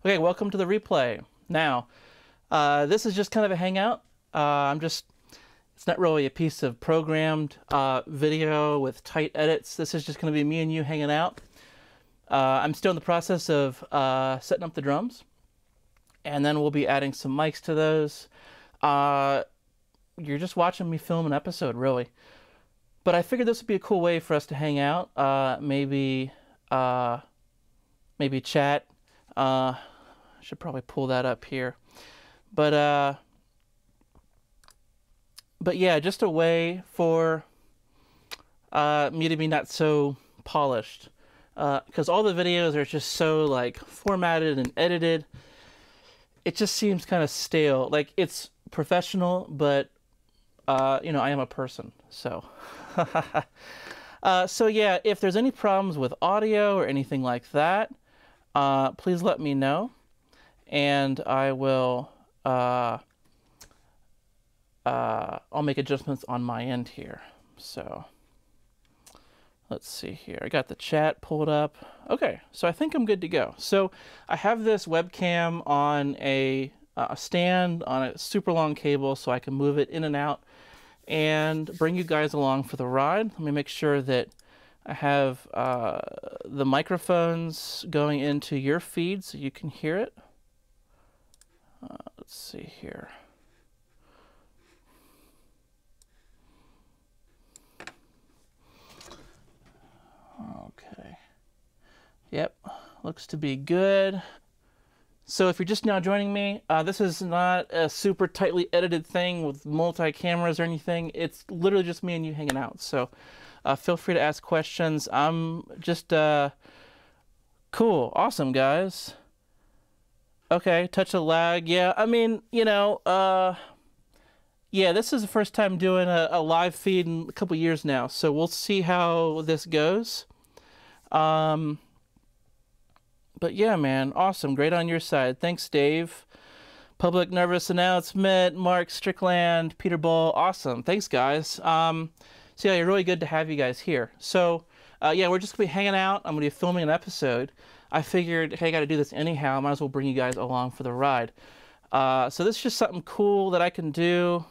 Okay, welcome to the replay. Now, this is just kind of a hangout. It's not really a piece of programmed video with tight edits. This is just going to be me and you hanging out. I'm still in the process of setting up the drums, and then we'll be adding some mics to those. You're just watching me film an episode, really. But I figured this would be a cool way for us to hang out. Maybe chat. Should probably pull that up here. But yeah, just a way for me to be not so polished. Because all the videos are just so like formatted and edited. It just seems kind of stale. Like, it's professional, but you know, I am a person, so. So yeah, if there's any problems with audio or anything like that, please let me know, and I will, I'll make adjustments on my end here. So let's see here. I got the chat pulled up. Okay, so I think I'm good to go. So I have this webcam on a stand on a super long cable, so I can move it in and out and bring you guys along for the ride. Let me make sure that I have the microphones going into your feed so you can hear it. Let's see here. Okay. Yep, looks to be good. So if you're just now joining me, this is not a super tightly edited thing with multi-cameras or anything. It's literally just me and you hanging out. So feel free to ask questions. I'm just, cool. Awesome, guys. Okay, touch of lag. Yeah, I mean, you know, yeah, this is the first time doing a live feed in a couple years now. So we'll see how this goes. But yeah, man, awesome. Great on your side. Thanks, Dave. Public nervous announcement. Mark Strickland, Peter Bull. Awesome. Thanks, guys. So yeah, really good to have you guys here. So yeah, we're just going to be hanging out. I'm going to be filming an episode. I figured, hey, I got to do this anyhow. Might as well bring you guys along for the ride. So this is just something cool that I can do.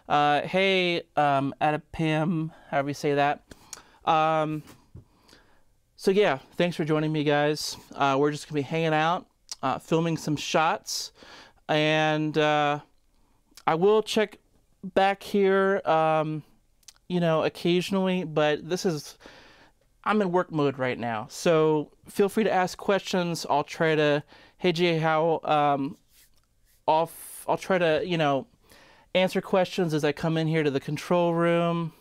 Hey, Adapam, however you say that. So yeah, thanks for joining me, guys. We're just gonna be hanging out, filming some shots, and I will check back here, you know, occasionally, but I'm in work mode right now. So feel free to ask questions. I'll try to, hey Jay, I'll try to, you know, answer questions as I come in here to the control room.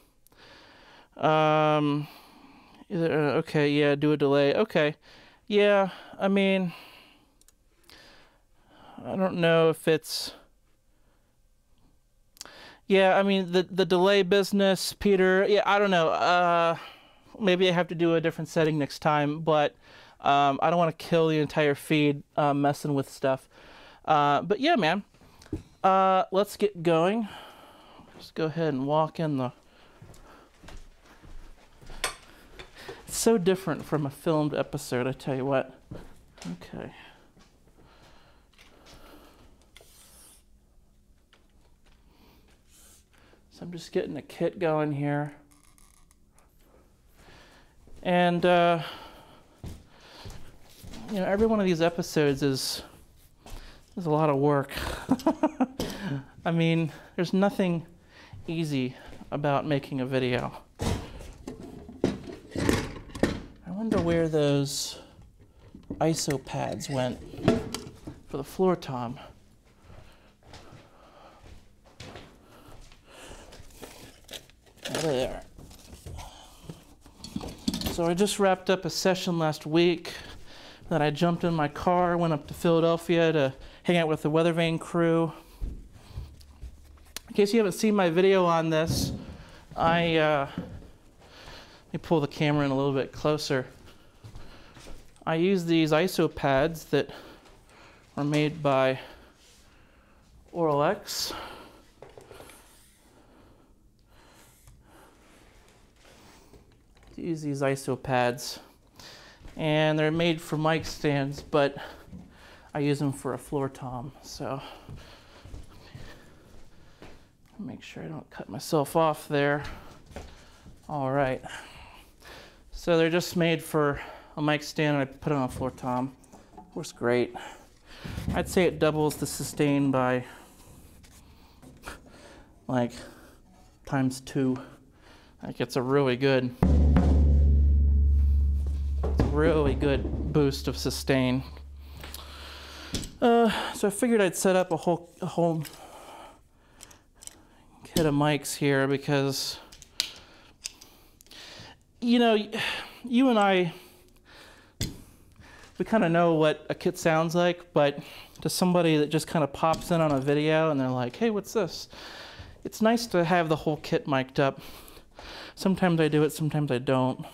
Okay, yeah, do a delay. Okay, yeah, I mean, I don't know if it's, yeah, I mean, the delay business, Peter, yeah, I don't know. Maybe I have to do a different setting next time, but I don't want to kill the entire feed messing with stuff. But yeah, man, let's get going. Just go ahead and walk in the... It's so different from a filmed episode, I tell you what. Okay. So I'm just getting a kit going here. And, you know, every one of these episodes is a lot of work. I mean, there's nothing easy about making a video. I wonder where those ISO pads went for the floor tom. There they are. So I just wrapped up a session last week. Then I jumped in my car, went up to Philadelphia to hang out with the Weather Vane crew. In case you haven't seen my video on this, let me pull the camera in a little bit closer. I use these ISO pads that are made by Oral X. Use these ISO pads, and they're made for mic stands, but I use them for a floor tom. So make sure I don't cut myself off there. All right. So they're just made for a mic stand, and I put it on a floor tom. Works great. I'd say it doubles the sustain by like ×2. Like it's a really good boost of sustain. So I figured I'd set up a whole kit of mics here because, you know, you and I, we kind of know what a kit sounds like, but to somebody that just kind of pops in on a video and they're like, hey, what's this? It's nice to have the whole kit mic'd up. Sometimes I do it, sometimes I don't.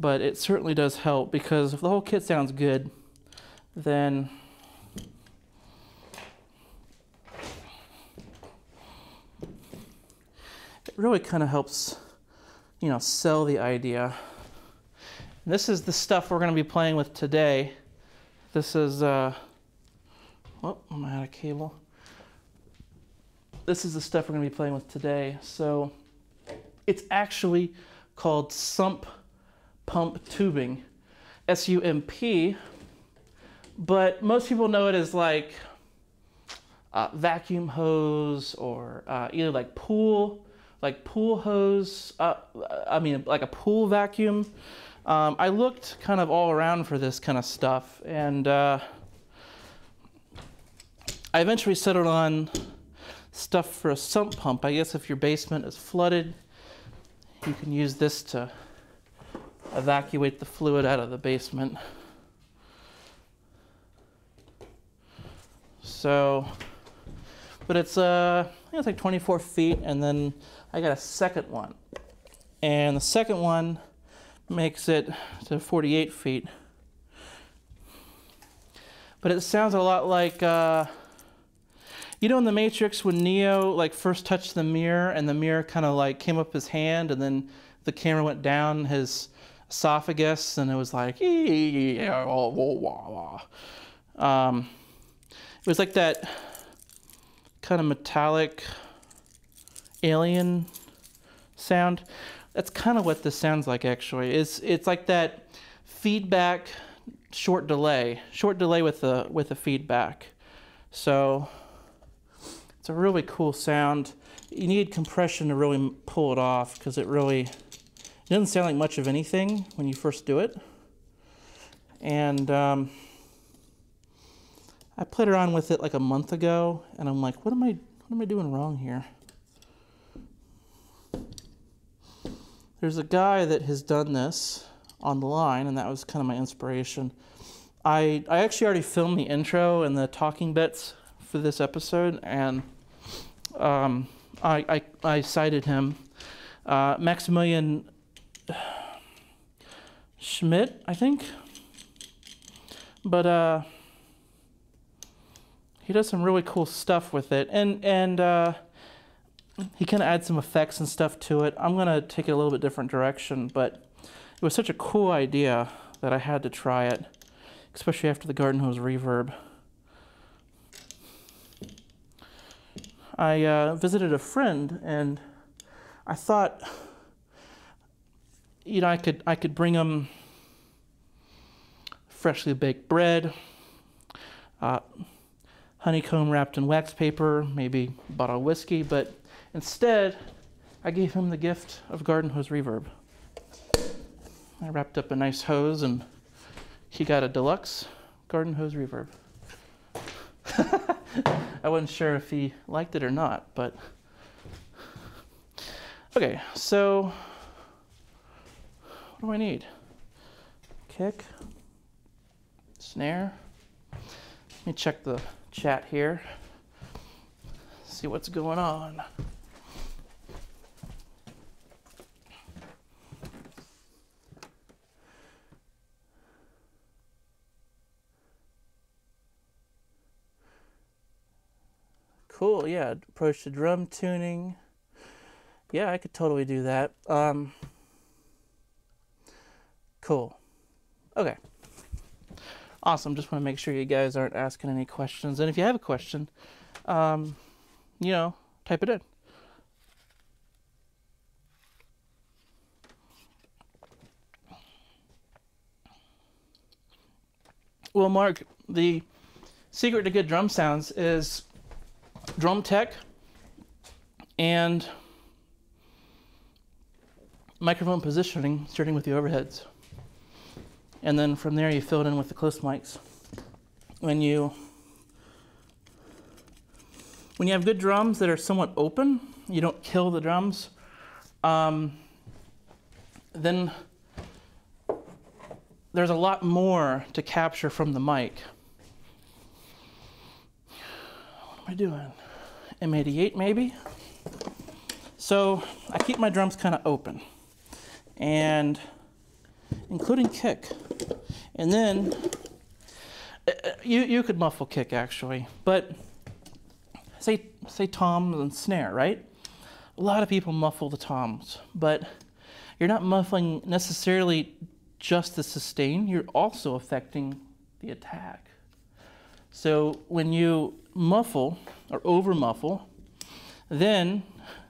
But it certainly does help, because if the whole kit sounds good, then it really kind of helps, you know, sell the idea. And this is the stuff we're going to be playing with today. This is, oh, I'm out of cable. This is the stuff we're going to be playing with today. So it's actually called sump pump tubing, S-U-M-P, but most people know it as like vacuum hose, or either like pool hose, I mean like a pool vacuum. I looked kind of all around for this kind of stuff, and I eventually settled on stuff for a sump pump. I guess if your basement is flooded, you can use this to evacuate the fluid out of the basement. So, but it's I think it's like 24 feet, and then I got a second one, and the second one makes it to 48 feet. But it sounds a lot like you know, in the Matrix when Neo like first touched the mirror, and the mirror kind of like came up his hand, and then the camera went down his esophagus, and it was like, it was like that kind of metallic alien sound. That's kind of what this sounds like, actually. It's like that feedback, short delay with the feedback. So it's a really cool sound. You need compression to really pull it off, because it doesn't sound like much of anything when you first do it. And I played around with it like a month ago, and I'm like, what am I doing wrong here? There's a guy that has done this on the line, and that was kind of my inspiration. I actually already filmed the intro and the talking bits for this episode, and I cited him, Maximilian Schmidt, I think. But he does some really cool stuff with it, and he kind of adds some effects and stuff to it. I'm gonna take it a little bit different direction, but it was such a cool idea that I had to try it, especially after the Garden Hose Reverb. I visited a friend, and I thought, you know, I could bring him freshly baked bread, honeycomb wrapped in wax paper, maybe a bottle of whiskey, but instead I gave him the gift of Garden Hose Reverb. I wrapped up a nice hose, and he got a deluxe Garden Hose Reverb. I wasn't sure if he liked it or not, but okay, so what do I need? Kick, snare. Let me check the chat here, see what's going on. Cool, yeah, approach to drum tuning. Yeah, I could totally do that. Cool. Okay. Awesome. Just want to make sure you guys aren't asking any questions. And if you have a question, you know, type it in. Well, Mark, the secret to good drum sounds is drum tech and microphone positioning, starting with the overheads. And then from there, you fill it in with the close mics. When you have good drums that are somewhat open, you don't kill the drums, then there's a lot more to capture from the mic. What am I doing? M88 maybe? So I keep my drums kind of open, and including kick. And then you could muffle kick actually, but say toms and snare, right? A lot of people muffle the toms, but you're not muffling necessarily just the sustain, you're also affecting the attack. So when you muffle or over muffle, then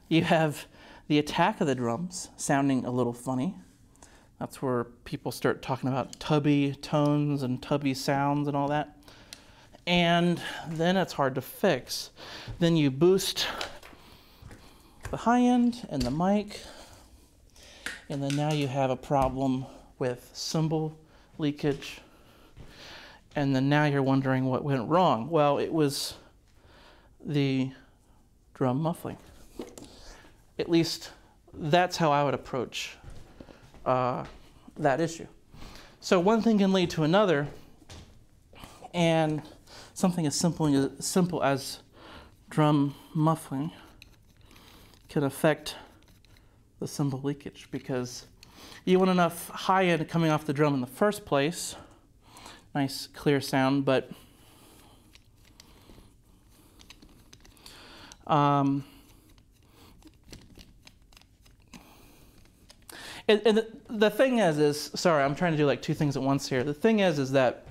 you have the attack of the drums sounding a little funny. That's where people start talking about tubby tones and tubby sounds and all that. And then it's hard to fix. Then you boost the high end and the mic, and then now you have a problem with cymbal leakage. And then now you're wondering what went wrong. Well, it was the drum muffling. At least that's how I would approach that issue. So one thing can lead to another, and something as simple as drum muffling can affect the cymbal leakage, because you want enough high end coming off the drum in the first place, nice clear sound, but and the thing is, sorry, I'm trying to do like two things at once here. The thing is that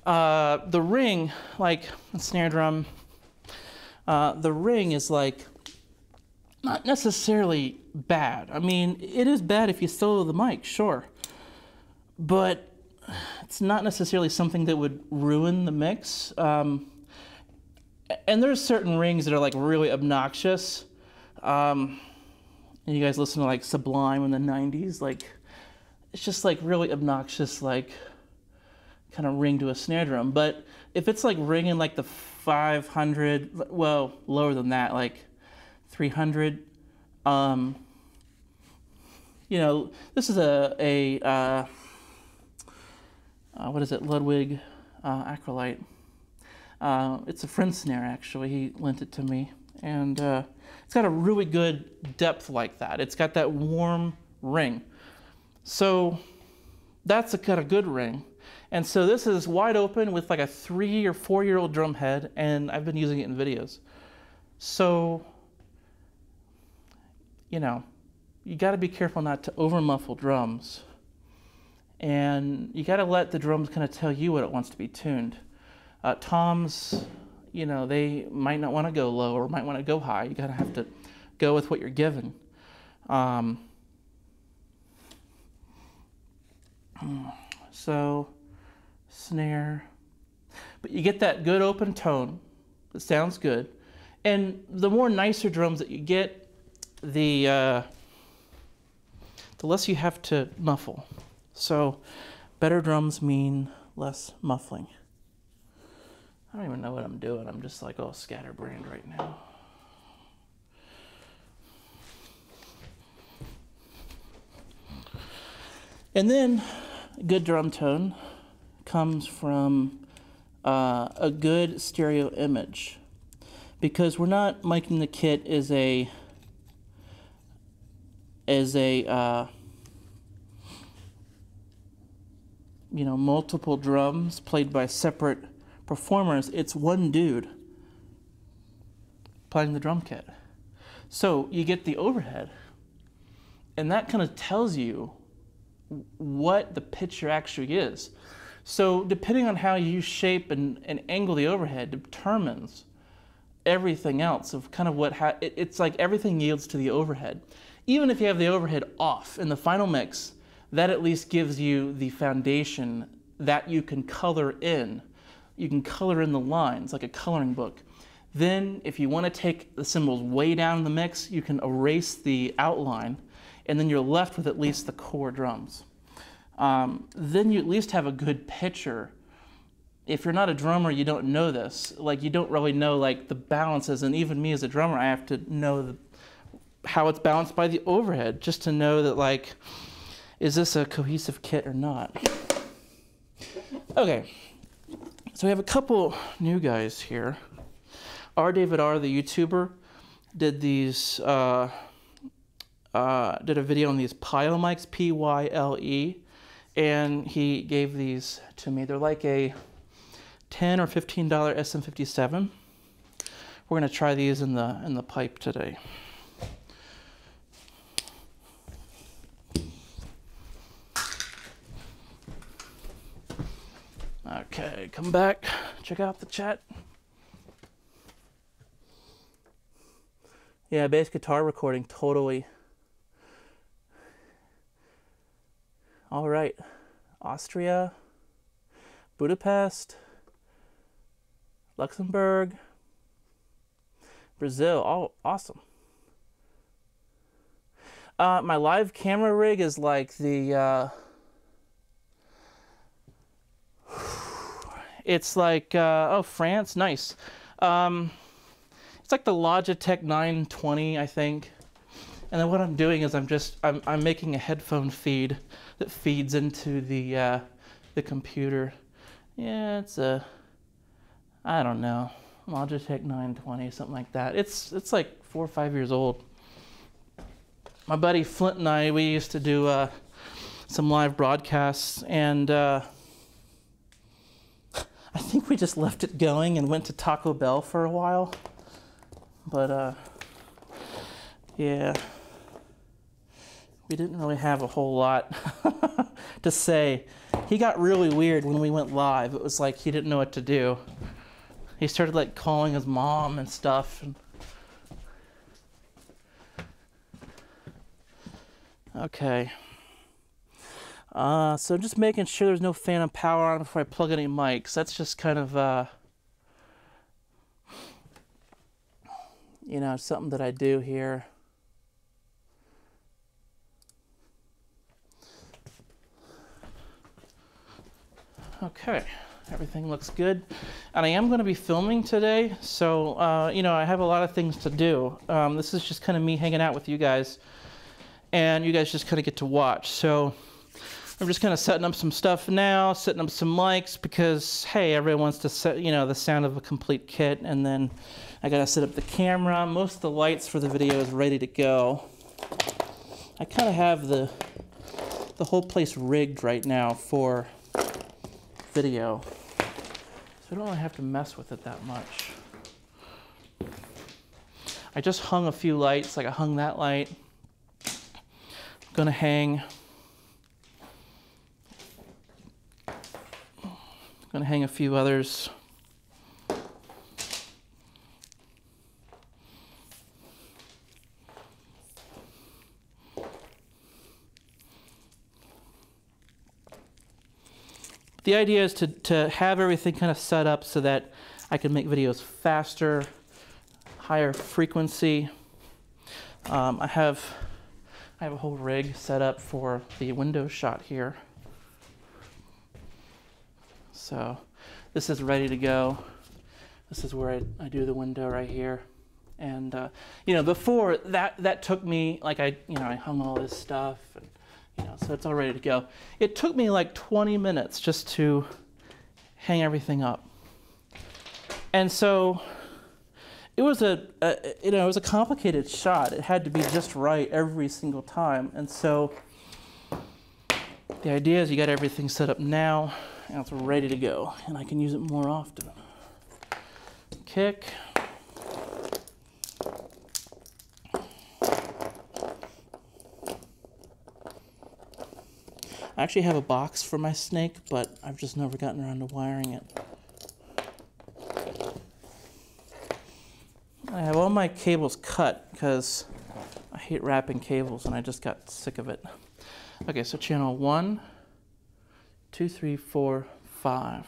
the ring, like a snare drum, the ring is like not necessarily bad. I mean, it is bad if you solo the mic, sure, but it's not necessarily something that would ruin the mix. And there's certain rings that are like really obnoxious. And you guys listen to like Sublime in the 90s, like it's just like really obnoxious, like kind of ring to a snare drum. But if it's like ringing like the 500, well, lower than that, like 300, you know, this is a what is it, Ludwig Acrolite. It's a friend snare, actually. He lent it to me. And it's got a really good depth like that. It's got that warm ring. So that's got a good ring. And so this is wide open with like a 3 or 4 year old drum head, and I've been using it in videos. So, you know, you got to be careful not to over muffle drums. And you got to let the drums kind of tell you what it wants to be tuned. Toms, you know, they might not want to go low or might want to go high. You gotta have to go with what you're given. So, snare. But you get that good open tone. It sounds good. And the more nicer drums that you get, the less you have to muffle. So, better drums mean less muffling. I don't even know what I'm doing. I'm just like all scatterbrained right now. And then a good drum tone comes from a good stereo image, because we're not miking the kit as a you know, multiple drums played by separate performers. It's one dude playing the drum kit. So you get the overhead, and that kind of tells you what the picture actually is. So depending on how you shape and angle the overhead determines everything else of kind of what, it's like everything yields to the overhead. Even if you have the overhead off in the final mix, that at least gives you the foundation that you can color in. You can color in the lines like a coloring book. Then if you want to take the cymbals way down in the mix, you can erase the outline, and then you're left with at least the core drums. Then you at least have a good picture. If you're not a drummer, you don't know this. Like, you don't really know like the balances, and even me as a drummer, I have to know how it's balanced by the overhead, just to know that, like, is this a cohesive kit or not? Okay, so we have a couple new guys here. David R, the YouTuber, did these, did a video on these Pyle mics, P-Y-L-E, and he gave these to me. They're like a $10 or $15 SM57. We're gonna try these in the pipe today. Okay, come back, check out the chat. Yeah, bass guitar recording, totally. All right, Austria, Budapest, Luxembourg, Brazil, oh, awesome. My live camera rig is like the, it's like, oh, France, nice. It's like the Logitech 920, I think. And then what I'm doing is I'm making a headphone feed that feeds into the computer. Yeah, it's a, I don't know, Logitech 920, something like that. It's like 4 or 5 years old. My buddy Flint and I, we used to do some live broadcasts, and I think we just left it going and went to Taco Bell for a while. But yeah, we didn't really have a whole lot to say. He got really weird when we went live. It was like he didn't know what to do. He started like calling his mom and stuff. Okay. So just making sure there's no phantom power on before I plug any mics. That's just kind of, you know, something that I do here. Okay, everything looks good. And I am going to be filming today, so, you know, I have a lot of things to do. This is just kind of me hanging out with you guys, and you guys just kind of get to watch. So I'm just kind of setting up some stuff now, setting up some mics, because, hey, everyone wants to set, you know, the sound of a complete kit, and then I gotta set up the camera. Most of the lights for the video is ready to go. I kind of have the whole place rigged right now for video, so I don't really have to mess with it that much. I just hung a few lights, like I hung that light. I'm gonna hang a few others. The idea is to have everything kind of set up so that I can make videos faster, higher frequency. I have a whole rig set up for the window shot here. So this is ready to go. This is where I do the window right here. And you know, before that took me, like, I hung all this stuff, and you know, so it's all ready to go. It took me like 20 minutes just to hang everything up. And so it was you know, it was a complicated shot. It had to be just right every single time. And so the idea is you got everything set up now, and it's ready to go, and I can use it more often. Kick. I actually have a box for my snake, but I've just never gotten around to wiring it. I have all my cables cut because I hate wrapping cables and I just got sick of it. Okay, so channel 1, 2, 3, 4, 5.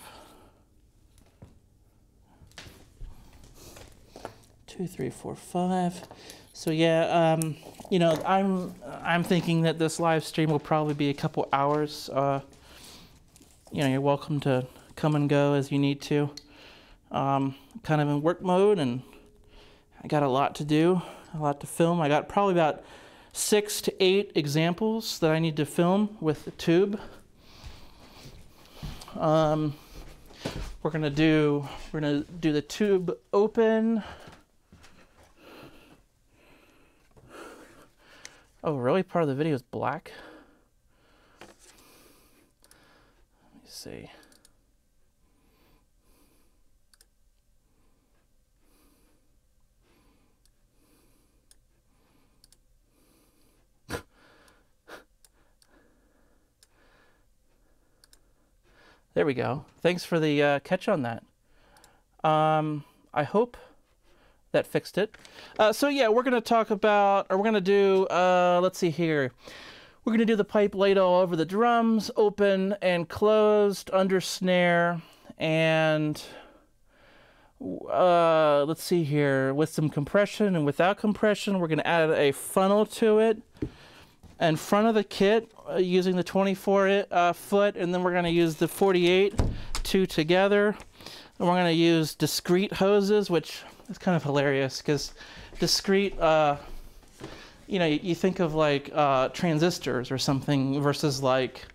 2, 3, 4, 5. So yeah, you know, I'm thinking that this live stream will probably be a couple hours. You know, you're welcome to come and go as you need to. Kind of in work mode, and I got a lot to do, a lot to film. I got probably about 6 to 8 examples that I need to film with the tube. We're gonna do the tube open. Oh, really? Part of the video is black? Let me see. There we go. Thanks for the catch on that. I hope that fixed it. So yeah, we're going to talk about, or we're going to do, let's see here. We're going to do the pipe laid all over the drums, open and closed, under snare, and let's see here, with some compression and without compression. We're going to add a funnel to it in front of the kit using the 24 foot, and then we're going to use the 48, 2 together. And we're going to use discrete hoses, which is kind of hilarious because discrete, you know, you think of like transistors or something versus like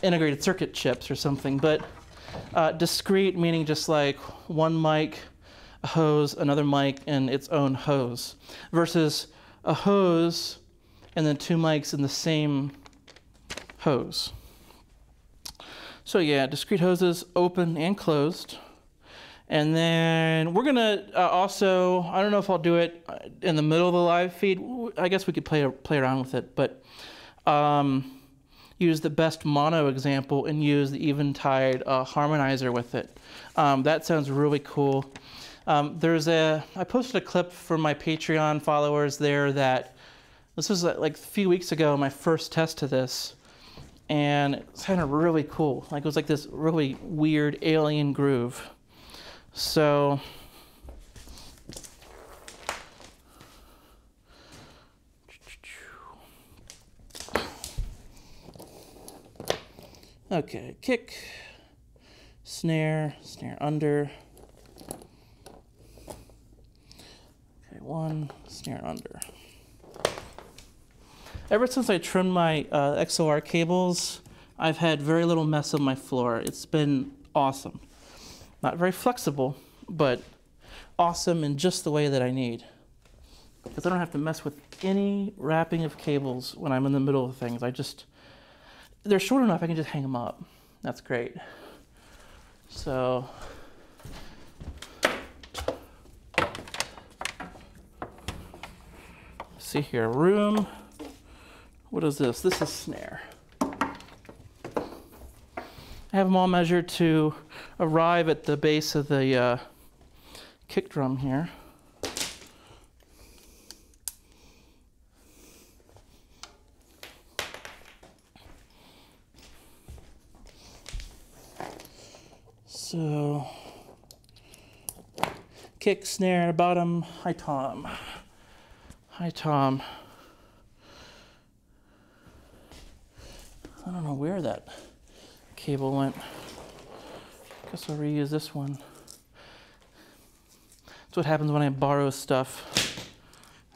integrated circuit chips or something, but discrete meaning just like one mic, a hose, another mic, and its own hose, versus a hose and then 2 mics in the same hose. So yeah, discrete hoses, open and closed. And then we're gonna also, I don't know if I'll do it in the middle of the live feed. I guess we could play around with it, but use the best mono example and use the Eventide harmonizer with it. That sounds really cool. I posted a clip for my Patreon followers there that, this was like a few weeks ago, my first test of this. And it's kind of really cool. Like it was like this really weird alien groove. So okay, kick, snare, snare under. Okay, 1, snare under. Ever since I trimmed my XLR cables, I've had very little mess on my floor. It's been awesome. Not very flexible, but awesome in just the way that I need. Because I don't have to mess with any wrapping of cables when I'm in the middle of things. They're short enough I can just hang them up. That's great. So, see here, room. What is this? This is snare. I have them all measured to arrive at the base of the kick drum here. So, kick, snare, bottom, hi Tom. Hi Tom. I don't know where that cable went. Guess I'll reuse this one. That's what happens when I borrow stuff.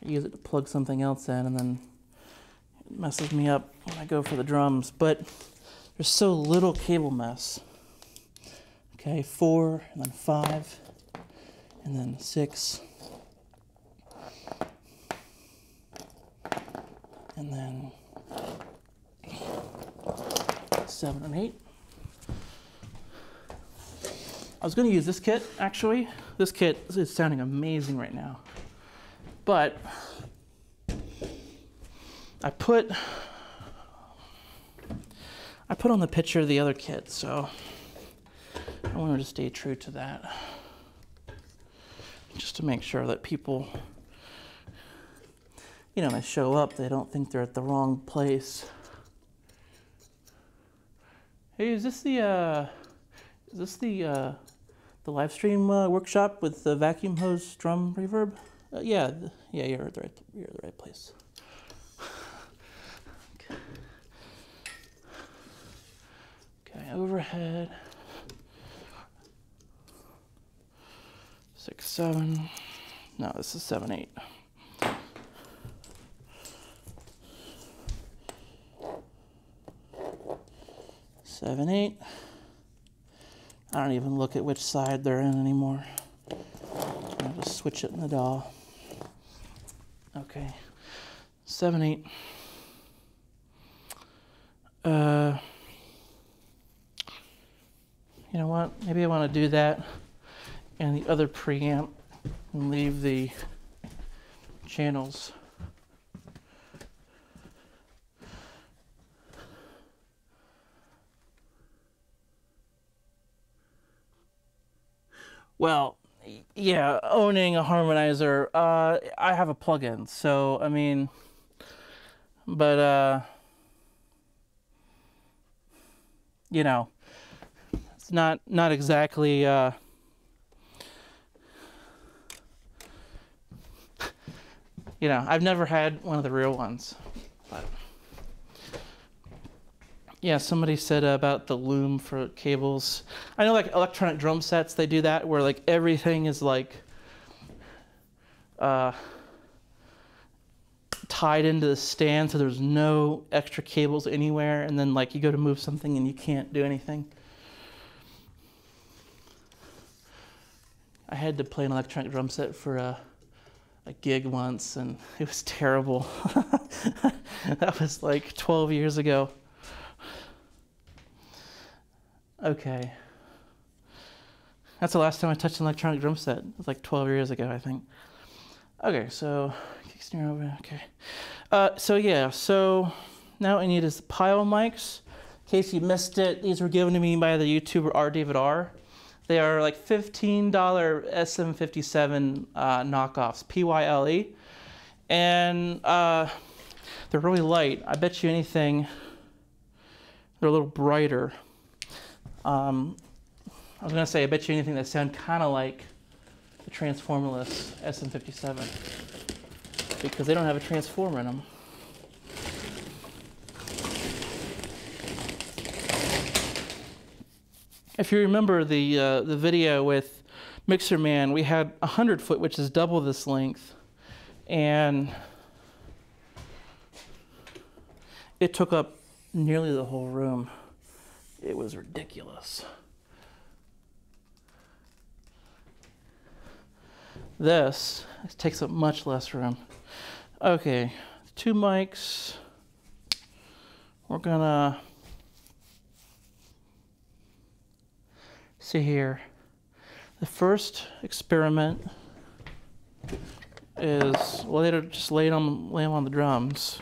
I use it to plug something else in and then it messes me up when I go for the drums. But there's so little cable mess. Okay, 4, and then 5, and then 6. And then 7 and 8. I was going to use this kit, actually. This kit is sounding amazing right now. But I put I put on the picture of the other kit, so I wanted to stay true to that. Just to make sure that people, you know, when they show up, they don't think they're at the wrong place. Hey, is this the live stream workshop with the vacuum hose drum reverb? Yeah, you're at the right place. Okay, overhead. 6, 7. No, this is 7, 8. Seven, 8. I don't even look at which side they're in anymore. I'll just switch it in the DAW. Okay, 7, 8. You know what? Maybe I want to do that and the other preamp and leave the channels. Well, yeah, owning a harmonizer, I have a plugin, so I mean, but you know, it's not exactly you know, I've never had one of the real ones, but yeah, somebody said about the loom for cables. I know, like electronic drum sets, they do that where like everything is like tied into the stand, so there's no extra cables anywhere, and then like you go to move something and you can't do anything. I had to play an electronic drum set for a gig once, and it was terrible. That was like 12 years ago. Okay. That's the last time I touched an electronic drum set. It was like 12 years ago, I think. Okay, so kick snare over, okay. So yeah, so now what I need is the pile mics. In case you missed it, these were given to me by the YouTuber R. David R. They are like $15 SM57 knockoffs, PYLE. And they're really light. I bet you anything, they're a little brighter. I was gonna say, I bet you anything that sound kind of like the transformerless SM57 because they don't have a transformer in them. If you remember the video with Mixer Man, we had 100 foot, which is double this length, and it took up nearly the whole room. It was ridiculous. This takes up much less room. Okay, 2 mics. We're gonna see here. The first experiment is later just lay them on the drums.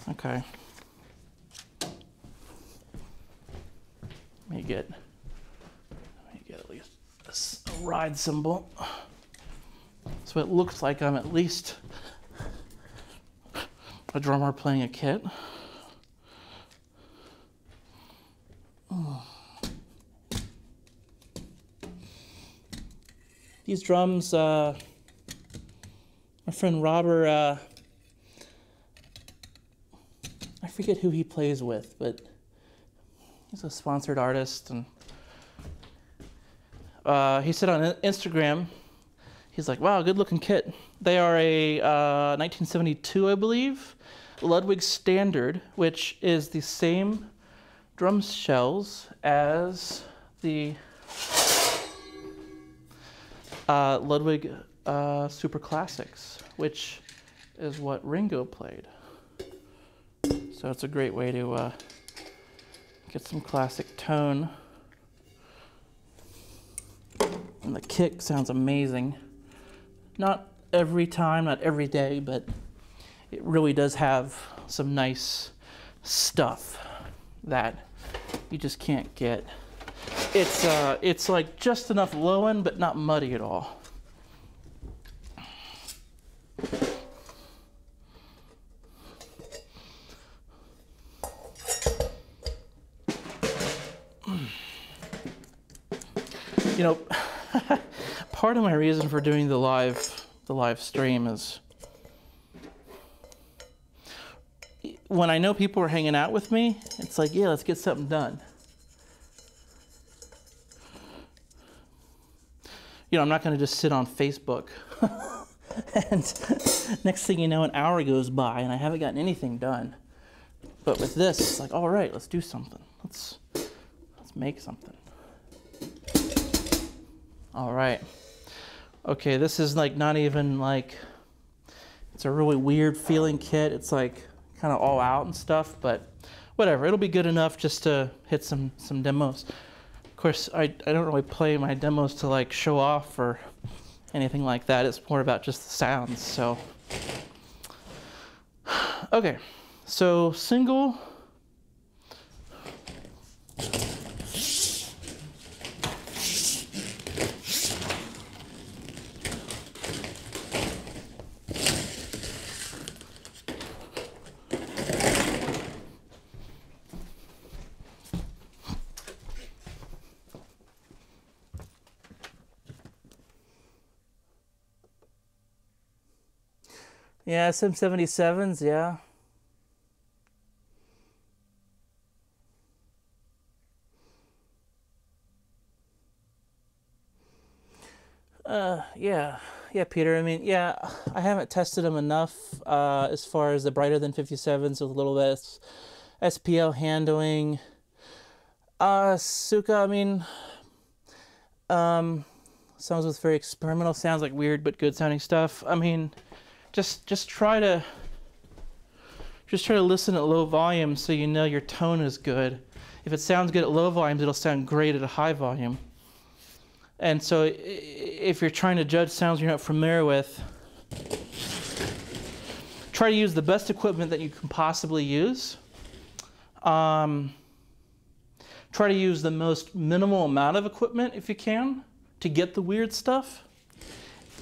Okay. Let me get at least a ride cymbal. So it looks like I'm at least a drummer playing a kit. These drums, my friend Robert, I forget who he plays with, but he's a sponsored artist, and he said on Instagram, he's like, wow, good looking kit. They are a 1972, I believe, Ludwig Standard, which is the same drum shells as the Ludwig Super Classics, which is what Ringo played. So it's a great way to get some classic tone. And the kick sounds amazing. Not every time, not every day, but it really does have some nice stuff that you just can't get. It's like just enough low end, but not muddy at all. You know, part of my reason for doing the live stream is when I know people are hanging out with me, it's like, yeah, let's get something done. You know, I'm not going to just sit on Facebook and next thing you know, an hour goes by and I haven't gotten anything done. But with this, it's like, all right, let's do something. Let's make something. All right. Okay, this is like not even like, it's a really weird feeling kit. It's like kind of all out and stuff, but whatever. It'll be good enough just to hit some demos. Of course, I don't really play my demos to like show off or anything like that. It's more about just the sounds, so. Okay, so single. Yeah, SM77s, yeah. Yeah, Peter. I mean, yeah, I haven't tested them enough as far as the brighter than 57s with a little bit SPL handling. Suka, I mean, sounds with very experimental sounds, like weird but good sounding stuff. I mean, just try to listen at low volume so you know your tone is good. If it sounds good at low volumes, it'll sound great at a high volume. And so if you're trying to judge sounds you're not familiar with, try to use the best equipment that you can possibly use. Try to use the most minimal amount of equipment if you can to get the weird stuff.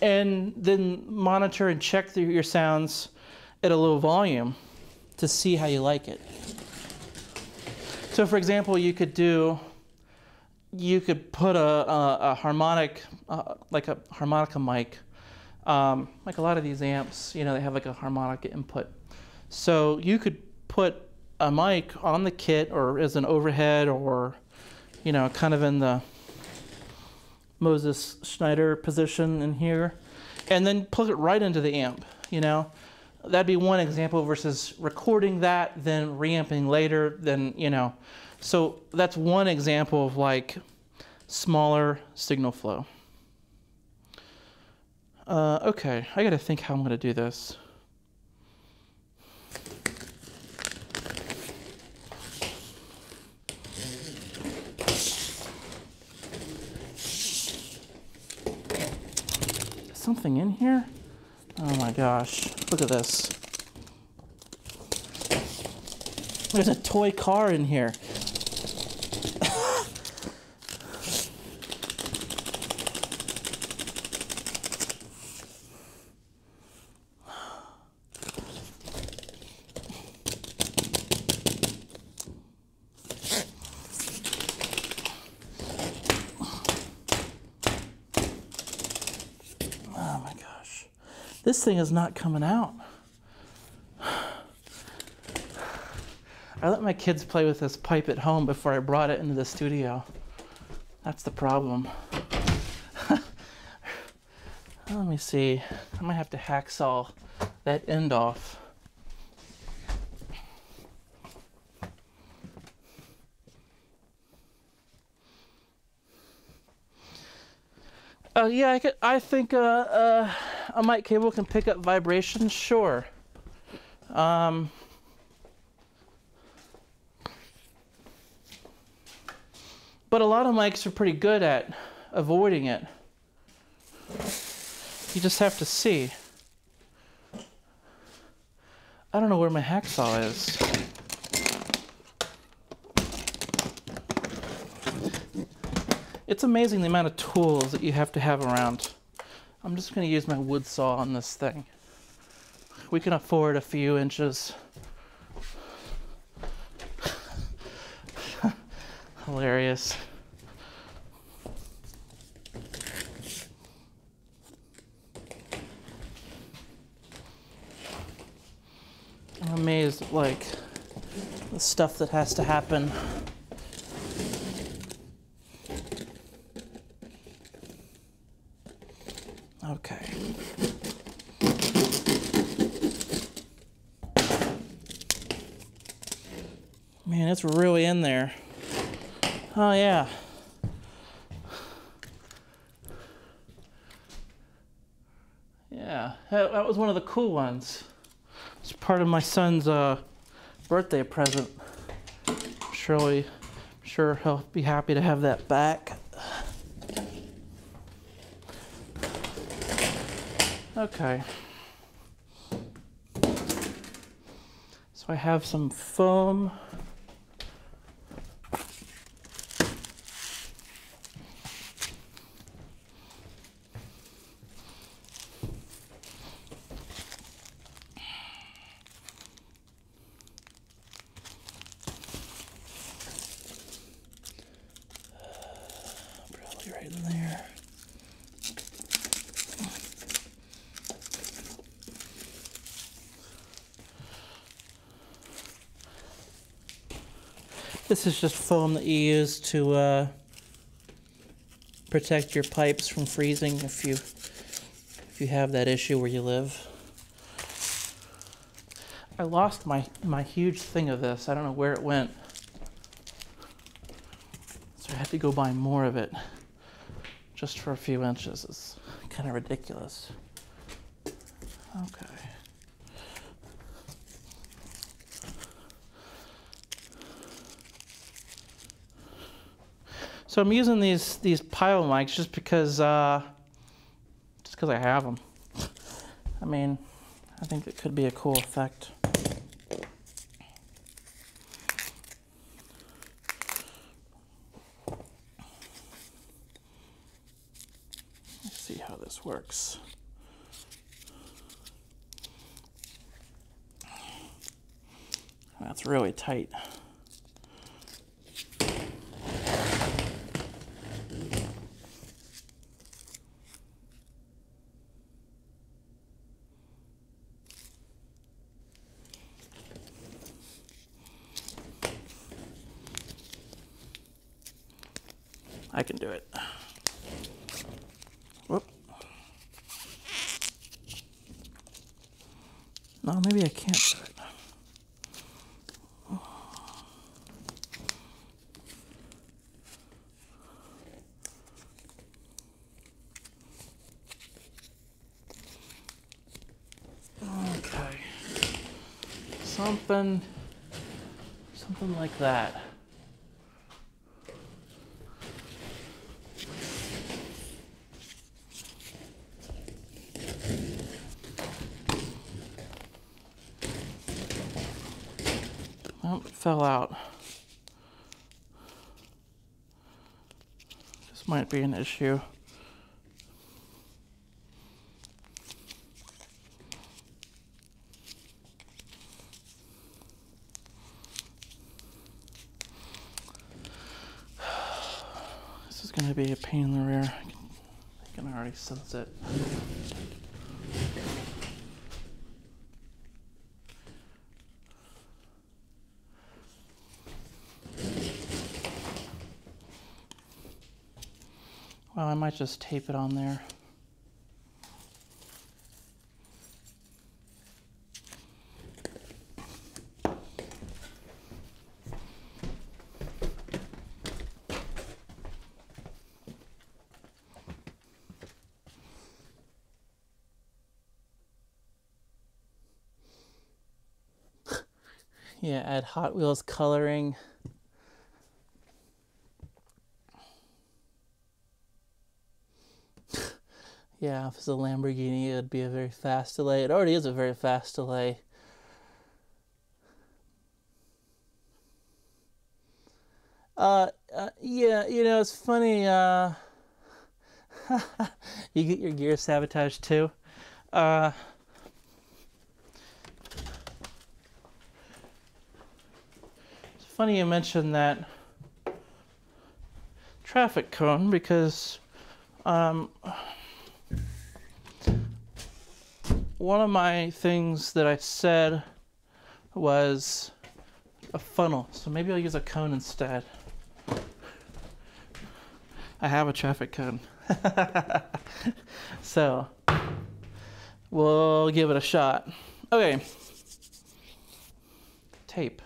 And then monitor and check your sounds at a low volume to see how you like it. So for example, you could put a harmonic, like a harmonica mic, like a lot of these amps, you know, they have like a harmonica input. So you could put a mic on the kit or as an overhead or, you know, kind of in the Moses Schneider position in here, and then plug it right into the amp, you know. That'd be one example versus recording that, then reamping later, then, you know. So that's one example of like smaller signal flow. Okay, I gotta think how I'm gonna do this. Something in here? Oh my gosh, look at this. There's a toy car in here. This thing is not coming out. I let my kids play with this pipe at home before I brought it into the studio. That's the problem. Let me see. I might have to hacksaw that end off. Yeah, I think a mic cable can pick up vibrations, sure. But a lot of mics are pretty good at avoiding it. You just have to see. I don't know where my hacksaw is. It's amazing the amount of tools that you have to have around. I'm just going to use my wood saw on this thing. We can afford a few inches. Hilarious. I'm amazed at, like, the stuff that has to happen. Okay. Man, it's really in there. Oh, yeah. Yeah, that was one of the cool ones. It's part of my son's birthday present. Sure he'll be happy to have that back. Okay. So I have some foam. Probably right in there. This is just foam that you use to protect your pipes from freezing if you have that issue where you live. I lost my huge thing of this. I don't know where it went. So I had to go buy more of it just for a few inches. It's kind of ridiculous. Okay. So I'm using these pile mics just because I have them. I mean, I think it could be a cool effect. Let's see how this works. That's really tight. I can do it. Whoop. No, maybe I can't do it. Okay. Something like that. Oh, it fell out. This might be an issue. This is going to be a pain in the rear. I can already sense it. Well, I might just tape it on there. Yeah, add Hot Wheels coloring. Yeah, if it's a Lamborghini, it'd be a very fast delay. It already is a very fast delay. Yeah, you know, it's funny. You get your gear sabotaged too. Uh, it's funny you mentioned that traffic cone because one of my things that I said was a funnel, so maybe I'll use a cone instead. I have a traffic cone. So we'll give it a shot. Okay. Tape.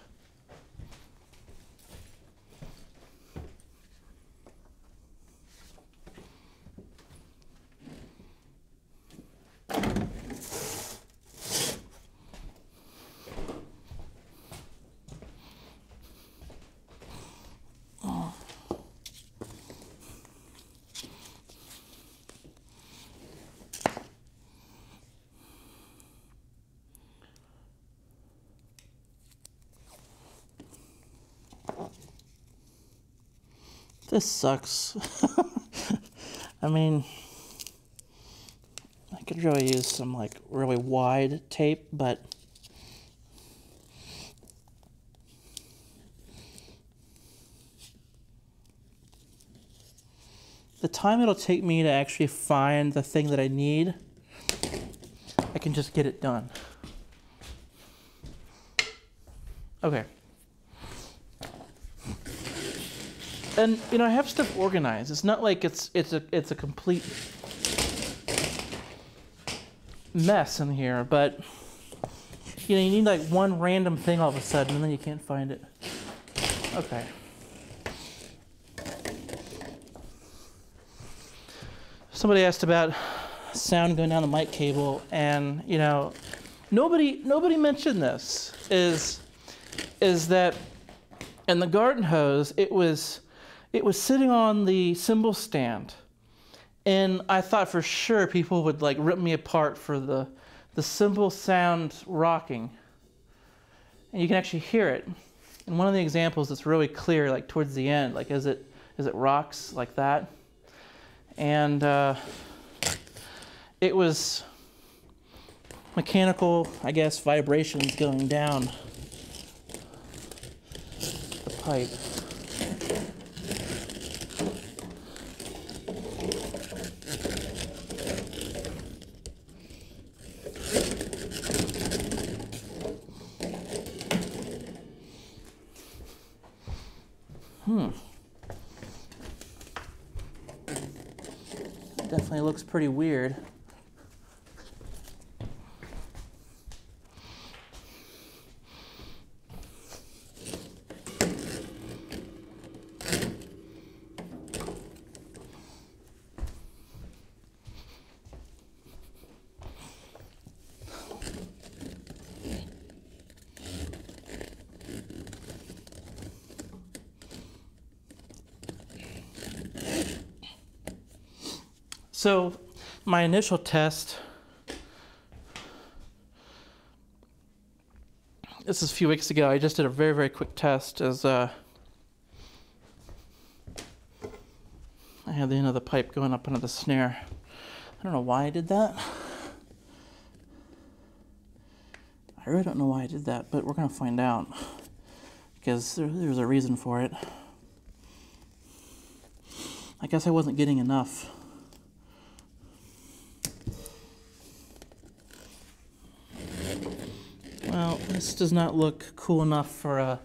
This sucks. I mean, I could really use some like really wide tape, but the time it'll take me to actually find the thing that I need, I can just get it done. Okay. And you know, I have stuff organized. It's not like it's a complete mess in here, but you know, you need like one random thing all of a sudden and then you can't find it. Okay. Somebody asked about sound going down the mic cable, and you know, nobody mentioned this is that in the garden hose it was sitting on the cymbal stand, and I thought for sure people would like rip me apart for the cymbal sound rocking, and you can actually hear it. And one of the examples that's really clear, like towards the end, like as it rocks like that, and it was mechanical, I guess, vibrations going down the pipe. Definitely looks pretty weird. So my initial test, this is a few weeks ago, I just did a very, very quick test as I had the end of the pipe going up into the snare. I don't know why I did that. I really don't know why I did that, but we're going to find out because there's a reason for it. I guess I wasn't getting enough. Well, this does not look cool enough for a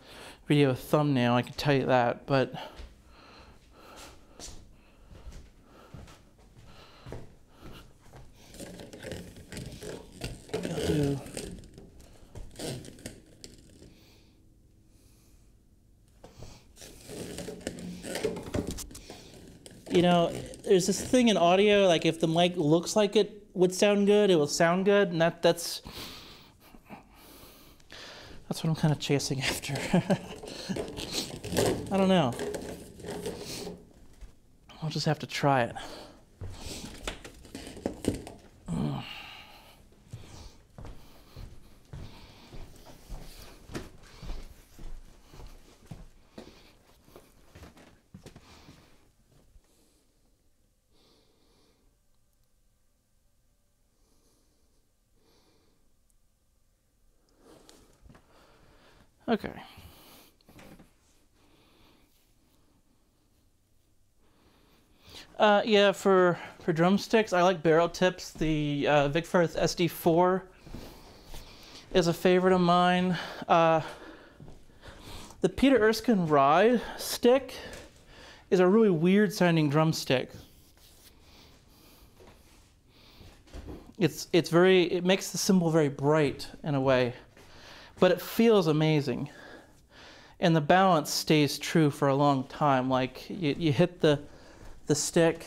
video thumbnail, I can tell you that, but I'll do. You know, there's this thing in audio, like if the mic looks like it would sound good, it will sound good, and that's what I'm kind of chasing after. I don't know. I'll just have to try it. Okay. Yeah, for drumsticks, I like barrel tips. The Vic Firth SD4 is a favorite of mine. The Peter Erskine Ride stick is a really weird sounding drumstick. It makes the cymbal very bright in a way, but it feels amazing. And the balance stays true for a long time. Like you hit the stick,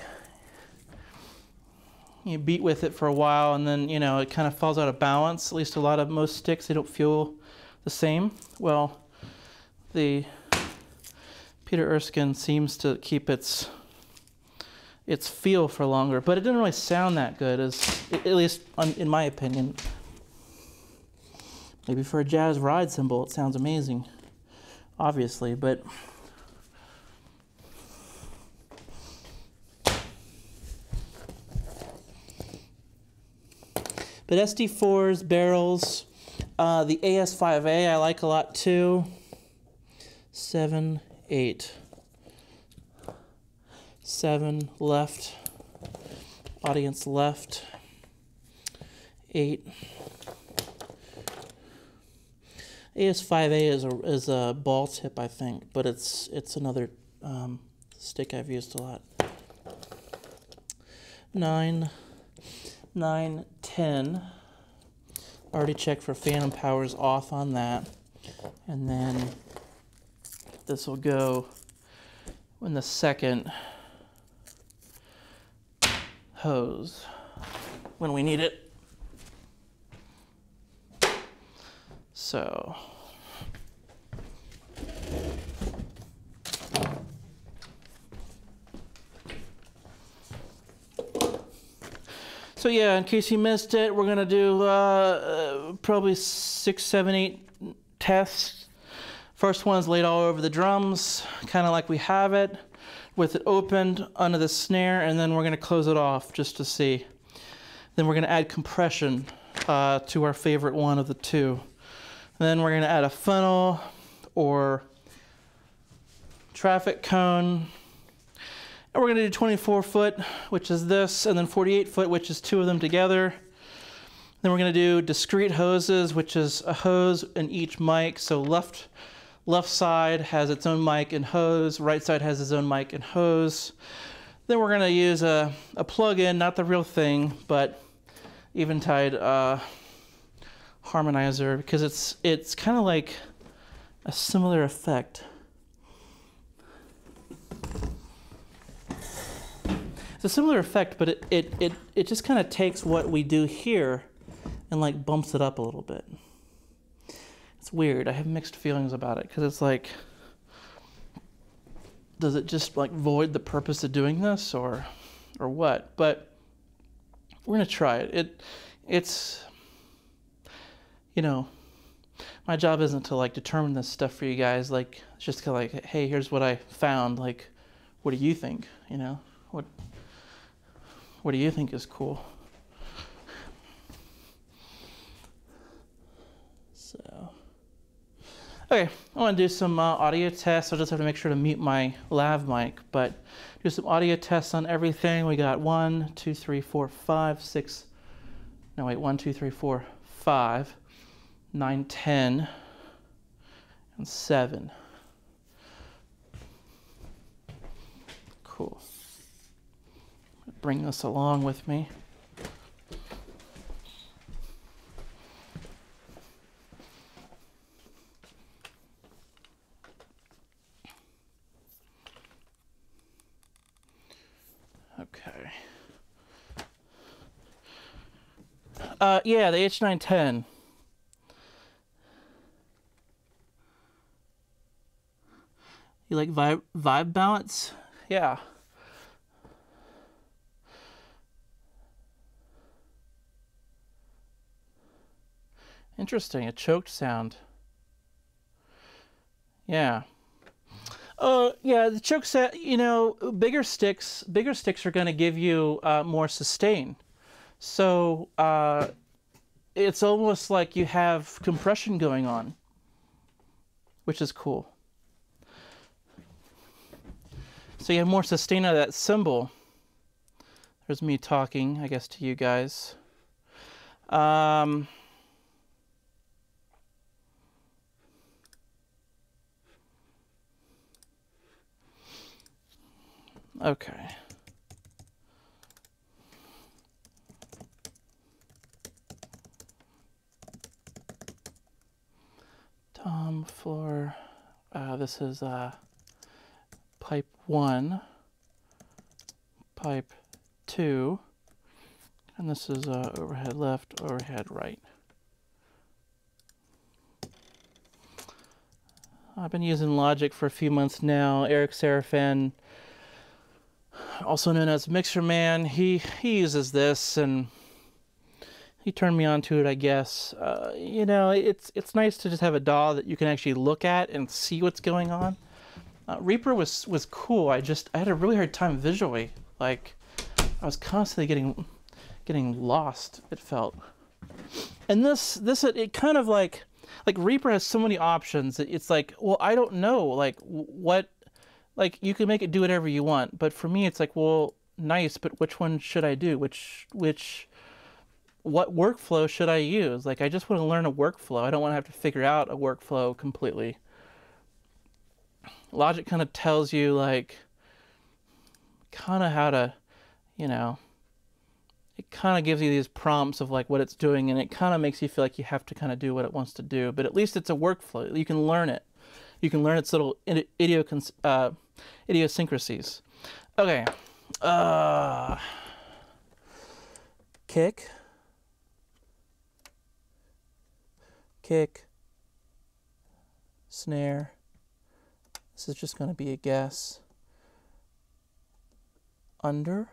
you beat with it for a while, and then, you know, it kind of falls out of balance. At least most sticks, they don't feel the same. Well, the Peter Erskine seems to keep its feel for longer, but it didn't really sound that good, at least in my opinion. Maybe for a jazz ride cymbal, it sounds amazing, obviously, but SD4s, barrels, the AS5A I like a lot too. 7, 8. 7 left, audience left, 8. AS5A is a ball tip, I think, but it's another stick I've used a lot. 9, 9, 10. Already checked for phantom powers off on that, and then this will go in the second hose when we need it. So yeah, in case you missed it, we're gonna do probably 6, 7, 8 tests. First one's laid all over the drums, kind of like we have it, with it opened under the snare, and then we're gonna close it off just to see. Then we're gonna add compression to our favorite one of the two. And then we're gonna add a funnel or traffic cone. And we're gonna do 24-foot, which is this, and then 48-foot, which is two of them together. Then we're gonna do discrete hoses, which is a hose in each mic. So left side has its own mic and hose, right side has its own mic and hose. Then we're gonna use a plug-in, not the real thing, but Eventide harmonizer, because it's kind of like a similar effect. It's a similar effect, but it just kind of takes what we do here and like bumps it up a little bit. It's weird. I have mixed feelings about it, because it's like, does it just like void the purpose of doing this or what? But we're gonna try it. It's, you know, my job isn't to like determine this stuff for you guys. Like, it's just kind of like, hey, here's what I found. Like, what do you think? You know, what do you think is cool? So, okay, I want to do some audio tests. I'll just have to make sure to mute my lav mic, but do some audio tests on everything. We got 1, 2, 3, 4, 5, 6. No, wait, 1, 2, 3, 4, 5, 9, 10, and 7. Cool. Bring this along with me. Okay. Yeah, the H910. You like vibe balance? Yeah. Interesting, a choked sound. Yeah. Yeah, the choke set, you know, bigger sticks are going to give you more sustain. So it's almost like you have compression going on. which is cool. So you have more sustain out of that cymbal. There's me talking, I guess, to you guys. Okay. Tom floor. This is pipe 1, pipe 2, and this is overhead left, overhead right. I've been using Logic for a few months now. Eric Serafin, also known as Mixer Man, he uses this, and he turned me on to it, I guess. You know, it's nice to just have a DAW that you can actually look at and see what's going on. Reaper was cool. I had a really hard time visually. Like, I was constantly getting lost, it felt. And it kind of like Reaper has so many options. It's like, well, I don't know, like, what, like, you can make it do whatever you want. But for me, it's like, well, nice, but which one should I do? What workflow should I use? Like, I just want to learn a workflow. I don't want to have to figure out a workflow completely. Logic kind of tells you, like, kind of how to, you know, it kind of gives you these prompts of, like, what it's doing, and it kind of makes you feel like you have to kind of do what it wants to do. But at least it's a workflow. You can learn it. You can learn its little idiosyncrasies. Okay. Kick. Kick. Snare. This is just going to be a guess. Under.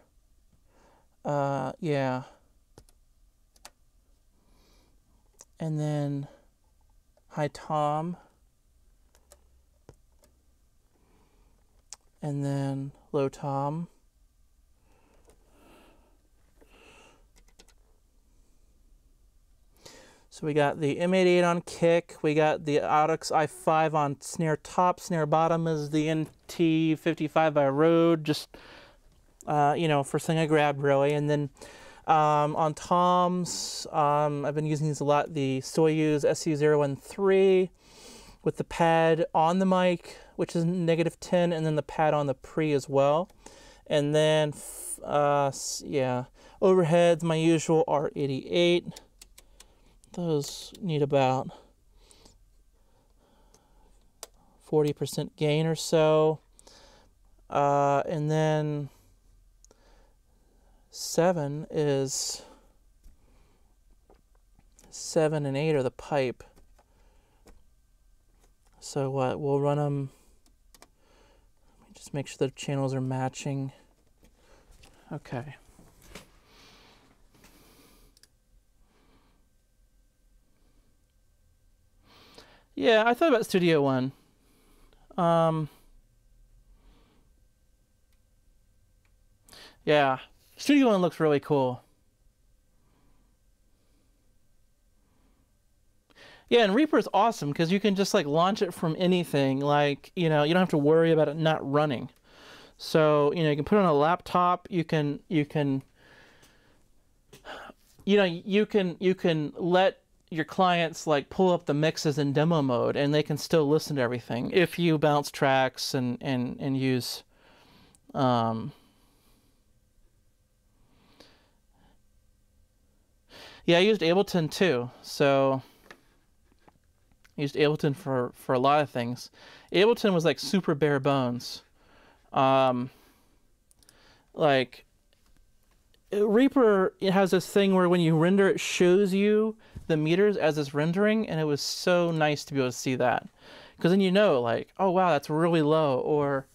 Yeah. And then high tom. And then low tom. So we got the M88 on kick, we got the Audix i5 on snare top, snare bottom is the NT55 by Rode, just, you know, first thing I grabbed really. And then on toms, I've been using these a lot, the Soyuz SU013 with the pad on the mic, which is -10, and then the pad on the pre as well. And then, yeah, overheads, my usual R88. Those need about 40% gain or so. And then 7 and 8 are the pipe. So what, we'll run them, let me just make sure the channels are matching. Okay. Yeah, I thought about Studio One. Yeah, Studio One looks really cool. Yeah, and Reaper is awesome because you can just like launch it from anything. Like, you know, you don't have to worry about it not running. So, you know, you can put it on a laptop. You can let your clients like pull up the mixes in demo mode, and they can still listen to everything if you bounce tracks and use yeah, I used Ableton too. So I used Ableton for a lot of things. Ableton was like super bare bones. Like Reaper, it has this thing where when you render, it shows you the meters as it's rendering, and it was so nice to be able to see that, because then you know, like, oh wow, that's really low, or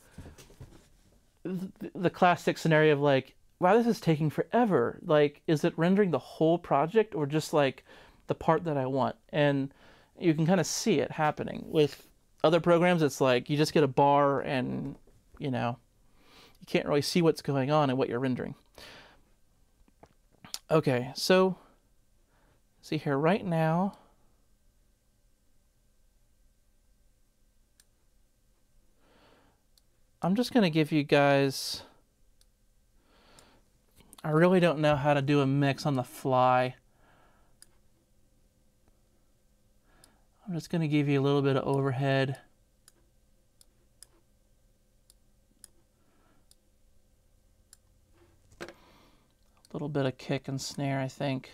the classic scenario of like, wow, this is taking forever. Like, is it rendering the whole project or just like the part that I want? And you can kind of see it happening. With other programs, it's like you just get a bar, and you know, you can't really see what's going on and what you're rendering. Okay, so see here right now. I'm just gonna give you guys, I really don't know how to do a mix on the fly. I'm just gonna give you a little bit of overhead. A little bit of kick and snare, I think.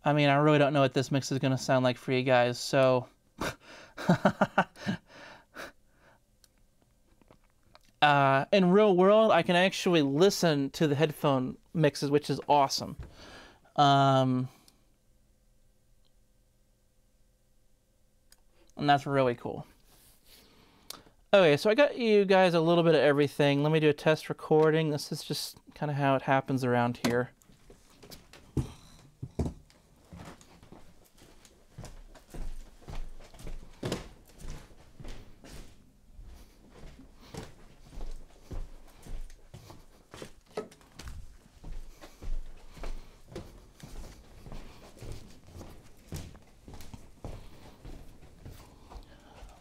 I mean, I really don't know what this mix is gonna sound like for you guys, so in real world, I can actually listen to the headphone mixes, which is awesome. And that's really cool. Okay, so I got you guys a little bit of everything. Let me do a test recording. This is just kind of how it happens around here.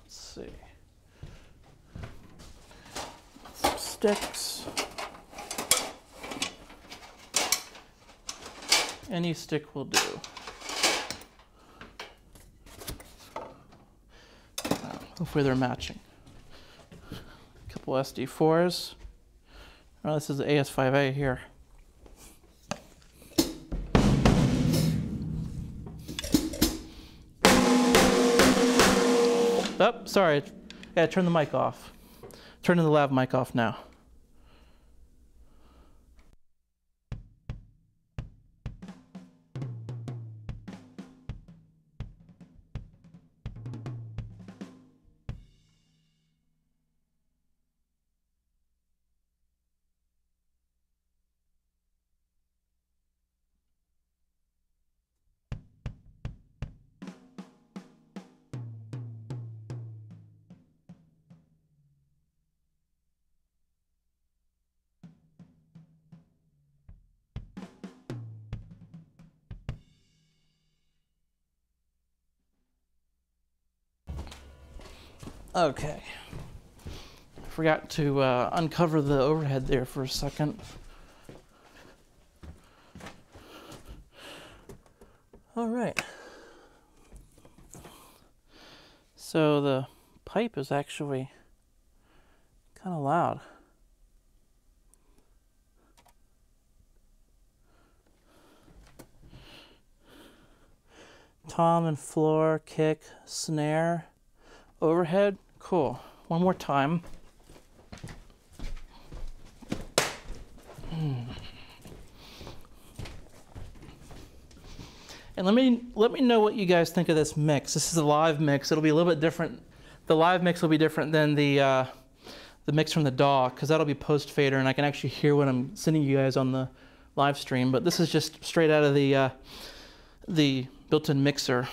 See. Some sticks. Any stick will do. Hopefully they're matching. A couple SD4s. Oh, this is the AS5A here. Oh, sorry. Yeah, turn the mic off. Turning the lav mic off now. Okay. Forgot to uncover the overhead there for a second. All right. So the pipe is actually kind of loud. Tom and floor, kick, snare, overhead. Cool. One more time. And let me know what you guys think of this mix. This is a live mix. It'll be a little bit different. The live mix will be different than the mix from the DAW, because that'll be post fader, and I can actually hear what I'm sending you guys on the live stream. But this is just straight out of the built-in mixer.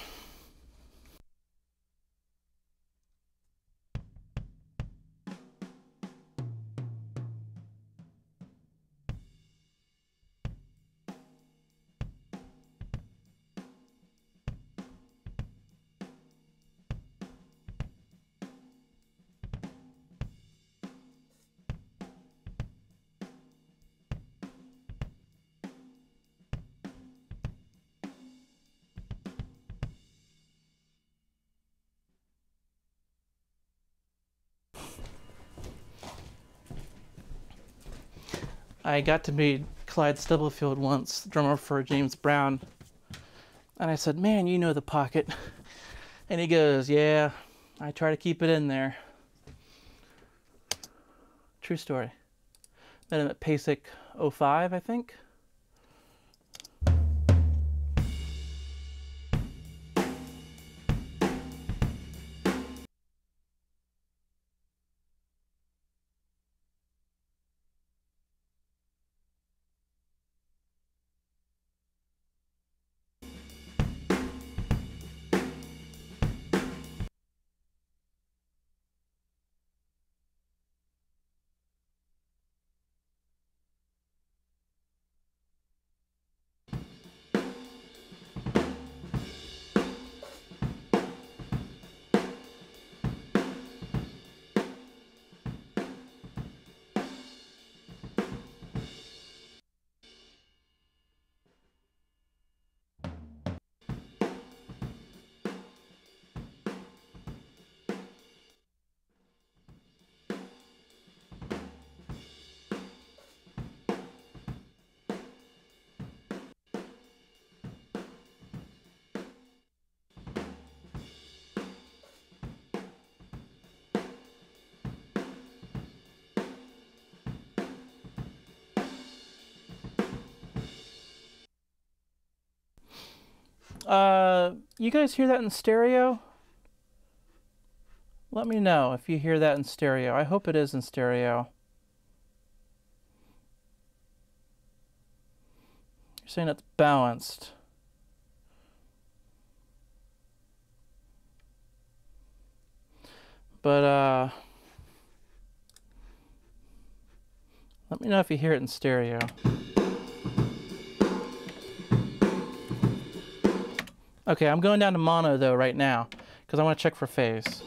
I got to meet Clyde Stubblefield once, drummer for James Brown. And I said, "Man, you know the pocket." And he goes, "Yeah, I try to keep it in there." True story. Met him at PASIC 05, I think. You guys hear that in stereo? Let me know if you hear that in stereo. I hope it is in stereo. You're saying it's balanced. But, let me know if you hear it in stereo. Okay, I'm going down to mono though right now because I want to check for phase.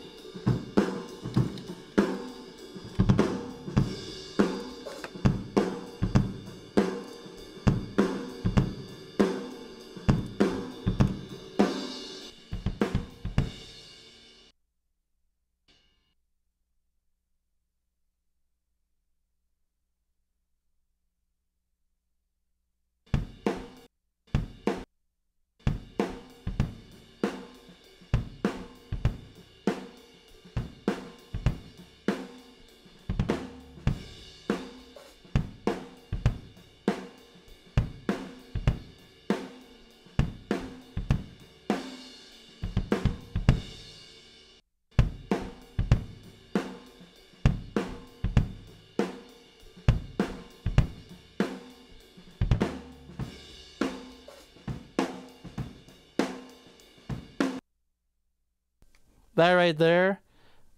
That right there,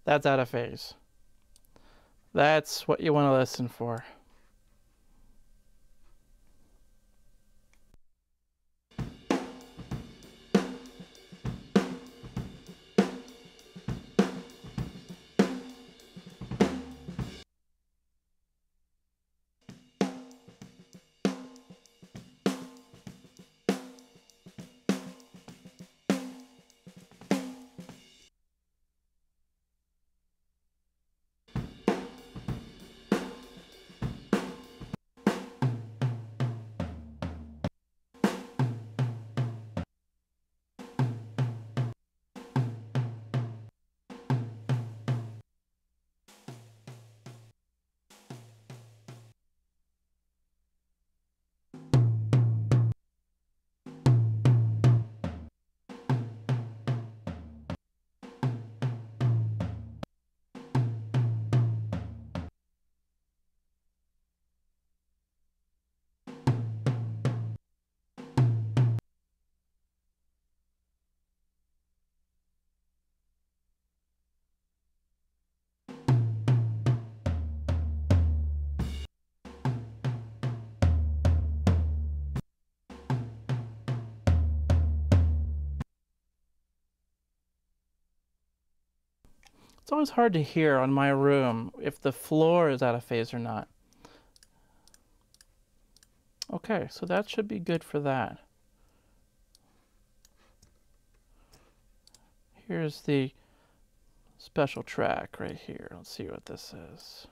that's out of phase. That's what you want to listen for. It's always hard to hear on my room if the floor is out of phase or not. Okay, so that should be good for that. Here's the special track right here. Let's see what this is.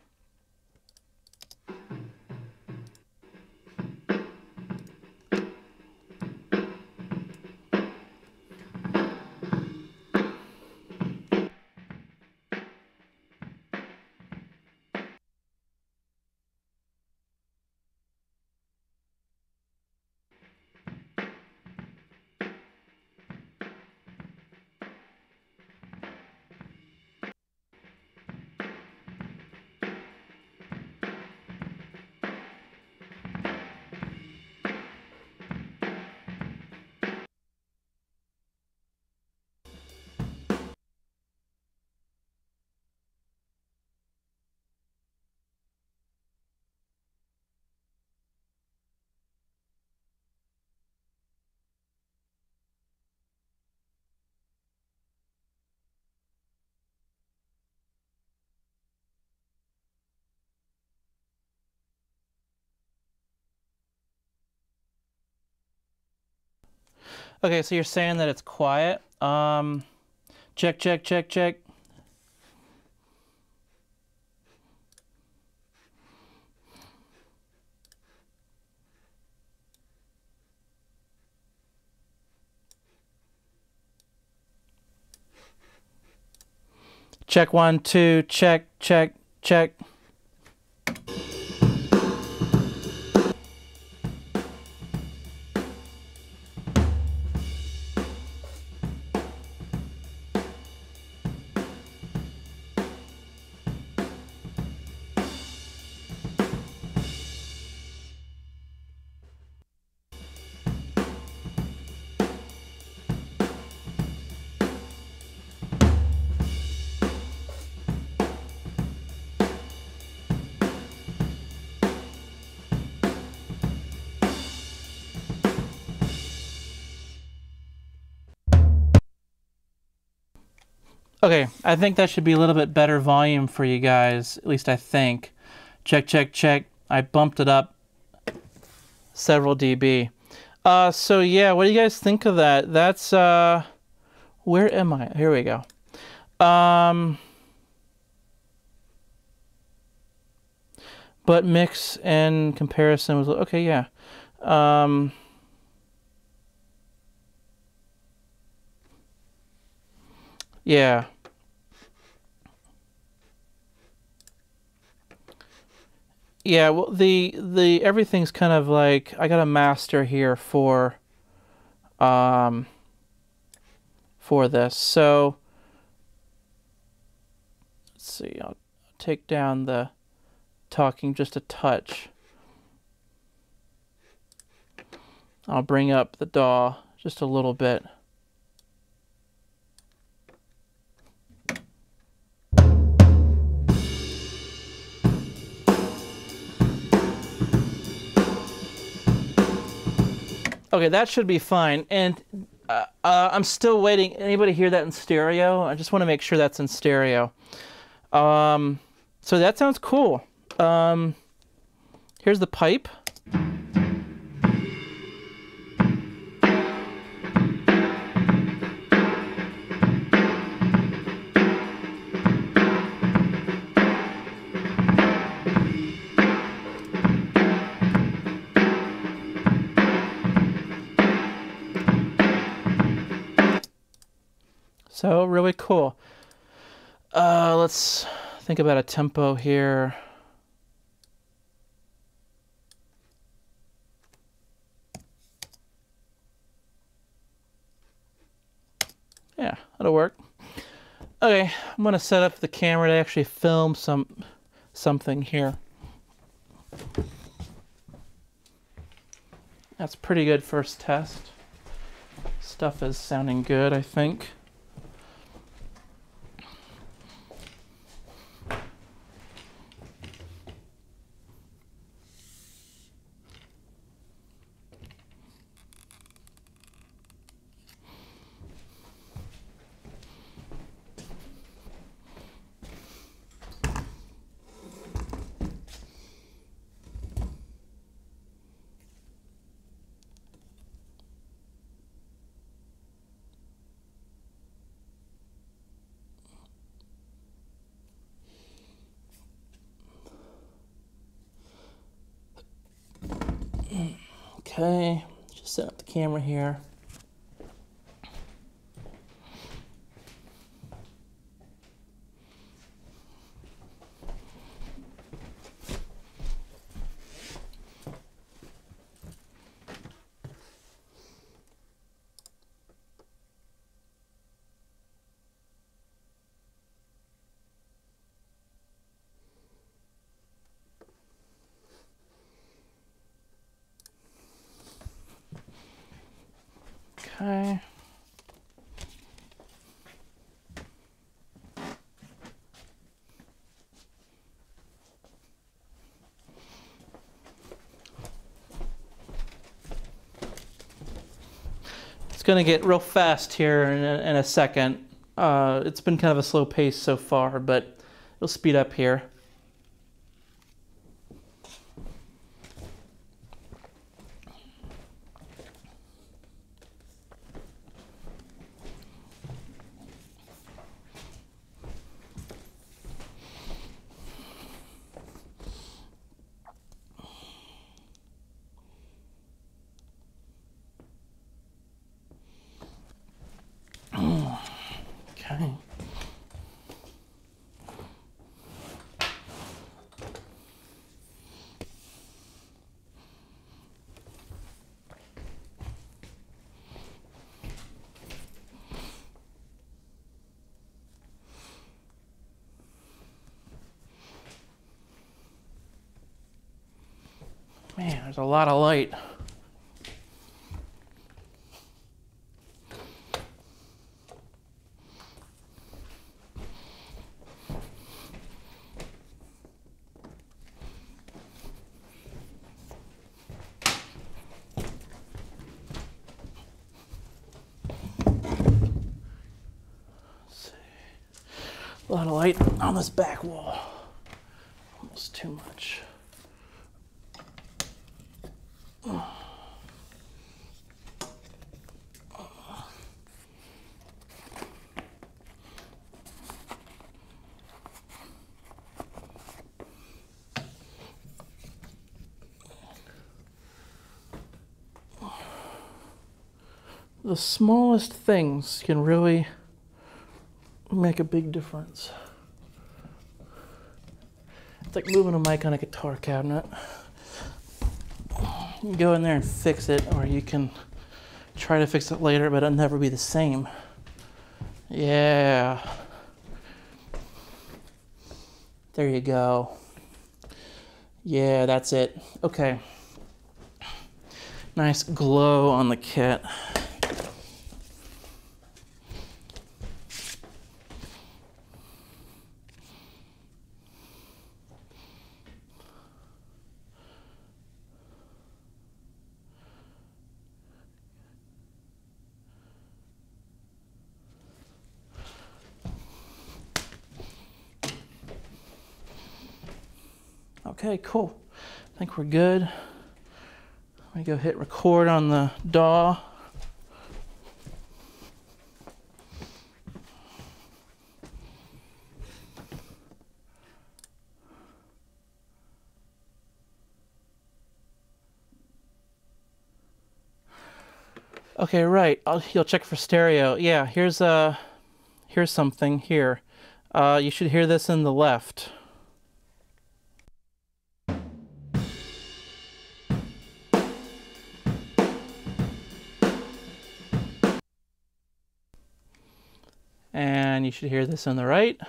Okay, so you're saying that it's quiet. Check, check, check, check. Check 1, 2, check, check, check. Okay, I think that should be a little bit better volume for you guys, at least I think. Check, check, check. I bumped it up several dB. So yeah, what do you guys think of that? That's, where am I? Here we go. But mix and comparison was, okay, yeah. Yeah. Yeah, well, the everything's kind of like, I got a master here for this. So let's see, I'll take down the talking just a touch. I'll bring up the DAW just a little bit. Okay, that should be fine. And I'm still waiting. Anybody hear that in stereo? I just want to make sure that's in stereo. So that sounds cool. Here's the pipe. So really cool. Let's think about a tempo here. Yeah, that'll work. Okay, I'm gonna set up the camera to actually film something here. That's pretty good first test. Stuff is sounding good, I think. Okay, just set up the camera here. Okay. It's going to get real fast here in a second. It's been kind of a slow pace so far, but it'll speed up here. Okay. Man, there's a lot of light. A lot of light on this back wall. Almost too much. The smallest things can really make a big difference. It's like moving a mic on a guitar cabinet. You can go in there and fix it, or you can try to fix it later, but it'll never be the same. Yeah. There you go. Yeah, that's it. Okay. Nice glow on the kit. Okay, cool. I think we're good. Let me go hit record on the DAW. Okay, right. You'll check for stereo. Yeah, here's something here. You should hear this in the left. And you should hear this on the right.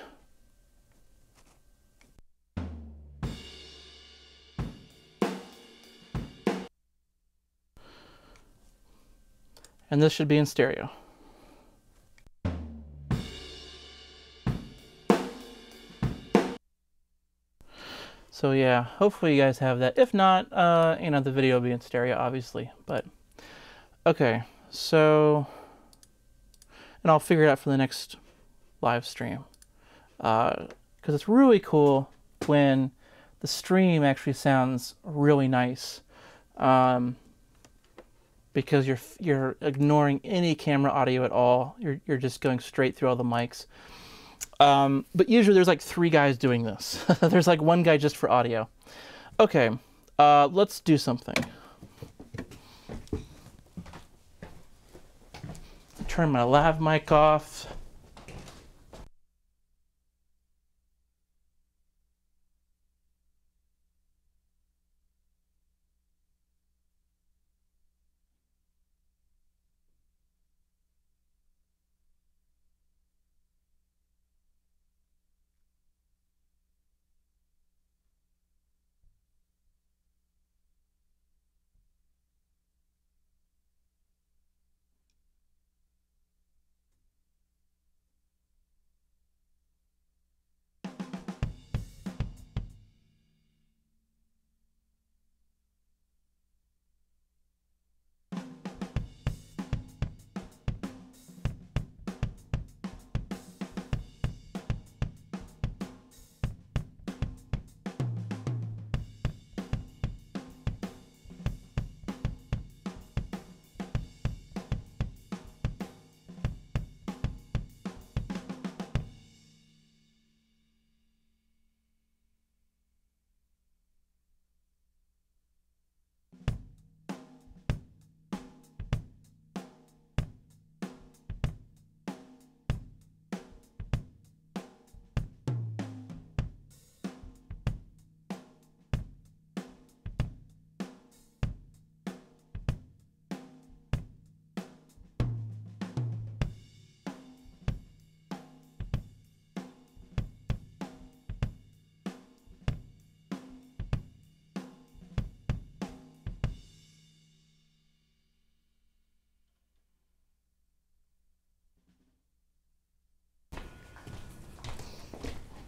And this should be in stereo. So yeah, hopefully you guys have that. If not, you know, the video will be in stereo, obviously. But okay, so, and I'll figure it out for the next live stream, because it's really cool when the stream actually sounds really nice, because you're ignoring any camera audio at all. You're just going straight through all the mics. But usually there's like 3 guys doing this. There's like 1 guy just for audio. Okay, let's do something. Turn my lav mic off.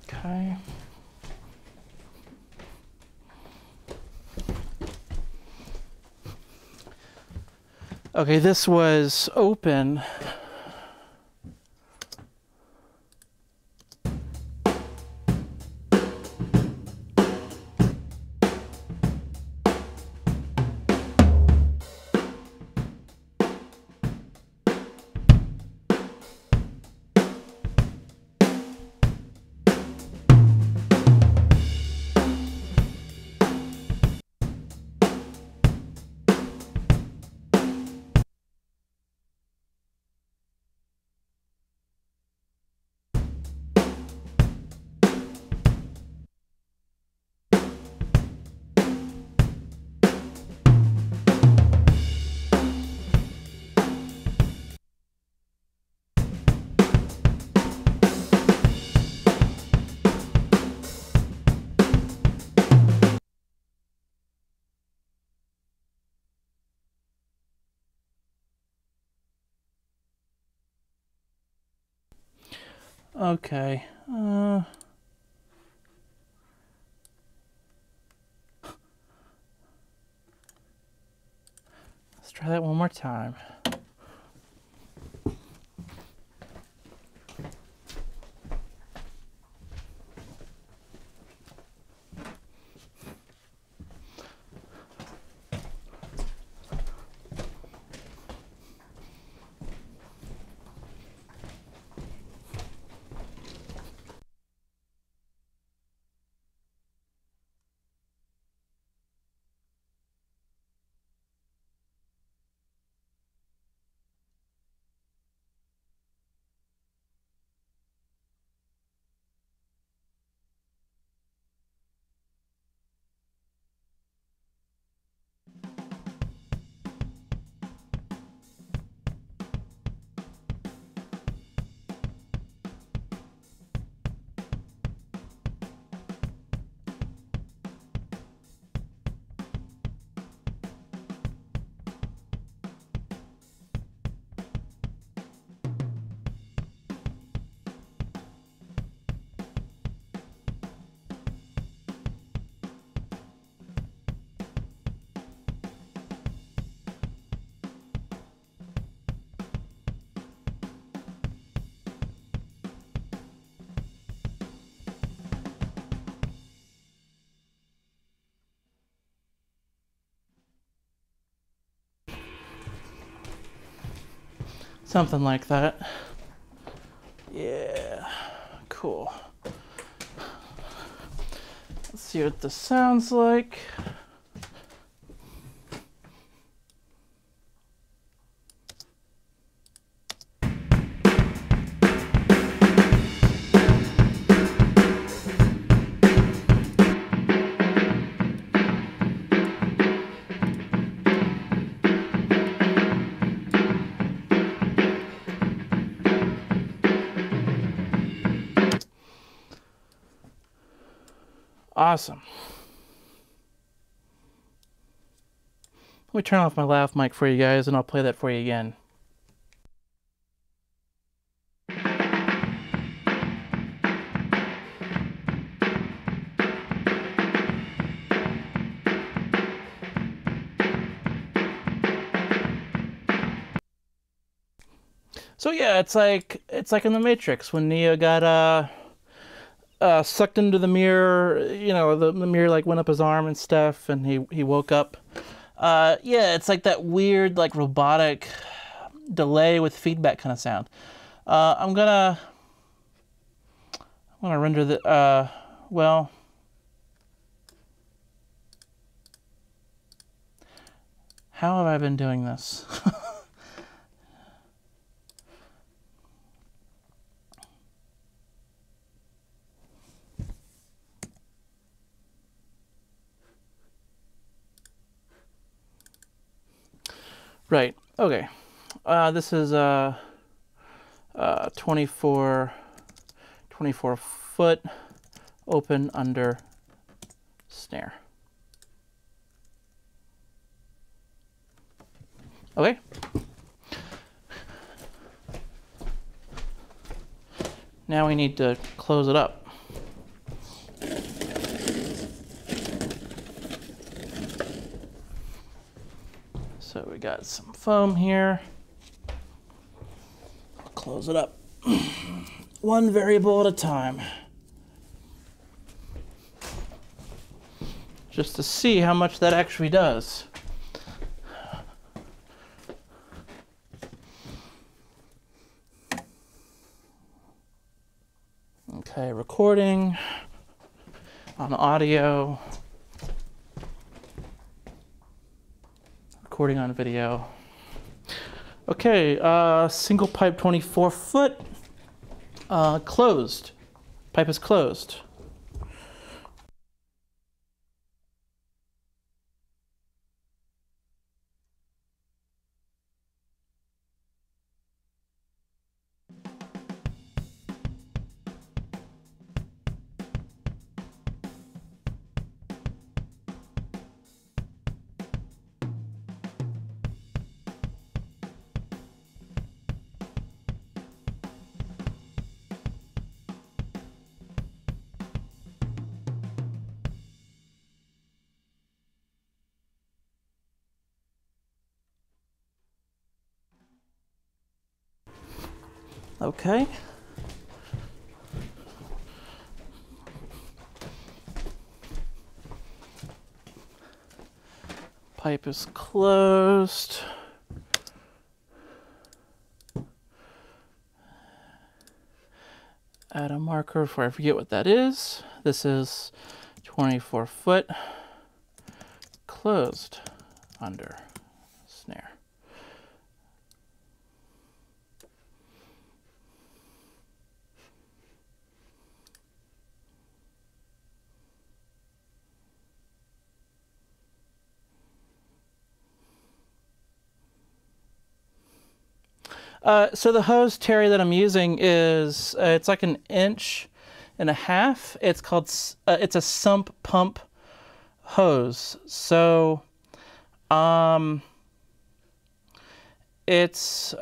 Okay. Okay, this was open Okay. Let's try that one more time. Something like that. Yeah, cool. Let's see what this sounds like. Awesome. Let me turn off my lav mic for you guys and I'll play that for you again. So yeah, it's like in the Matrix when Neo got sucked into the mirror. You know, the mirror like went up his arm and stuff, and he woke up. Yeah, it's like that weird like robotic delay with feedback kind of sound. I'm gonna render the well. How have I been doing this? Right. Okay. This is 24 foot open under snare. Okay. Now we need to close it up. So we got some foam here. I'll close it up. One variable at a time. Just to see how much that actually does. Okay, recording on audio. Recording on video. Okay, single pipe 24 foot, closed. Pipe is closed. Okay. Pipe is closed. Add a marker before I forget what that is. This is 24 foot closed under snare. So the hose, Terry, that I'm using is, it's like 1.5 inches. It's called, it's a sump pump hose. So, it's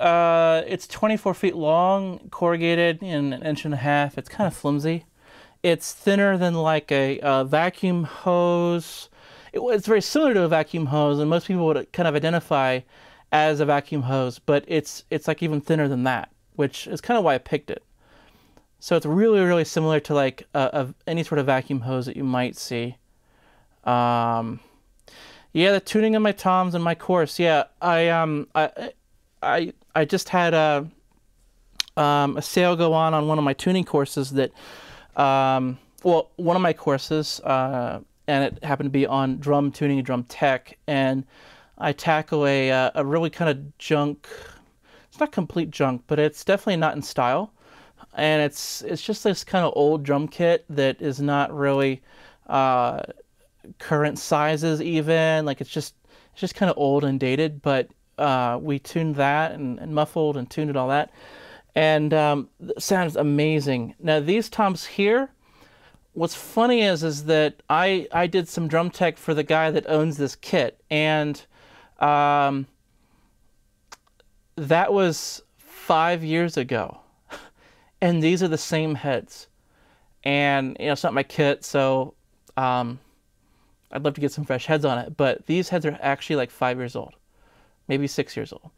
24 feet long, corrugated, and 1.5 inches. It's kind of flimsy. It's thinner than like a vacuum hose. It's very similar to a vacuum hose, and most people would kind of identify as a vacuum hose, but it's like even thinner than that, which is kind of why I picked it. So it's really, really similar to like any sort of vacuum hose that you might see. Yeah, the tuning of my toms and my course. Yeah, I just had a sale go on one of my tuning courses that, well, one of my courses, and it happened to be on drum tuning and drum tech, and I tackle a really kind of junk. It's not complete junk, but it's definitely not in style, and it's just this kind of old drum kit that is not really current sizes even. Like it's just kind of old and dated. But we tuned that and muffled and tuned it, all that, and it sounds amazing. Now these toms here. What's funny is that I did some drum tech for the guy that owns this kit, and that was 5 years ago, and these are the same heads. And you know, it's not my kit, so I'd love to get some fresh heads on it, but these heads are actually like 5 years old, maybe 6 years old.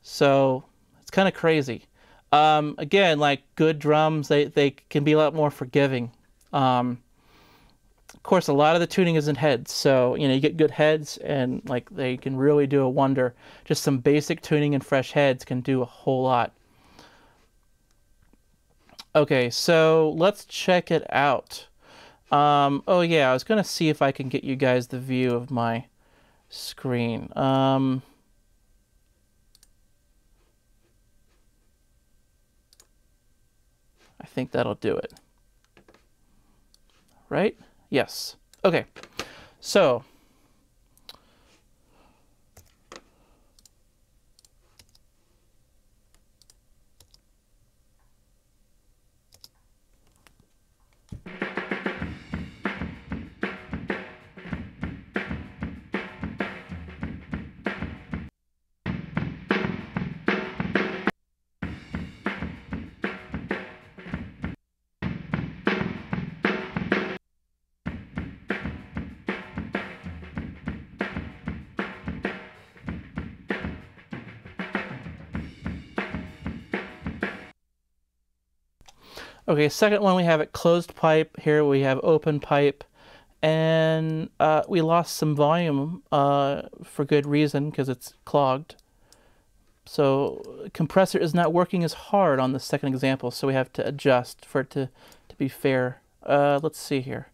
So it's kind of crazy. Again, like good drums, they can be a lot more forgiving. Of course, a lot of the tuning is in heads, so you know you get good heads, and like they can really do a wonder. Just some basic tuning and fresh heads can do a whole lot. Okay, so let's check it out. Oh yeah, I was gonna see if I can get you guys the view of my screen. I think that'll do it. Right? Yes. Okay. So okay, second one we have it closed pipe. Here we have open pipe, and we lost some volume for good reason because it's clogged. So compressor is not working as hard on the second example, so we have to adjust for it to be fair. Let's see here.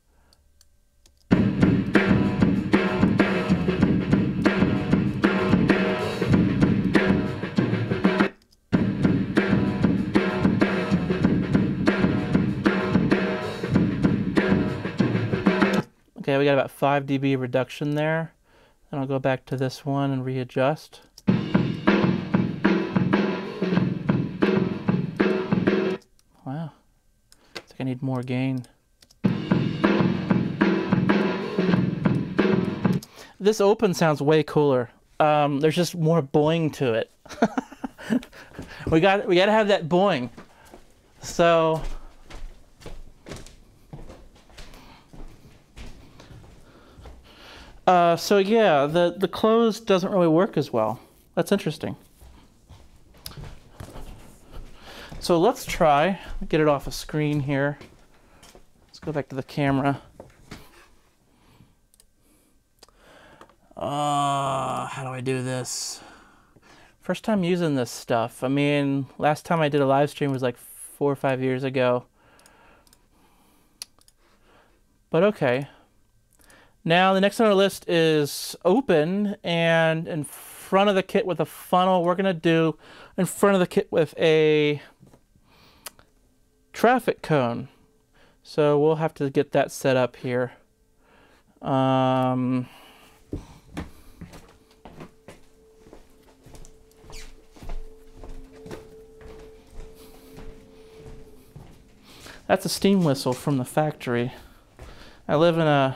Okay, we got about 5 dB reduction there. Then I'll go back to this one and readjust. Wow, looks like I need more gain. This open sounds way cooler. There's just more boing to it. we got to have that boing. So so yeah, the close doesn't really work as well. That's interesting. So let's try, get it off a screen here. Let's go back to the camera. How do I do this? First time using this stuff. I mean, last time I did a live stream was like 4 or 5 years ago. But okay. Now the next on our list is open, and in front of the kit with a funnel, we're gonna do in front of the kit with a traffic cone. So we'll have to get that set up here. That's a steam whistle from the factory. I live in a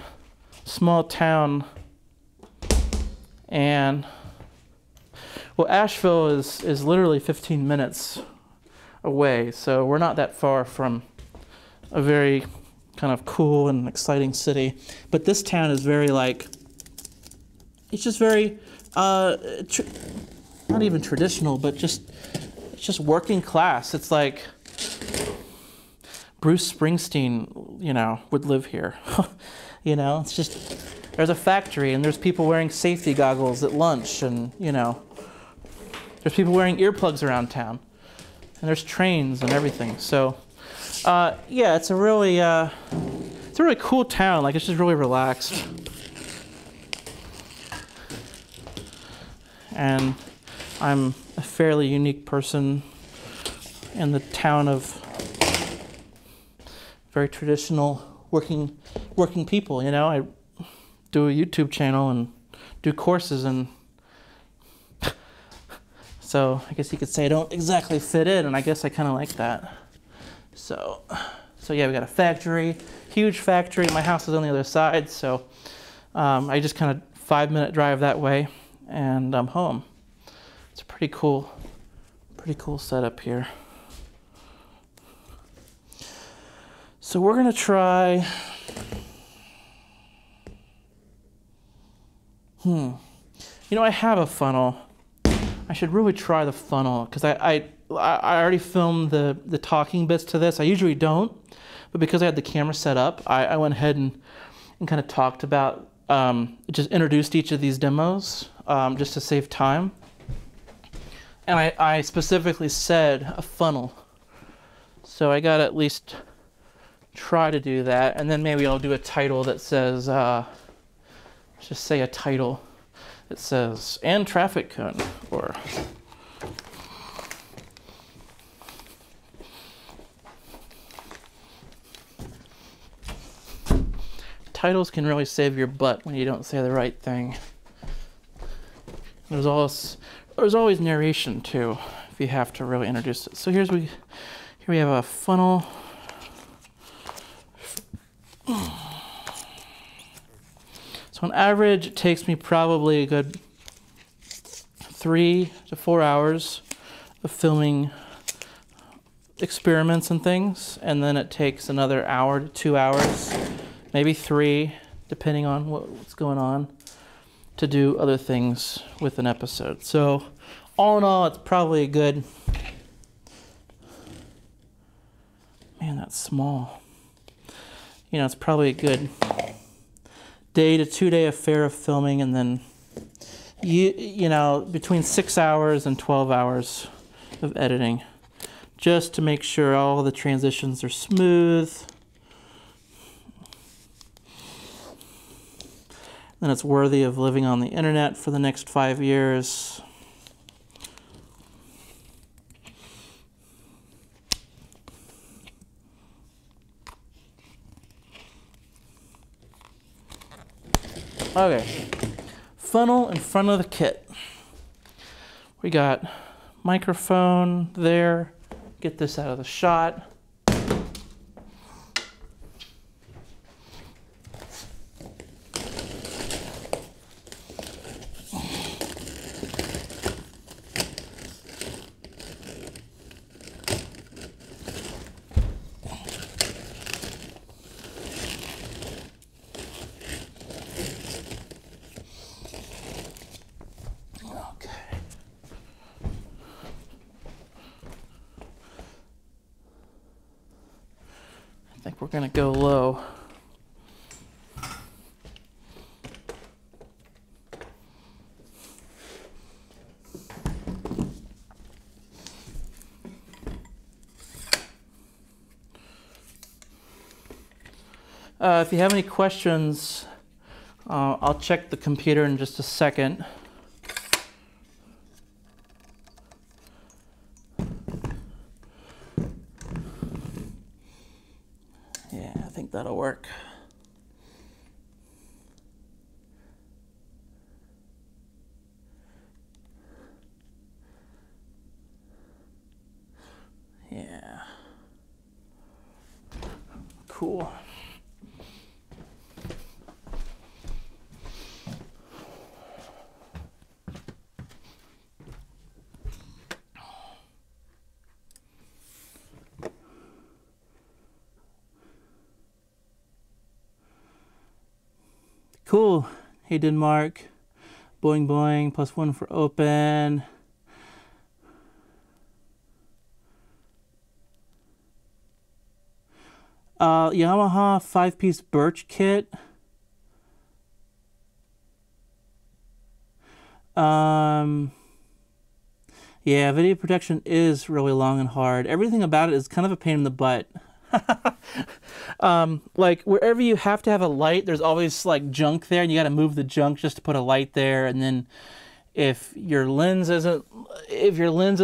small town, and well, Asheville is literally 15 minutes away, so we're not that far from a very kind of cool and exciting city. But this town is very like, it's just very not even traditional, but it's just working class. It's like Bruce Springsteen, you know, would live here. You know, it's just, there's a factory and there's people wearing safety goggles at lunch, and, you know, there's people wearing earplugs around town, and there's trains and everything. So, yeah, it's a really cool town. Like, it's just really relaxed. And I'm a fairly unique person in the town of very traditional working people, you know. I do a YouTube channel and do courses, and so I guess you could say I don't exactly fit in, and I guess I kind of like that. So yeah, we got a factory, huge factory. My house is on the other side, so I just kind of 5-minute drive that way, and I'm home. It's a pretty cool setup here. So we're gonna try, you know, I have a funnel. I should really try the funnel, because I already filmed the talking bits to this. I usually don't, but because I had the camera set up, I went ahead and kind of talked about, just introduced each of these demos, just to save time. And I specifically said a funnel. So I gotta at least try to do that, and then maybe I'll do a title that says, just say a title that says, and traffic cone, or titles can really save your butt when you don't say the right thing. There's always narration too, if you have to really introduce it. So here we have a funnel. So on average, it takes me probably a good 3 to 4 hours of filming experiments and things, and then it takes another hour to 2 hours, maybe 3, depending on what's going on, to do other things with an episode. So all in all, it's probably a good, man, that's small. You know, it's probably a good day to 2 day affair of filming, and then you know, between 6 hours and 12 hours of editing, just to make sure all the transitions are smooth. Then it's worthy of living on the internet for the next 5 years. Okay, funnel in front of the kit. We got microphone there. Get this out of the shot. we're gonna go low. If you have any questions, I'll check the computer in just a second. Yeah, I think that'll work. Yeah. Cool. Cool. Hey, Denmark. Boing boing. +1 for open. Yamaha 5-piece birch kit. Yeah, video protection is really long and hard. Everything about it is kind of a pain in the butt. Like wherever you have to have a light, there's always like junk there, and you got to move the junk just to put a light there. And then if your lens is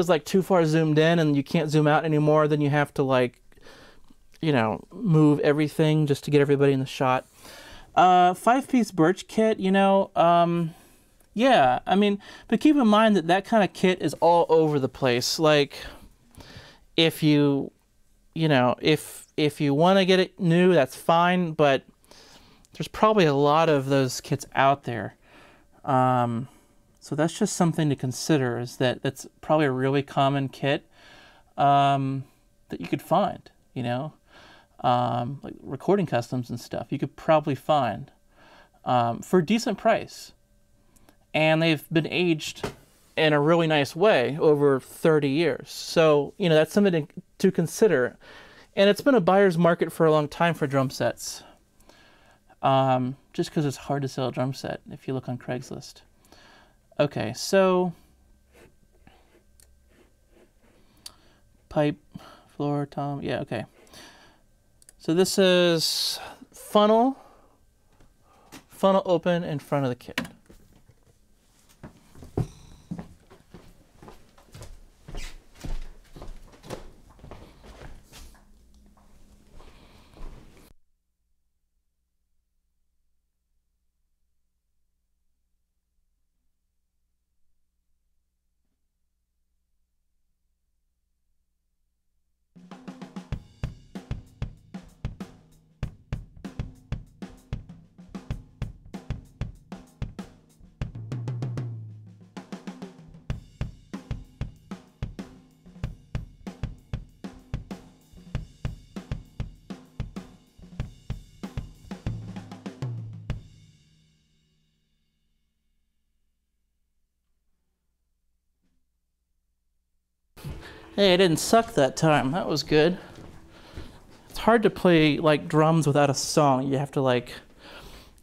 like too far zoomed in and you can't zoom out anymore, then you have to like, you know, move everything just to get everybody in the shot. 5-piece birch kit, you know, yeah, I mean, but keep in mind that that kind of kit is all over the place. Like, if you know, if you want to get it new, that's fine, but there's probably a lot of those kits out there. So that's just something to consider, is that that's probably a really common kit that you could find, you know, like recording customs and stuff. You could probably find for a decent price. And they've been aged in a really nice way over 30 years. So, you know, that's something to consider. And it's been a buyer's market for a long time for drum sets. Just because it's hard to sell a drum set if you look on Craigslist. Okay, so pipe, floor, tom, yeah, okay. So this is funnel open in front of the kit. Hey, I didn't suck that time. That was good. It's hard to play like drums without a song. You have to like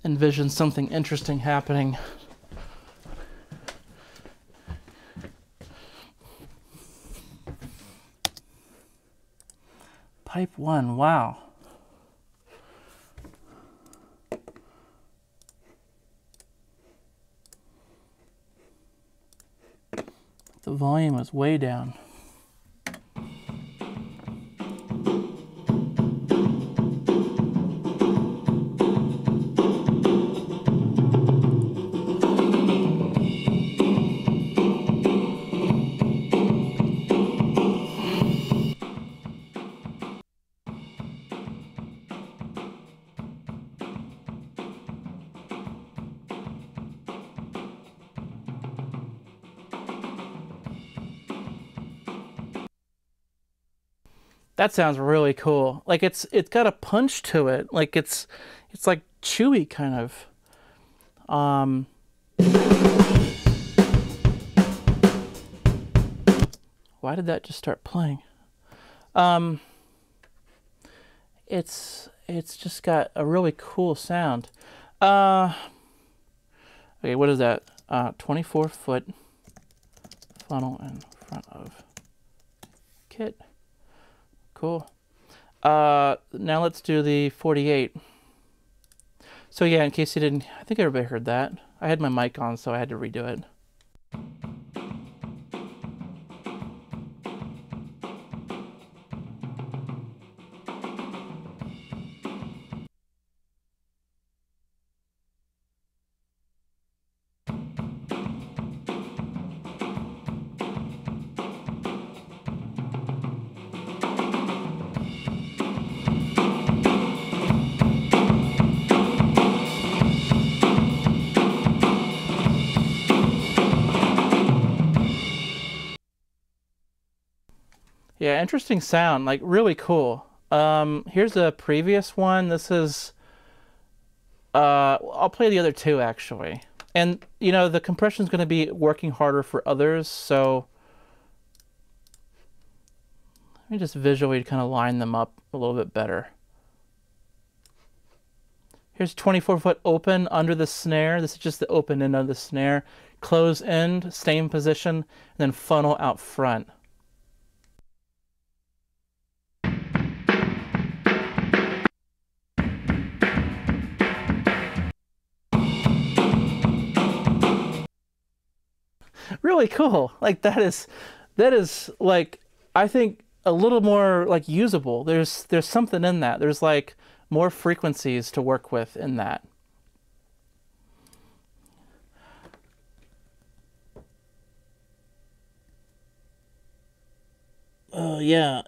envision something interesting happening. Pipe 1, wow. The volume is way down. That sounds really cool. Like it's got a punch to it. Like it's like chewy kind of. Why did that just start playing? it's just got a really cool sound. Okay, what is that? 24-foot funnel in front of kit. Cool. Now let's do the 48. So yeah, in case you didn't, I think everybody heard that. I had my mic on, so I had to redo it. Yeah, interesting sound, like really cool. Here's a previous one. This is, I'll play the other two actually. And you know, the compression is going to be working harder for others, so let me just visually kind of line them up a little bit better. Here's 24-foot open under the snare. This is just the open end of the snare. Close end, same position, and then funnel out front. Really cool. Like that is like, I think a little more like usable. There's something in that. There's like more frequencies to work with in that. Oh yeah.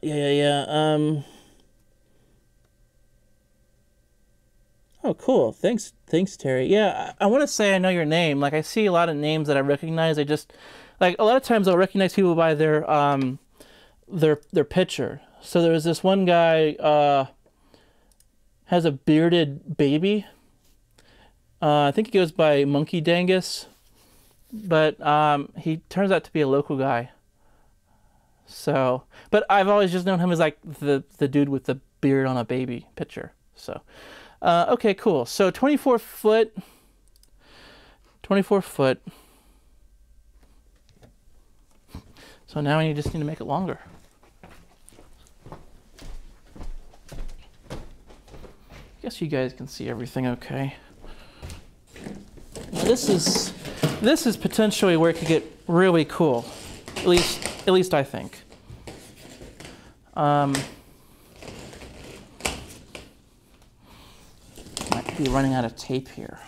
Oh, cool. Thanks, Terry. Yeah, I want to say I know your name. Like, I see a lot of names that I recognize. I just, like, a lot of times I'll recognize people by their picture. So there was this one guy, has a bearded baby. I think he goes by Monkey Dangus, but he turns out to be a local guy. So, but I've always just known him as like the dude with the beard on a baby picture. So. Okay, cool. So 24 foot. So now we just need to make it longer. I guess you guys can see everything okay. Now this is potentially where it could get really cool. At least I think. Be running out of tape here.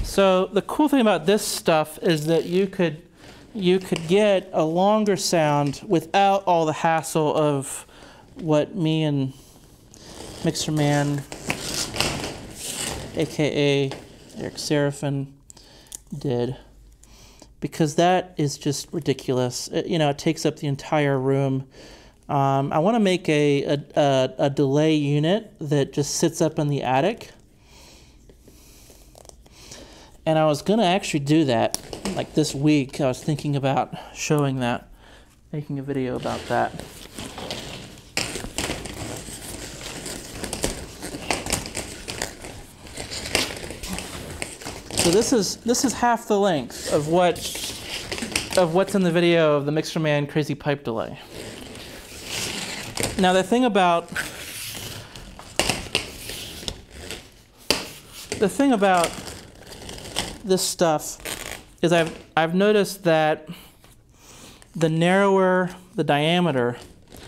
So the cool thing about this stuff is that you could get a longer sound without all the hassle of what me and Mixer Man, aka Eric Seraphin, did, because that is just ridiculous. It takes up the entire room. I want to make a delay unit that just sits up in the attic. And I was going to actually do that, like this week. I was thinking about showing that, making a video about that. So this is half the length of what's in the video of the Mixer Man Crazy Pipe Delay. Now the thing about this stuff is I've noticed that the narrower the diameter,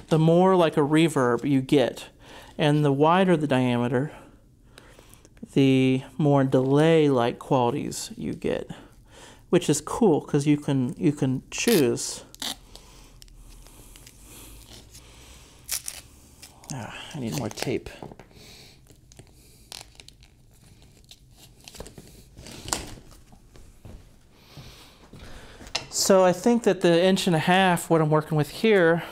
the more like a reverb you get, and the wider the diameter, the more delay-like qualities you get, which is cool because you can choose. I need more tape. So I think that the 1.5 inch, what I'm working with here,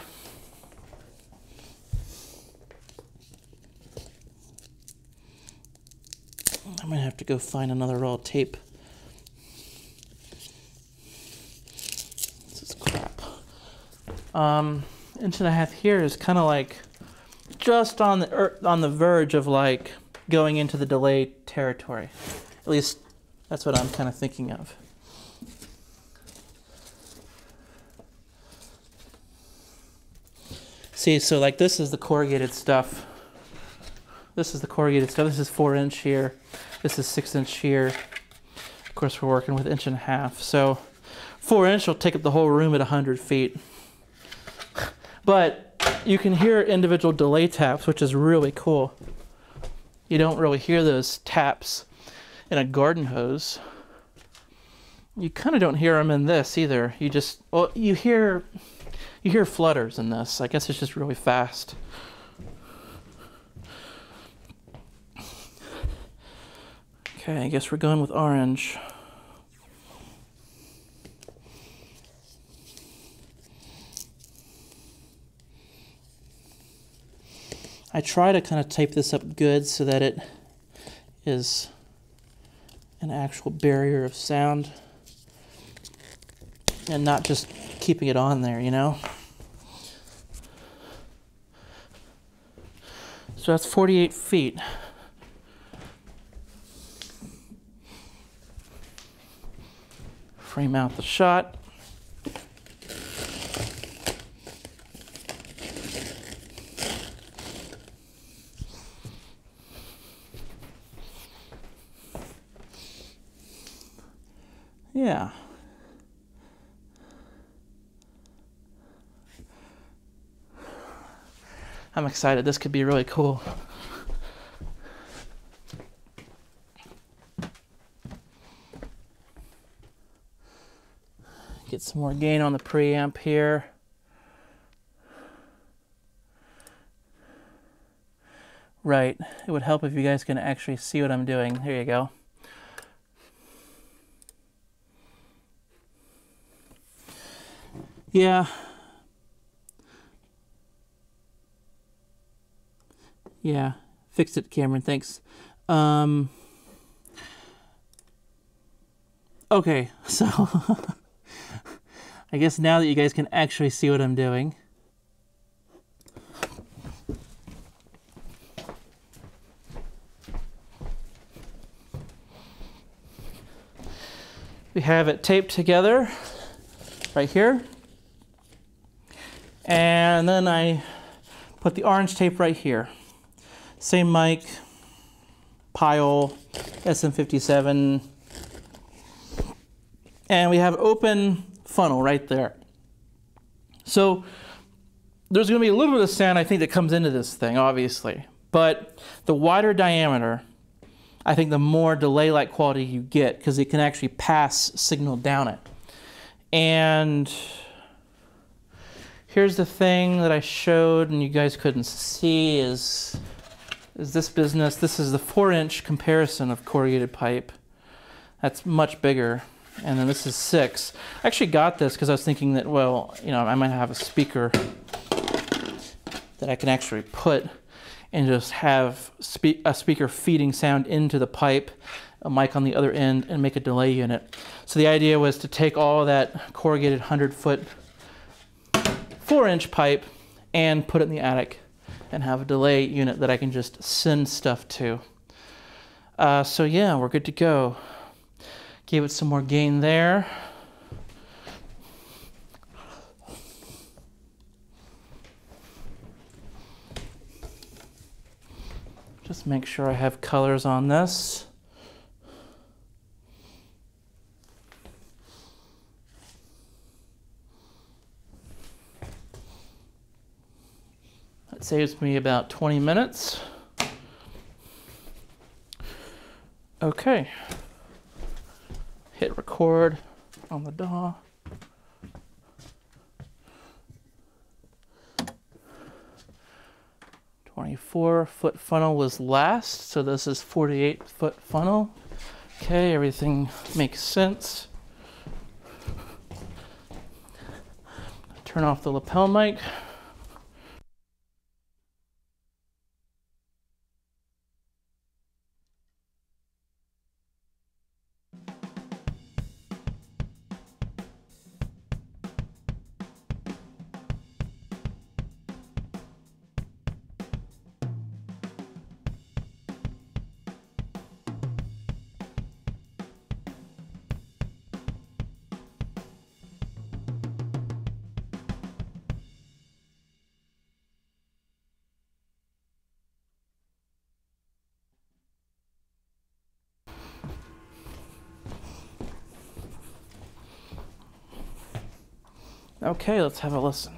I'm gonna have to go find another roll of tape. This is crap. 1.5 inch here is kind of like just on the verge of like going into the delay territory. At least that's what I'm kind of thinking of. See, so like this is the corrugated stuff. This is the corrugated stuff. This is 4 inch here. This is 6 inch here. Of course, we're working with 1.5 inch. So 4 inch will take up the whole room at 100 feet. But you can hear individual delay taps, which is really cool. You don't really hear those taps in a garden hose. You kind of don't hear them in this either. You just, well, you hear flutters in this. I guess it's just really fast. Okay, I guess we're going with orange. I try to kind of tape this up good so that it is an actual barrier of sound and not just keeping it on there, you know? So that's 48 feet. Frame out the shot. Yeah. I'm excited. This could be really cool. Get some more gain on the preamp here. Right. It would help if you guys can actually see what I'm doing. Here you go. Yeah. Yeah. Fixed it, Cameron. Thanks. Okay, so I guess now that you guys can actually see what I'm doing. We have it taped together right here. And then I put the orange tape right here. Same mic, Pile, SM57. And we have open funnel right there. So there's going to be a little bit of sound, I think, that comes into this thing, obviously. But the wider diameter, I think the more delay-like quality you get, because it can actually pass signal down it. And here's the thing that I showed and you guys couldn't see is this business. This is the 4-inch comparison of corrugated pipe. That's much bigger. And then this is 6. I actually got this because I was thinking that, well, you know, I might have a speaker that I can actually put and just have a speaker feeding sound into the pipe, a mic on the other end, and make a delay unit. So the idea was to take all of that corrugated 100-foot 4-inch pipe and put it in the attic and have a delay unit that I can just send stuff to. So yeah, we're good to go. Gave it some more gain there. Just make sure I have colors on this. That saves me about 20 minutes. Okay. Hit record on the DAW. "24-foot funnel was last, so this is 48-foot funnel. Okay, everything makes sense. Turn off the lapel mic. Okay, let's have a listen.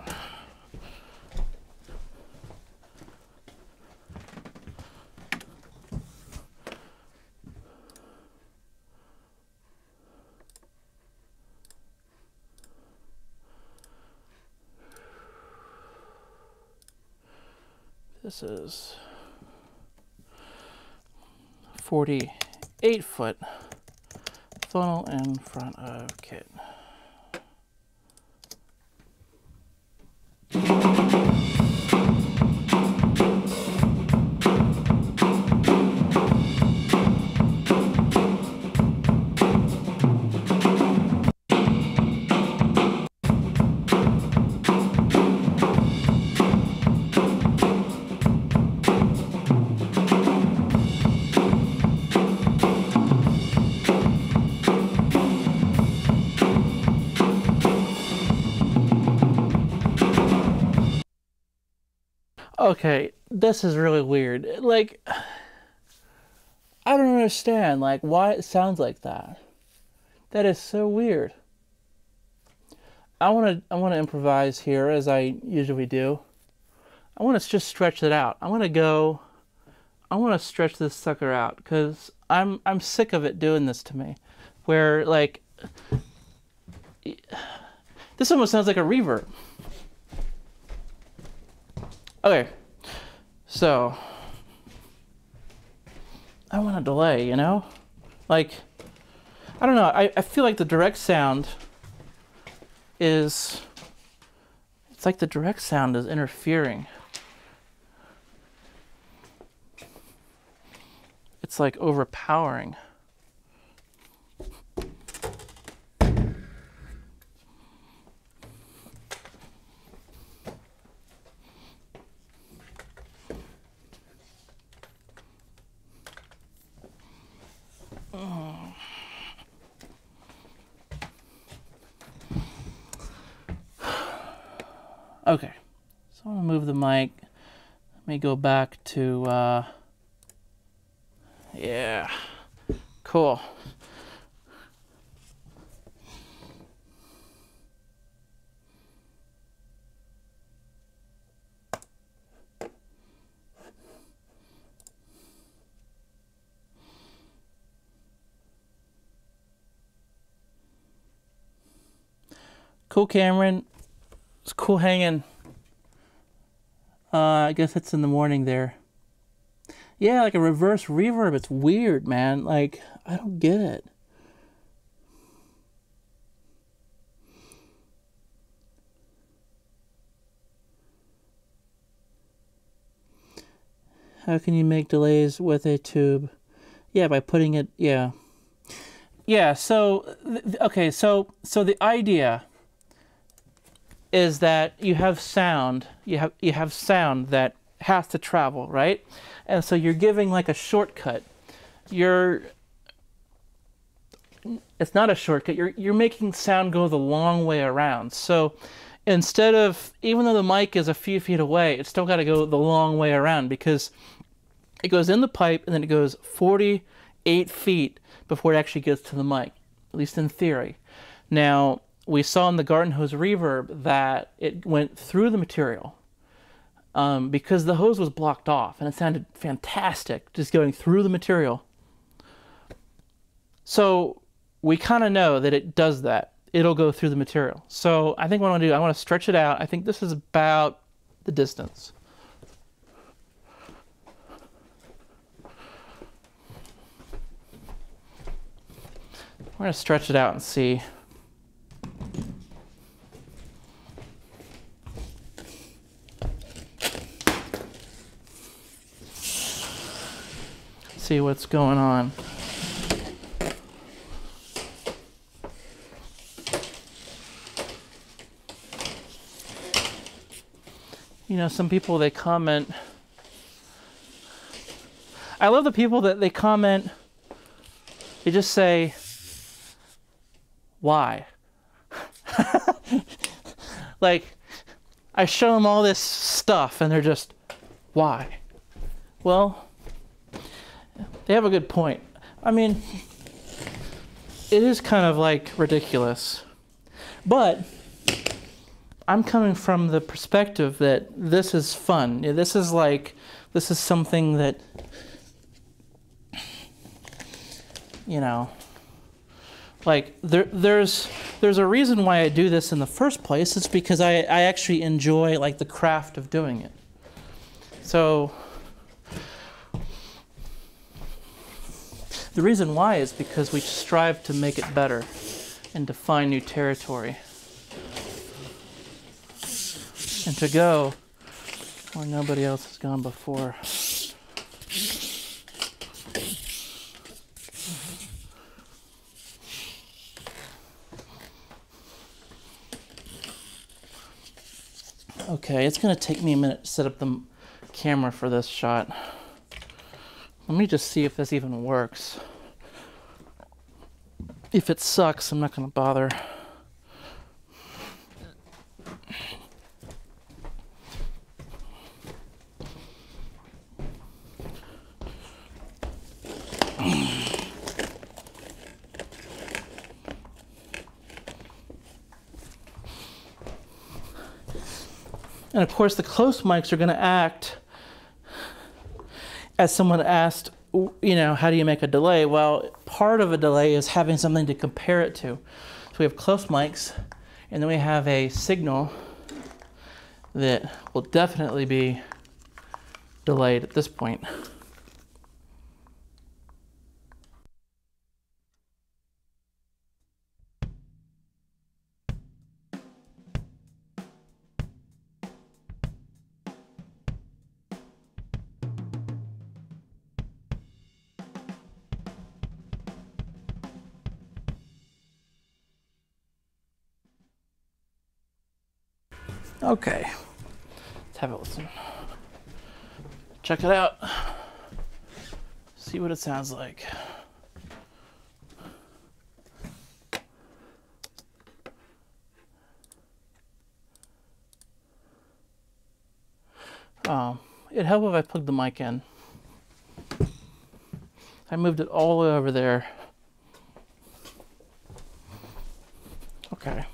This is 48-foot funnel in front of kit. Okay, this is really weird. Like, I don't understand, like, why it sounds like that. That is so weird. I want to improvise here, as I usually do. I want to just stretch it out. I want to stretch this sucker out, because I'm sick of it doing this to me. Where, like, this almost sounds like a reverb. Okay, so I want a delay, you know? Like, I don't know, I feel like the direct sound is, it's like the direct sound is interfering. It's like overpowering. Okay, so I'm gonna move the mic. Let me go back to, yeah, cool. Cool, Cameron. It's cool hanging. I guess it's in the morning there. Yeah, like a reverse reverb. It's weird, man. Like, I don't get it. How can you make delays with a tube? Yeah, by putting it, yeah. Yeah, so, okay, so the idea is that you have sound, you have sound that has to travel, right? And so you're giving like a shortcut. It's not a shortcut, you're making sound go the long way around. So instead of, even though the mic is a few feet away, it's still got to go the long way around, because it goes in the pipe and then it goes 48 feet before it actually gets to the mic, at least in theory. Now, we saw in the garden hose reverb that it went through the material because the hose was blocked off, and it sounded fantastic just going through the material. So we kind of know that it does that. It'll go through the material. So I think what I want to do, I want to stretch it out. I think this is about the distance. We're going to stretch it out and see. see what's going on. You know, some people, they comment. I love the people that they comment, they just say, why? Like, I show them all this stuff and they're just, why? Well, they have a good point. I mean, it is kind of like ridiculous, but I'm coming from the perspective that this is fun. This is like, this is something that, you know, like there's a reason why I do this in the first place. It's because I actually enjoy like the craft of doing it. So the reason why is because we strive to make it better and to find new territory and to go where nobody else has gone before. Okay, it's going to take me a minute to set up the camera for this shot. Let me just see if this even works. If it sucks, I'm not going to bother. And of course, the close mics are going to act as someone asked, you know, how do you make a delay? Well, part of a delay is having something to compare it to. So we have close mics, and then we have a signal that will definitely be delayed at this point. Okay, let's have a listen. Check it out. See what it sounds like. It'd help if I plugged the mic in. I moved it all the way over there. Okay.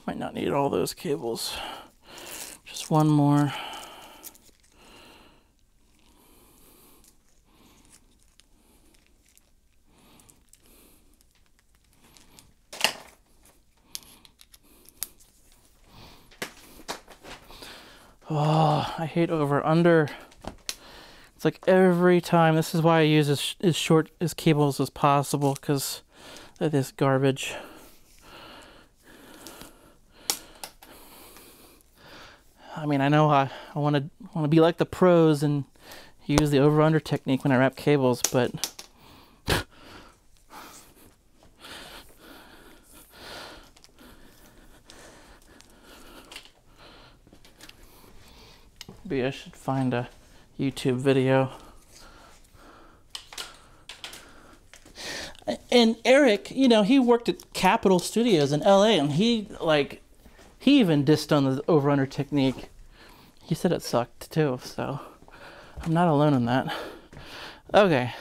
Might not need all those cables. Just one more. Oh, I hate over under. It's like every time. This is why I use as short as cables as possible, because of this garbage. I mean, I know I want to be like the pros and use the over-under technique when I wrap cables, but maybe I should find a YouTube video. And Eric, you know, he worked at Capitol Studios in LA, and he even dissed on the over-under technique. He said it sucked too, so I'm not alone in that. Okay,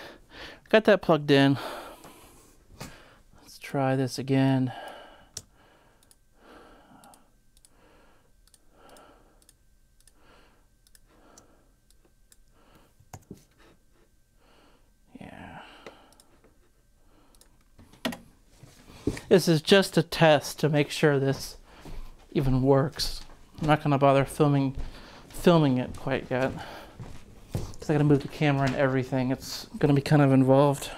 got that plugged in. Let's try this again. Yeah. This is just a test to make sure this even works. I'm not going to bother filming it quite yet, because I got to move the camera and everything. It's going to be kind of involved.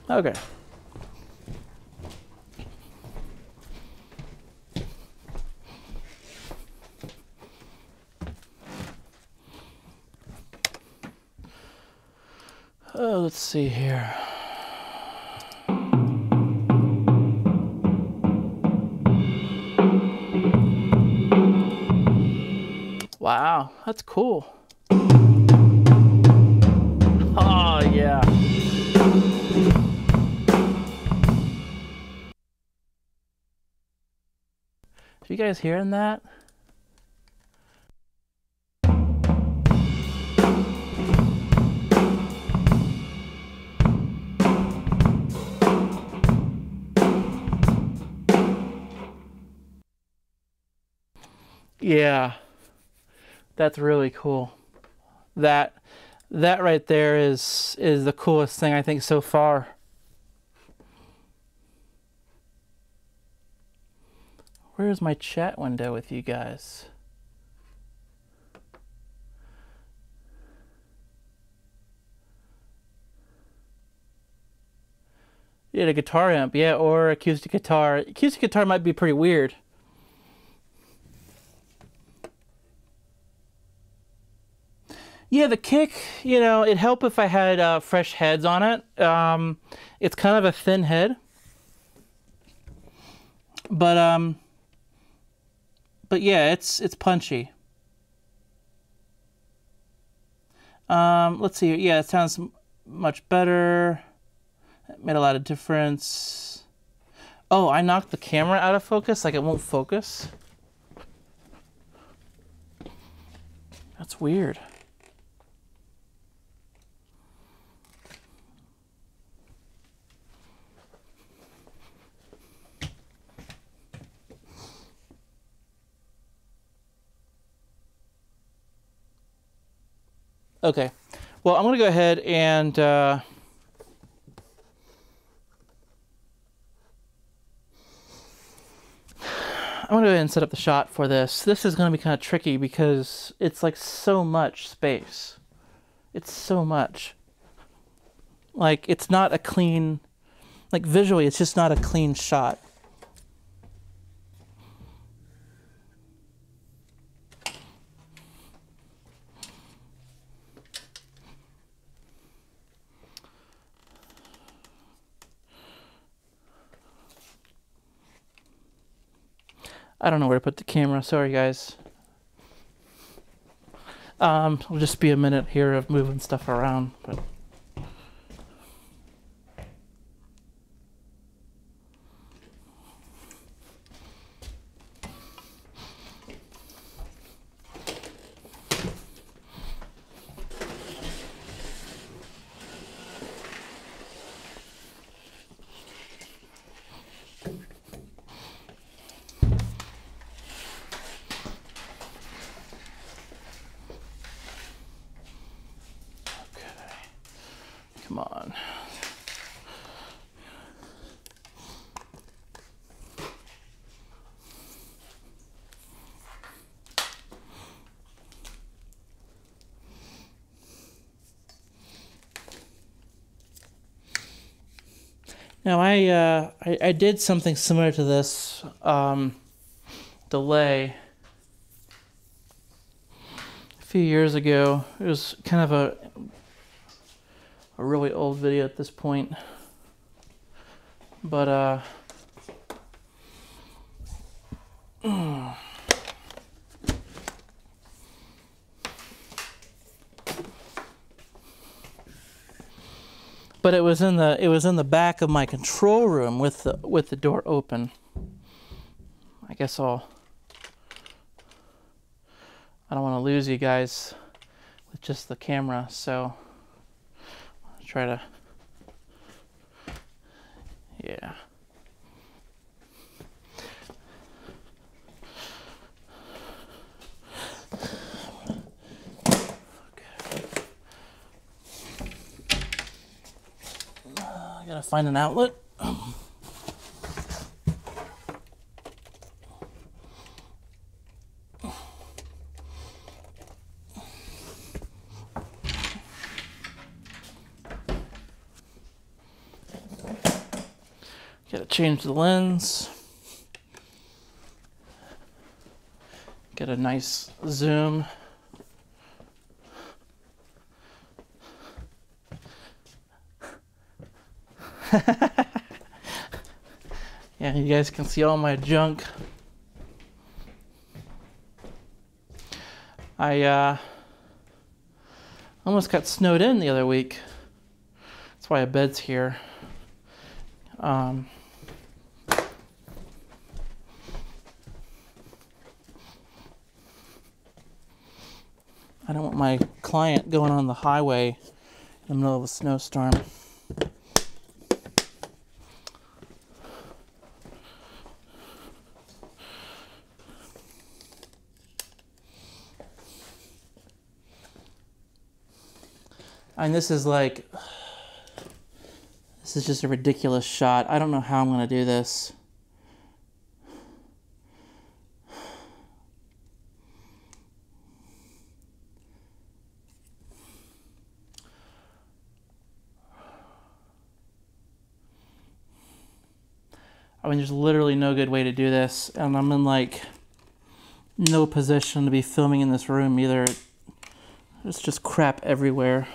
Okay. Oh, let's see here. Wow, that's cool. Oh, yeah. Are you guys hearing that? Yeah, that's really cool. That right there is the coolest thing I think so far. Where's my chat window with you guys? Yeah, a guitar amp, yeah, or acoustic guitar. Acoustic guitar might be pretty weird. Yeah, the kick, you know, it'd help if I had fresh heads on it. It's kind of a thin head. But yeah, it's punchy. Let's see. Yeah, it sounds much better. It made a lot of difference. Oh, I knocked the camera out of focus, like it won't focus. That's weird. Okay, well, I'm gonna go ahead and I'm gonna go ahead and set up the shot for this. This is gonna be kind of tricky because it's like so much space. It's so much. Like, it's not a clean, like visually, it's just not a clean shot. I don't know where to put the camera. Sorry, guys. It'll just be a minute here of moving stuff around. But come on. Now I did something similar to this delay a few years ago. It was kind of a really old video at this point, but But it was in the back of my control room with the door open. I guess I don't want to lose you guys with just the camera, so I'll try to, yeah. I gotta find an outlet. Gotta change the lens. Get a nice zoom. Yeah, you guys can see all my junk. I almost got snowed in the other week. That's why a bed's here. I don't want my client going on the highway in the middle of a snowstorm. And this is just a ridiculous shot. I don't know how I'm going to do this. I mean, there's literally no good way to do this, and I'm in no position to be filming in this room either. There's just crap everywhere.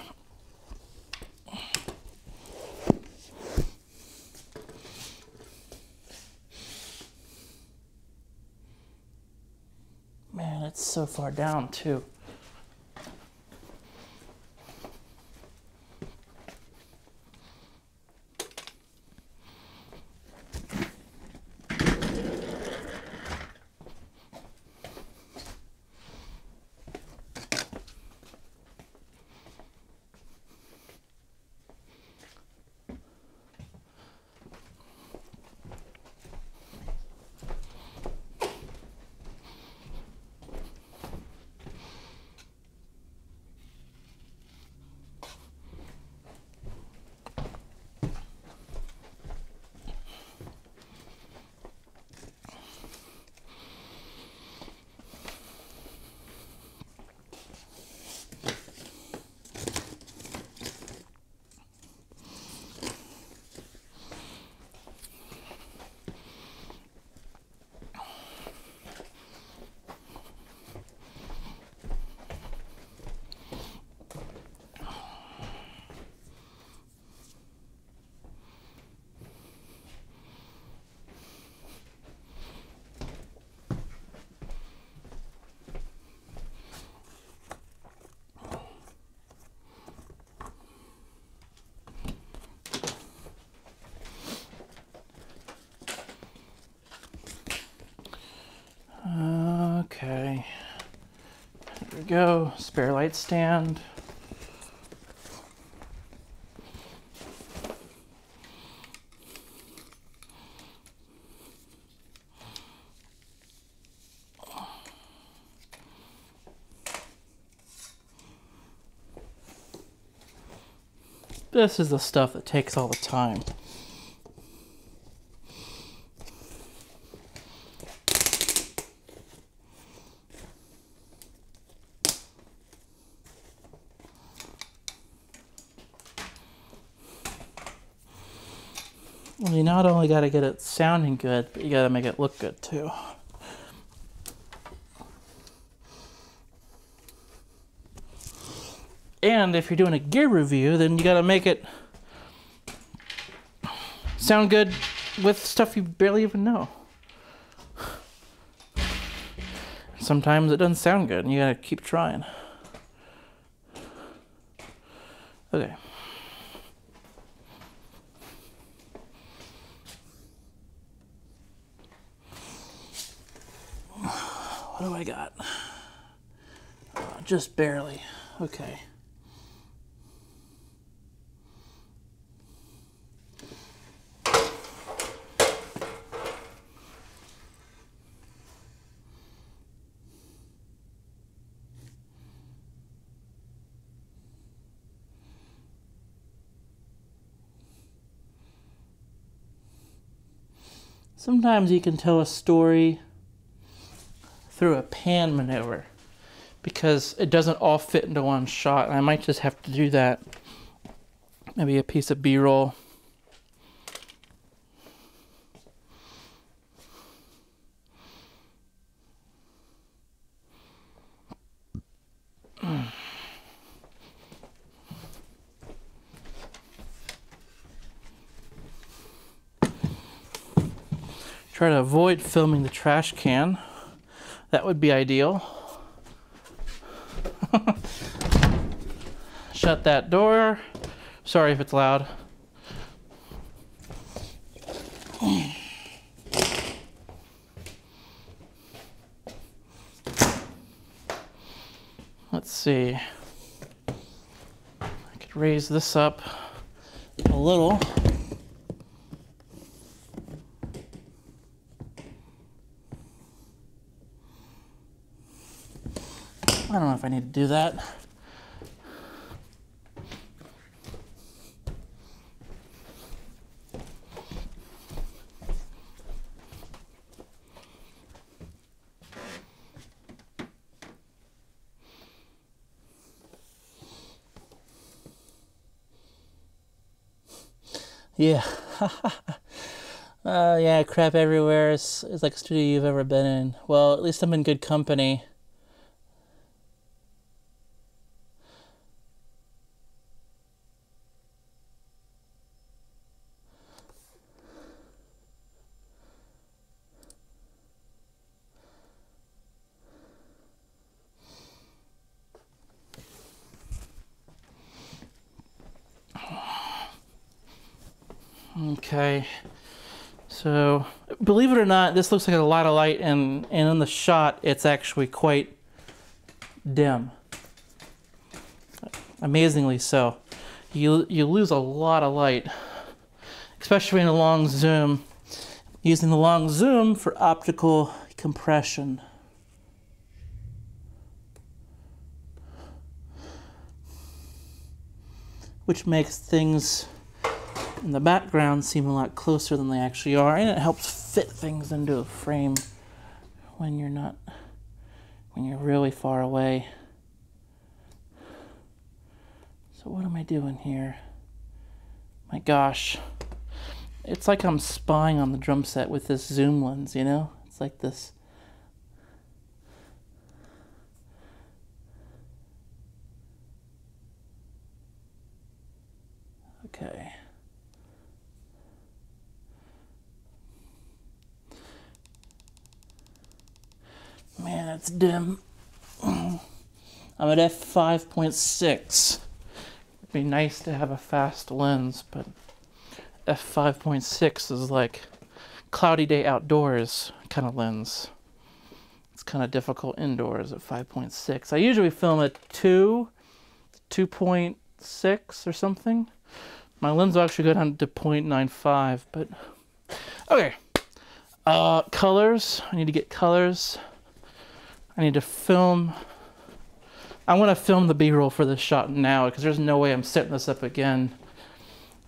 Man, it's so far down too. Okay, there we go, spare light stand. This is the stuff that takes all the time. Well, you not only got to get it sounding good, but you got to make it look good too. And if you're doing a gear review, then you got to make it sound good with stuff you barely even know. Sometimes it doesn't sound good and you got to keep trying. Okay. What do I got? Just barely. Okay. Sometimes you can tell a story through a pan maneuver because it doesn't all fit into one shot. And I might just have to do that. Maybe a piece of B-roll. Try to avoid filming the trash can. That would be ideal. Shut that door. Sorry if it's loud. Let's see. I could raise this up a little. I don't know if I need to do that. Yeah. Yeah, crap everywhere. It's like a studio you've ever been in. Well, at least I'm in good company. Okay, so believe it or not, this looks like a lot of light, and in the shot, it's actually quite dim. Amazingly so. You lose a lot of light, especially in a long zoom. Using the long zoom for optical compression. Which makes things in the background seem a lot closer than they actually are, and it helps fit things into a frame when you're really far away. So what am I doing here? My gosh, it's like I'm spying on the drum set with this zoom lens, you know? It's like this. Okay. Man, it's dim. I'm at f5.6. It'd be nice to have a fast lens, but f5.6 is like cloudy day outdoors kind of lens. It's kind of difficult indoors at 5.6. I usually film at 2.6 or something. My lens will actually go down to 0.95, but okay. Colors. I need to get colors. I need to film. I want to film the B-roll for this shot now because there's no way I'm setting this up again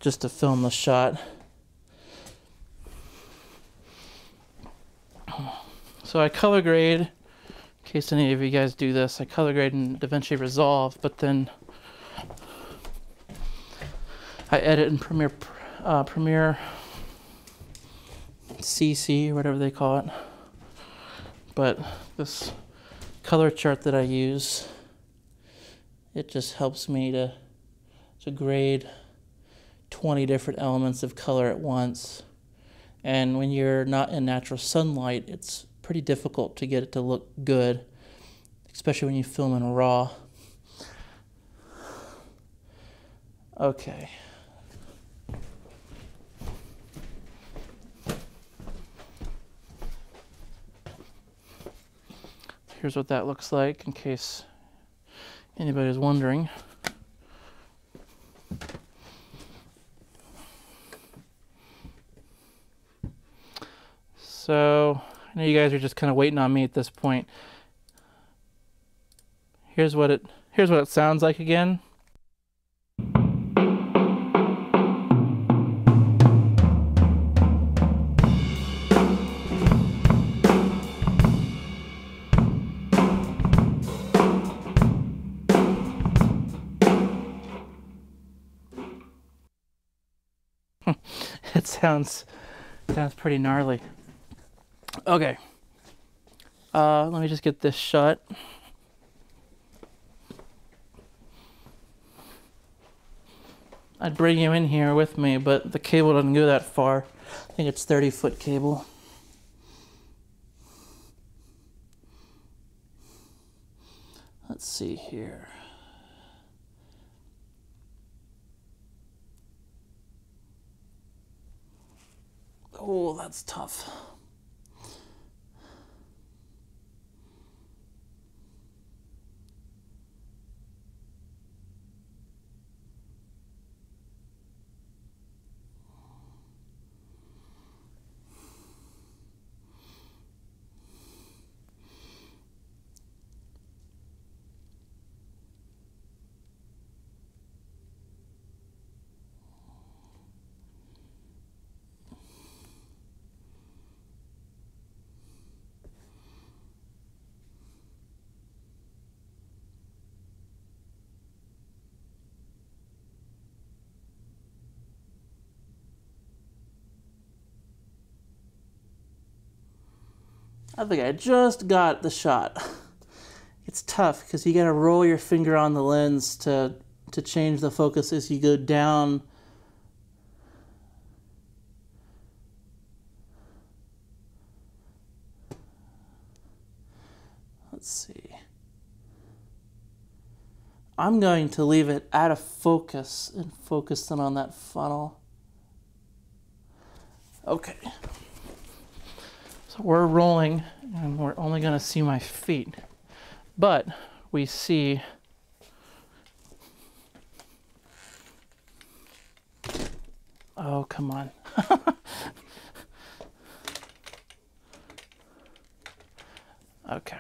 just to film the shot. So I color grade, in case any of you guys do this, I color grade in DaVinci Resolve, but then I edit in Premiere CC, or whatever they call it. But this color chart that I use, it just helps me to grade 20 different elements of color at once. And when you're not in natural sunlight, it's pretty difficult to get it to look good, especially when you film in RAW. Okay. Here's what that looks like in case anybody's wondering. So I know you guys are just kind of waiting on me at this point. Here's what it sounds like again. It sounds pretty gnarly. Okay. Let me just get this shut. I'd bring you in here with me, but the cable doesn't go that far. I think it's 30-foot cable. Let's see here. Oh, that's tough. I think I just got the shot. It's tough because you gotta roll your finger on the lens to change the focus as you go down. Let's see. I'm going to leave it out of focus and focus in on that funnel. Okay. So we're rolling and we're only going to see my feet. But we see oh, come on. Okay.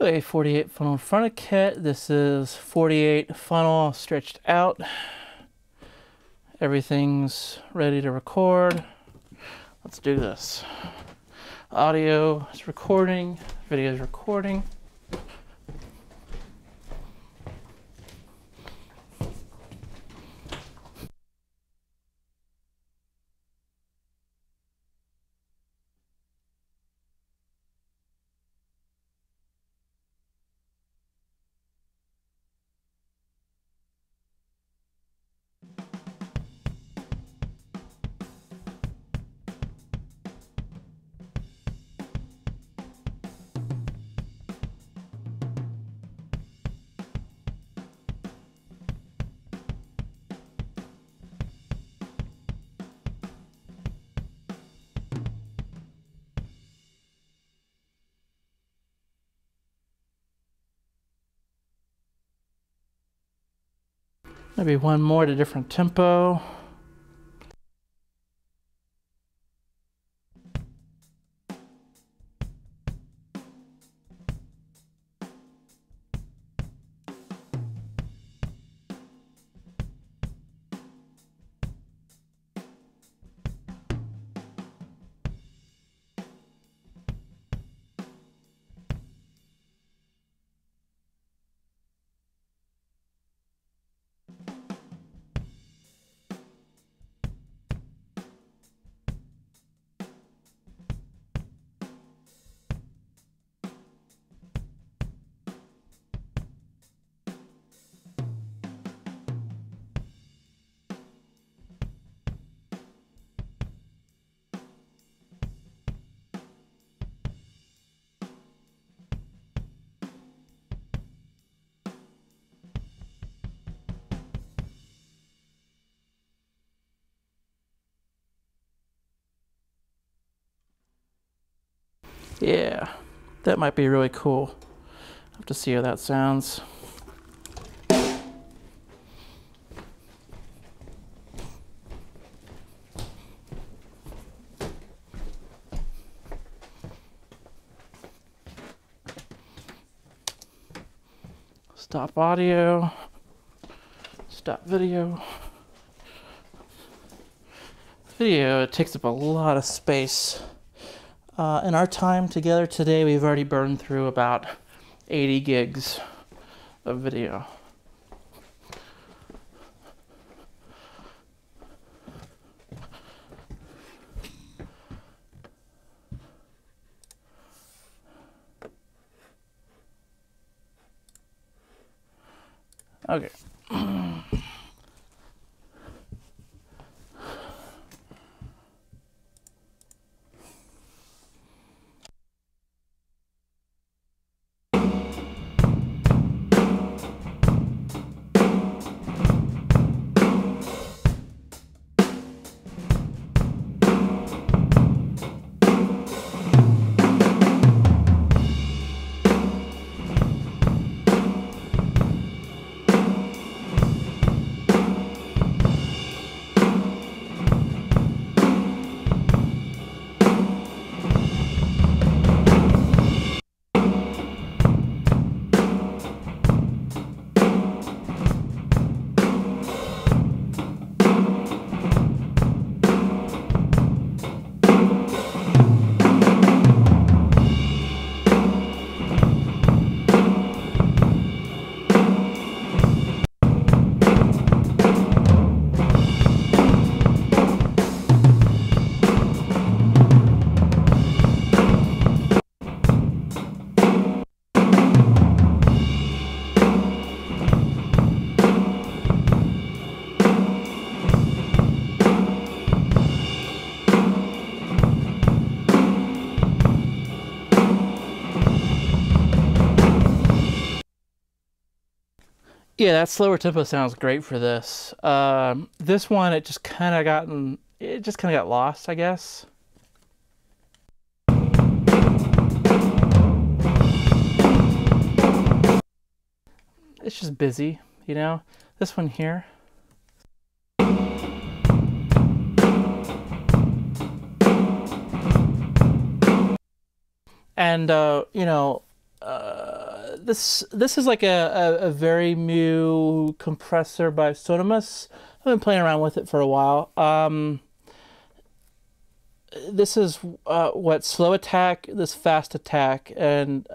Okay, 48 funnel in front of kit. This is 48 funnel stretched out. Everything's ready to record. Let's do this. Audio is recording, video is recording. Maybe one more at a different tempo. Yeah, that might be really cool. I'll have to see how that sounds. Stop audio, stop video. Video, it takes up a lot of space. In our time together today, we've already burned through about 80 gigs of video. Okay. Yeah, that slower tempo sounds great for this. This one, it just kind of got lost, I guess. It's just busy, you know? This one here. And, you know, this is like a very new compressor by Sonomus. I've been playing around with it for a while. This is what slow attack, this fast attack, and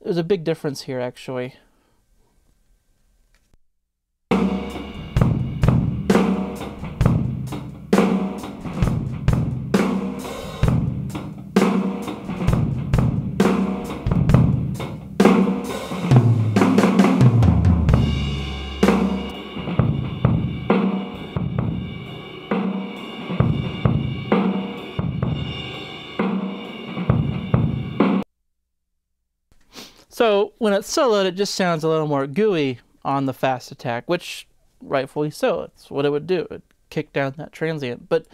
there's a big difference here actually. So when it's soloed, it just sounds a little more gooey on the fast attack, which rightfully so. It's what it would do. It'd kick down that transient. But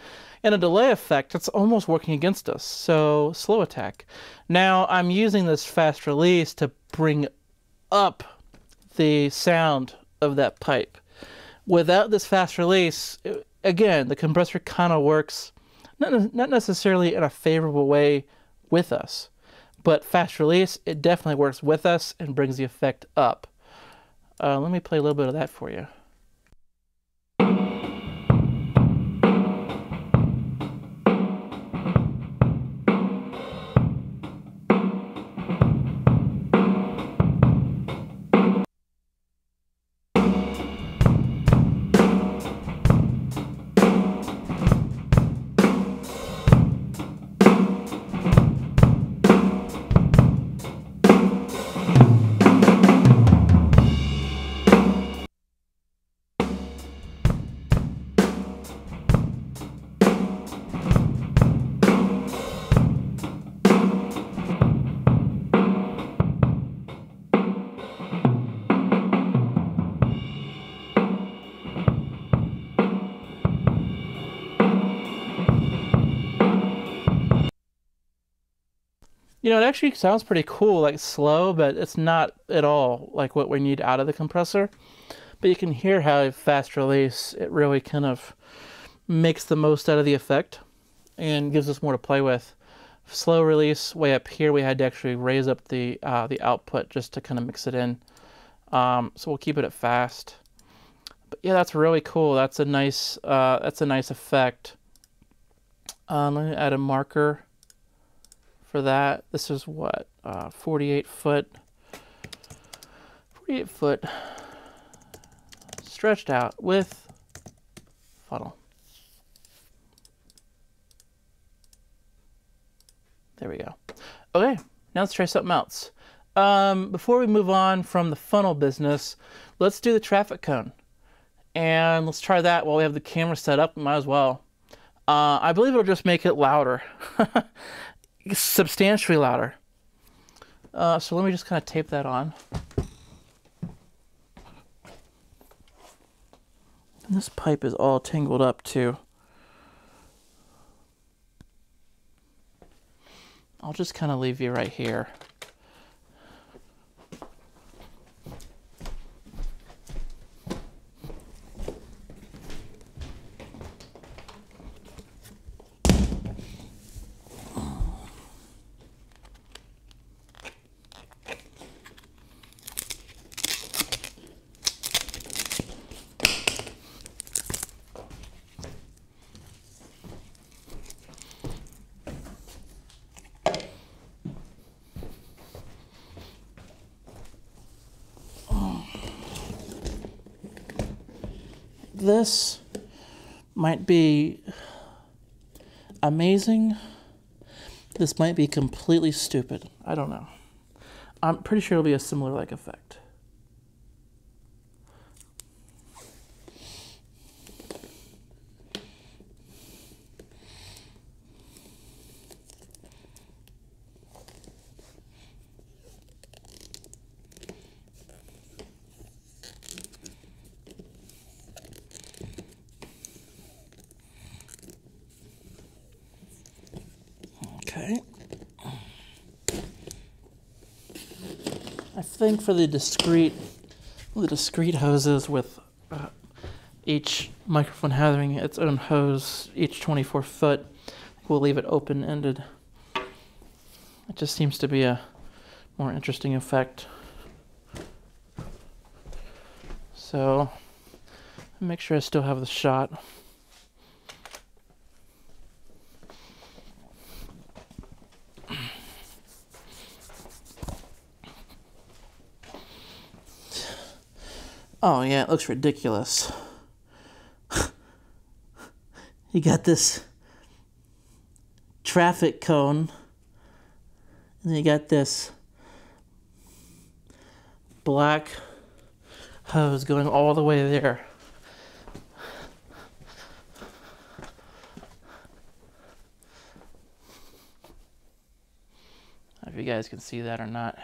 in a delay effect, it's almost working against us. So slow attack. Now I'm using this fast release to bring up the sound of that pipe. Without this fast release, again, the compressor kind of works not necessarily in a favorable way with us. But fast release, it definitely works with us and brings the effect up. Let me play a little bit of that for you. You know, it actually sounds pretty cool, like slow, but it's not at all like what we need out of the compressor. But you can hear how fast release, it really kind of makes the most out of the effect and gives us more to play with. Slow release, way up here, we had to actually raise up the output just to kind of mix it in. So we'll keep it at fast. But yeah, that's really cool. That's a nice effect. Let me add a marker for that. This is what, 48 foot stretched out with funnel. There we go. Okay, now let's try something else. Before we move on from the funnel business, let's do the traffic cone. And let's try that while we have the camera set up. Might as well. I believe it'll just make it louder. Substantially louder. So let me just kind of tape that on. And this pipe is all tangled up too. I'll just kind of leave you right here. This might be amazing. This might be completely stupid. I don't know. I'm pretty sure it'll be a similar like effect. Okay. I think for the discrete hoses with each microphone having its own hose, each 24 foot, we'll leave it open-ended. It just seems to be a more interesting effect. So, make sure I still have the shot. Oh yeah, it looks ridiculous. You got this traffic cone, and then you got this black hose going all the way there. I don't know if you guys can see that or not.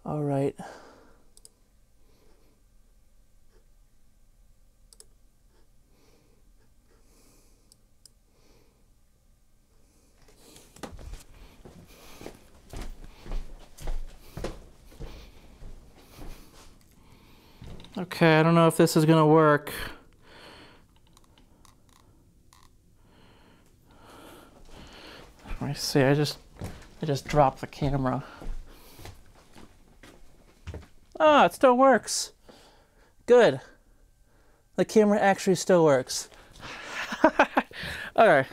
All right. Okay, I don't know if this is gonna work. Let me see, I just dropped the camera. Ah, it still works. Good. The camera actually still works. All right.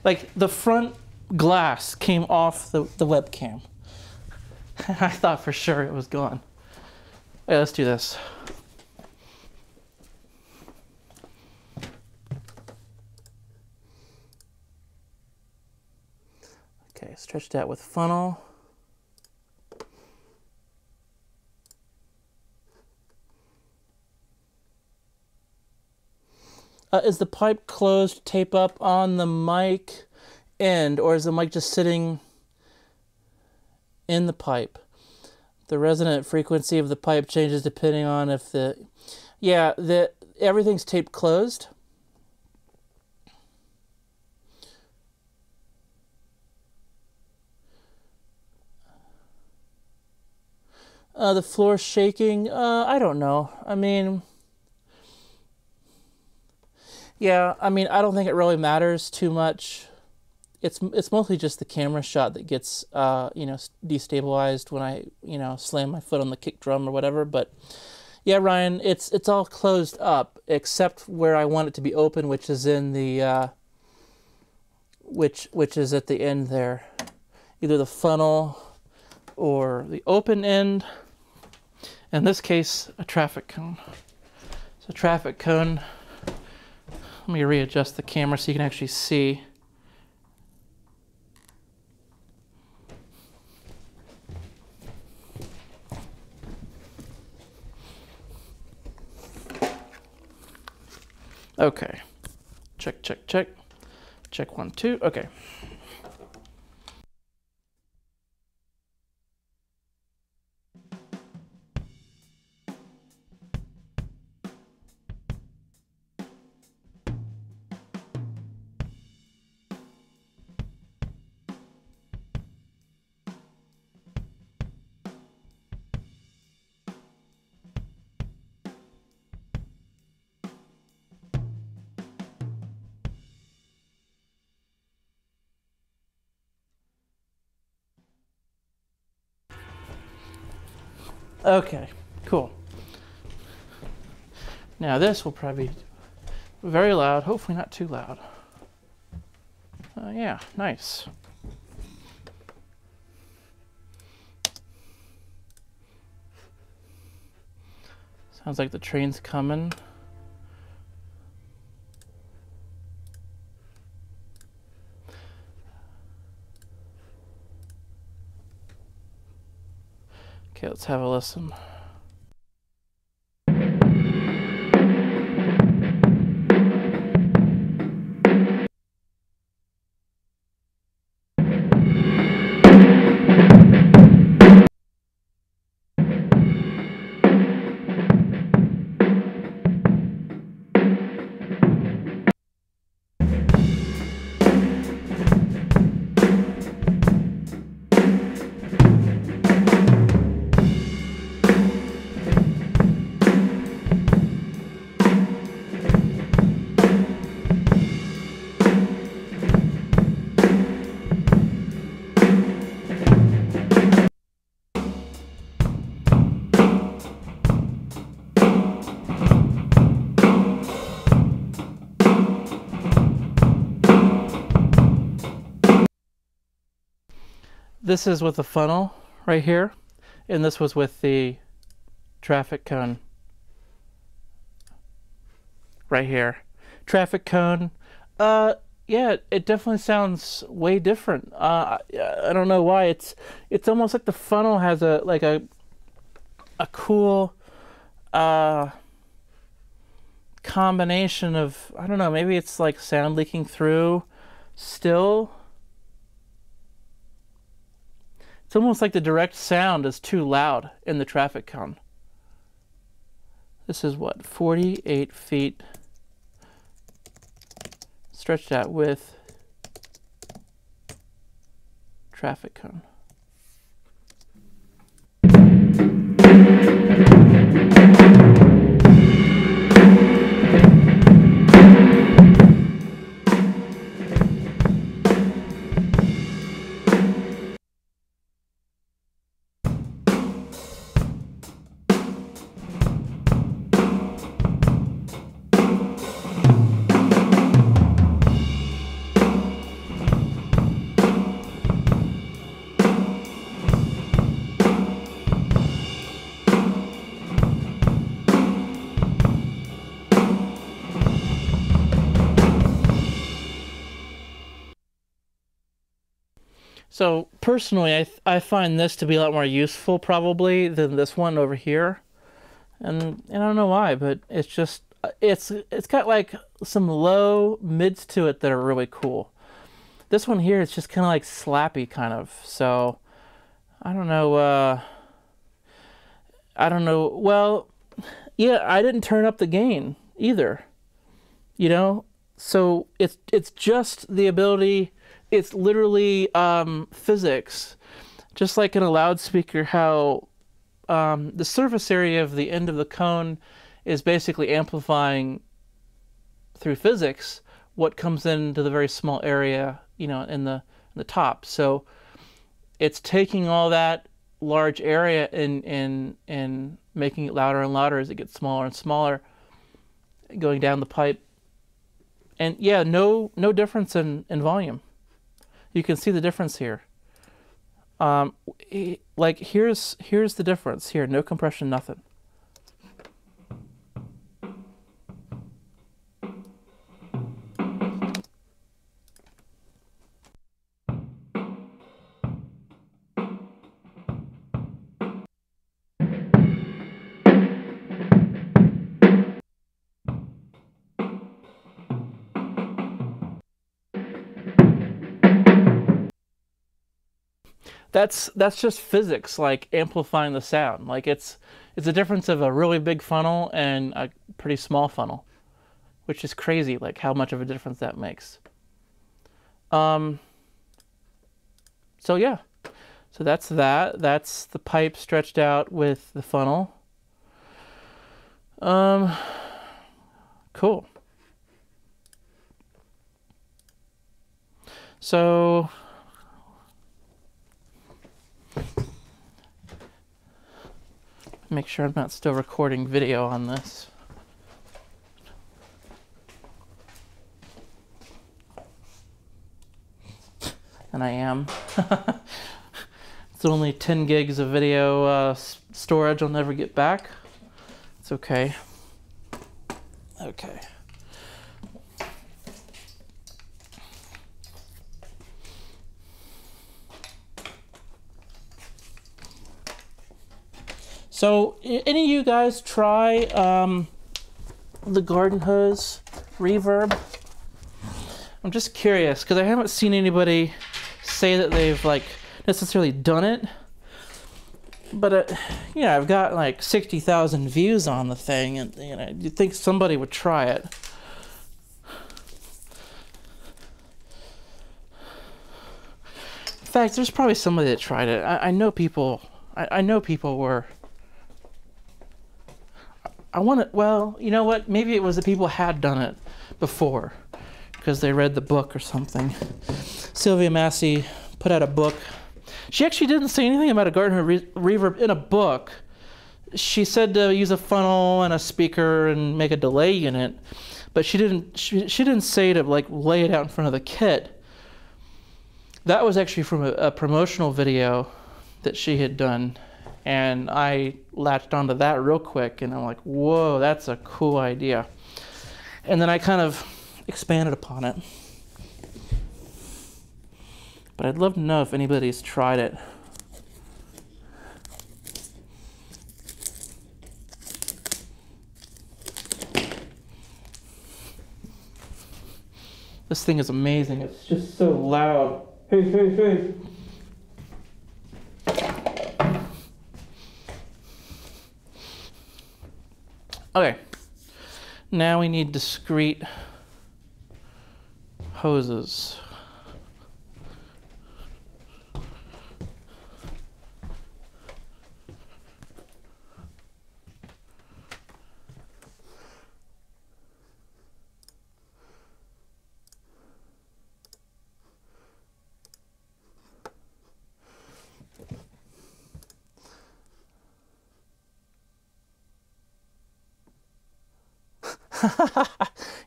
Like the front glass came off the webcam. I thought for sure it was gone. Okay, let's do this. Okay, stretch that with funnel. Is the pipe closed, tape up on the mic end, or is the mic just sitting in the pipe? The resonant frequency of the pipe changes depending on if everything's taped closed. The floor shaking, I don't know. I mean, yeah, I mean, I don't think it really matters too much. It's mostly just the camera shot that gets, destabilized when I, slam my foot on the kick drum or whatever. But yeah, Ryan, it's all closed up except where I want it to be open, which is in the, which is at the end there, either the funnel or the open end. In this case, a traffic cone. So traffic cone. Let me readjust the camera so you can actually see. Okay. Check, check, check. Check 1, 2. Okay. Okay, cool. Now this will probably be very loud, hopefully not too loud. Yeah, nice. Sounds like the train's coming. Okay, let's have a listen. This is with the funnel right here, and this was with the traffic cone right here. Traffic cone, yeah, it definitely sounds way different. I don't know why. It's almost like the funnel has a cool combination of, I don't know, maybe it's like sound leaking through still. It's almost like the direct sound is too loud in the traffic cone. This is what, 48 feet. Stretch that with traffic cone. So personally, I find this to be a lot more useful probably than this one over here, and I don't know why, but it's just it's got like some low mids to it that are really cool. This one here is just kind of like slappy kind of. So I don't know. I don't know. Well, yeah, I didn't turn up the gain either. You know, so it's just the ability. It's literally physics, just like in a loudspeaker. How the surface area of the end of the cone is basically amplifying through physics what comes into the very small area, you know, in the top. So it's taking all that large area and making it louder and louder as it gets smaller and smaller, going down the pipe. And yeah, no difference in volume. You can see the difference here. Like here's the difference here. No compression, nothing. That's just physics, like amplifying the sound. Like it's a difference of a really big funnel and a pretty small funnel, which is crazy, like how much of a difference that makes. So yeah, so that's that. That's the pipe stretched out with the funnel. Cool. So make sure I'm not still recording video on this. And I am. It's only 10 gigs of video storage I'll never get back. It's okay. Okay. So, any of you guys try the garden hose reverb? I'm just curious because I haven't seen anybody say that they've like necessarily done it, but yeah, I've got like 60,000 views on the thing, and you know, you'd think somebody would try it. In fact, there's probably somebody that tried it. I know people. I know people were. I want to. Well, you know what? Maybe it was that people had done it before because they read the book or something. Sylvia Massey put out a book. She actually didn't say anything about a garden reverb in a book. She said to use a funnel and a speaker and make a delay unit, but she didn't. She didn't say to like lay it out in front of the kit. That was actually from a promotional video that she had done, and I latched onto that real quick, and I'm like, whoa, that's a cool idea. And then I kind of expanded upon it. But I'd love to know if anybody's tried it. This thing is amazing. It's just so loud. Hey, hey, hey. Okay. Now we need discrete hoses.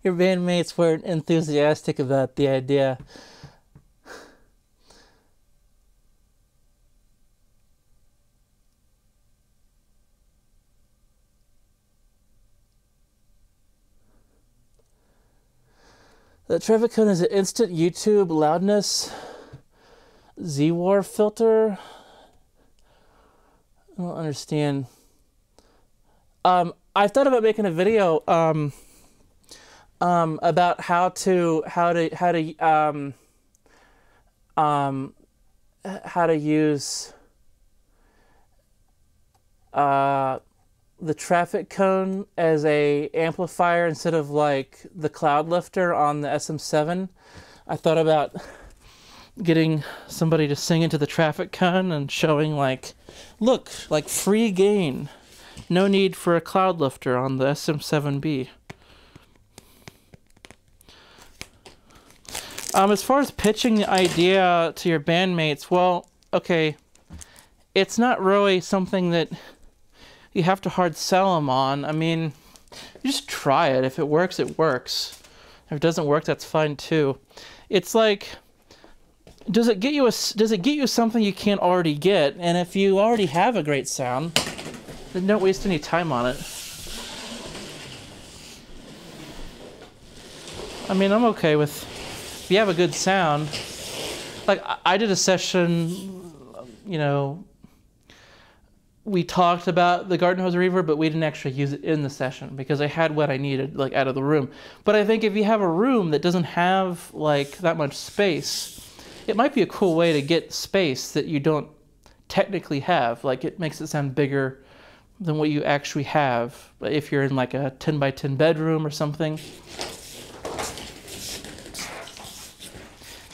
Your bandmates weren't enthusiastic about the idea. The traffic cone is an instant YouTube loudness. Z-War filter? I don't understand. I thought about making a video about how to use the traffic cone as a amplifier instead of like the cloud lifter on the SM7. I thought about getting somebody to sing into the traffic cone and showing like, look, like free gain. No need for a cloud lifter on the SM7B. As far as pitching the idea to your bandmates, well, okay, it's not really something that you have to hard sell them on. I mean, you just try it. If it works, it works. If it doesn't work, that's fine too. It's like, does it get you something you can't already get? And if you already have a great sound, then don't waste any time on it. I mean, I'm okay with, if you have a good sound, like I did a session, you know, we talked about the garden hose reverb, but we didn't actually use it in the session because I had what I needed, like, out of the room. But I think if you have a room that doesn't have like that much space, it might be a cool way to get space that you don't technically have. Like, it makes it sound bigger than what you actually have. But if you're in like a 10 by 10 bedroom or something,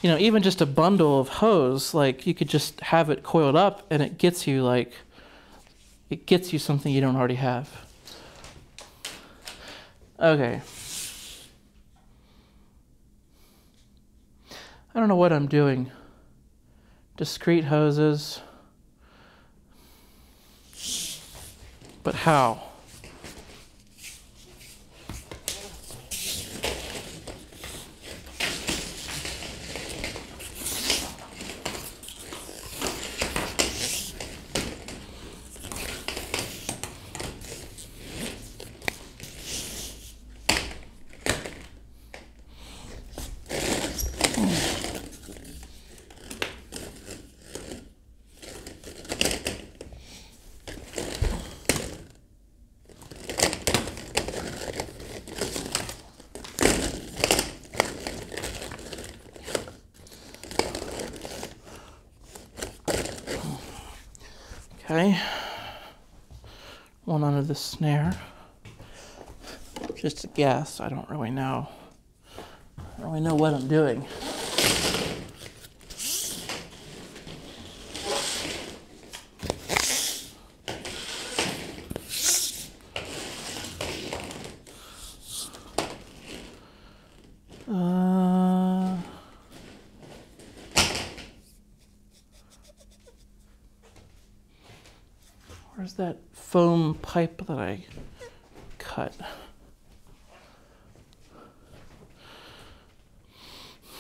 you know, even just a bundle of hose, like you could just have it coiled up and it gets you like, it gets you something you don't already have. Okay. I don't know what I'm doing. Discrete hoses. But how? Okay, one under the snare. Just a guess, I don't really know. I don't really know what I'm doing. Where's that foam pipe that I cut?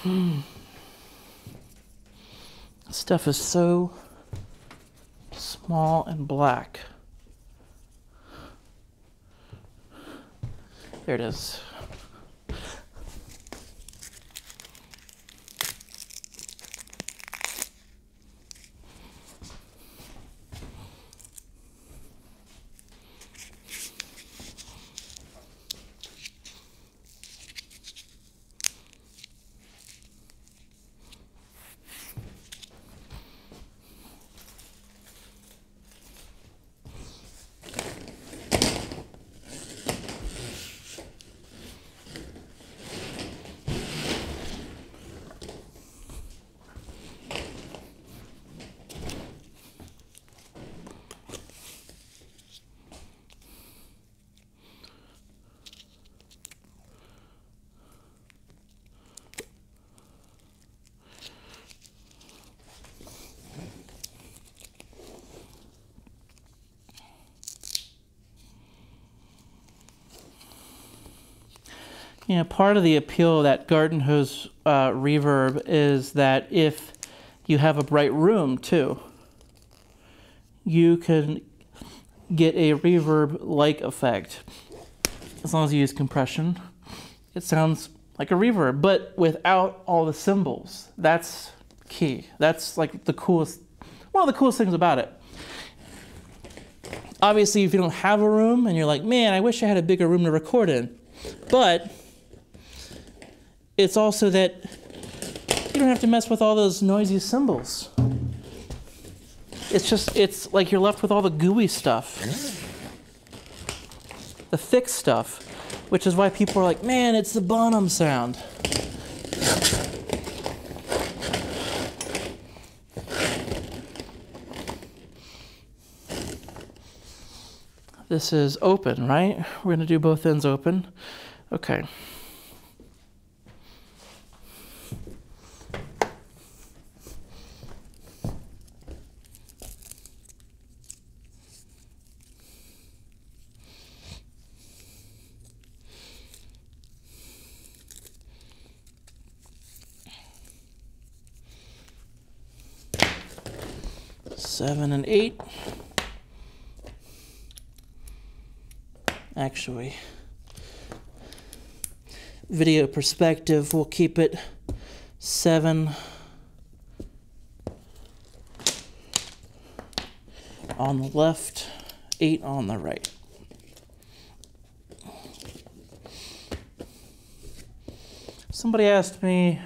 This stuff is so small and black. There it is. You know, part of the appeal of that garden hose reverb is that if you have a bright room too, you can get a reverb-like effect. As long as you use compression, it sounds like a reverb, but without all the cymbals. That's key. That's like the coolest, one of the coolest things about it. Obviously, if you don't have a room and you're like, man, I wish I had a bigger room to record in. But it's also that you don't have to mess with all those noisy cymbals. It's like you're left with all the gooey stuff. The thick stuff. Which is why people are like, man, it's the Bonham sound. This is open, right? We're going to do both ends open. Okay. Seven and 8. Actually, video perspective, we'll keep it 7 on the left, 8 on the right. Somebody asked me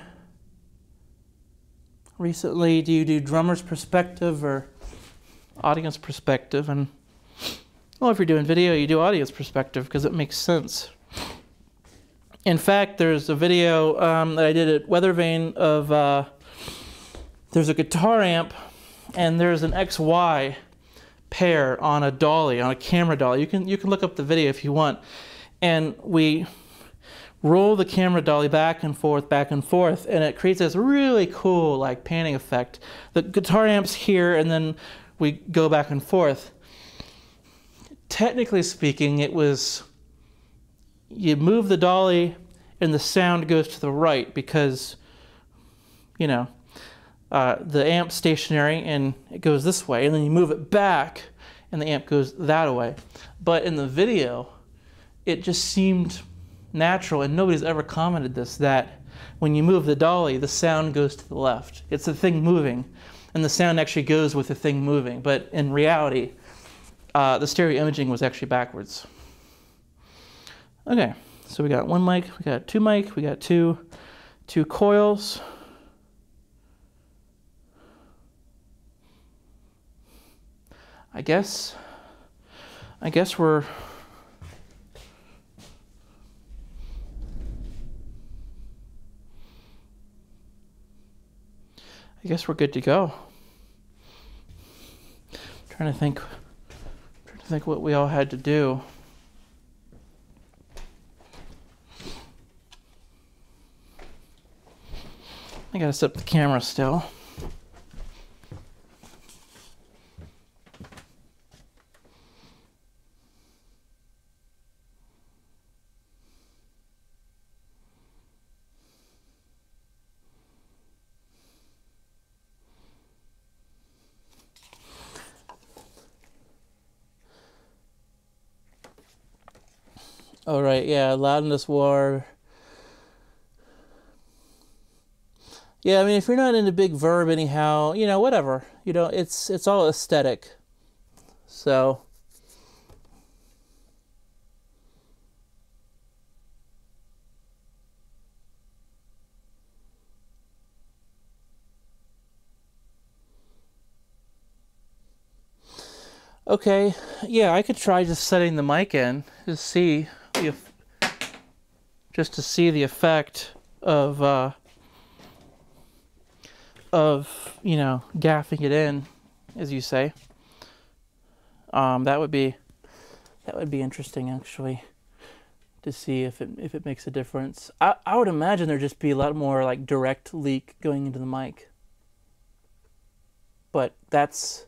recently, do you do drummer's perspective or audience perspective? And well, if you're doing video, you do audience perspective because it makes sense. In fact, there's a video that I did at Weathervane of there's a guitar amp and there's an XY pair on a dolly, on a camera dolly. You can look up the video if you want. And we roll the camera dolly back and forth, and it creates this really cool like panning effect. The guitar amp's here, and then we go back and forth. Technically speaking, it was, you move the dolly and the sound goes to the right because, you know, the amp's stationary and it goes this way, and then you move it back and the amp goes that way. But in the video, it just seemed natural, and nobody's ever commented this, that when you move the dolly, the sound goes to the left. It's the thing moving, and the sound actually goes with the thing moving. But in reality, the stereo imaging was actually backwards. Okay, so we got one mic, we got two mic, we got two coils. I guess we're good to go. Trying to think what we all had to do. I gotta set up the camera still. All right, yeah, loudness war. Yeah, I mean, if you're not into big verb anyhow, you know, whatever. You know, it's all aesthetic. So okay, yeah, I could try just setting the mic in to see just to see the effect of you know, gaffing it in, as you say. That would be interesting, actually, to see if it makes a difference. I would imagine there'd just be a lot more like direct leak going into the mic, but that's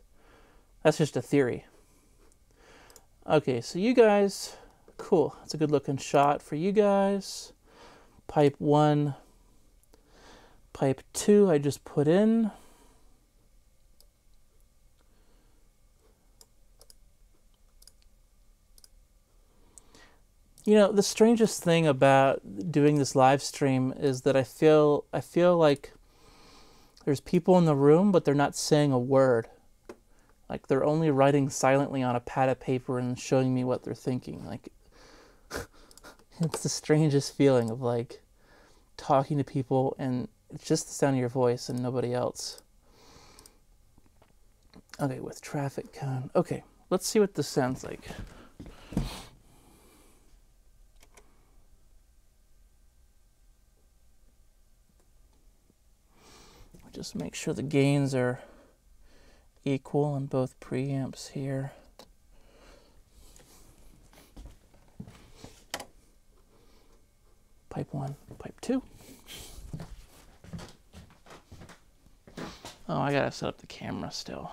just a theory. Okay, so you guys, cool. That's a good looking shot for you guys. Pipe 1, pipe 2 I just put in. You know, the strangest thing about doing this live stream is that I feel like There's people in the room, but they're not saying a word. Like, they're only writing silently on a pad of paper and showing me what they're thinking. Like, it's the strangest feeling of, like, talking to people and it's just the sound of your voice and nobody else. Okay, with traffic cone. Okay, let's see what this sounds like. Just make sure the gains are equal on both preamps here. Pipe 1, pipe 2. Oh, I gotta set up the camera still.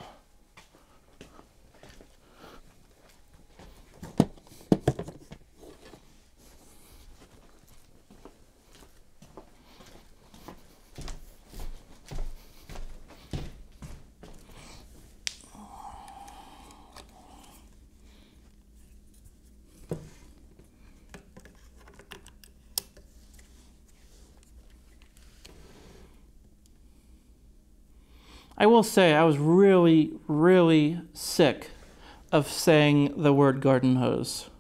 I will say I was really, really sick of saying the word garden hose.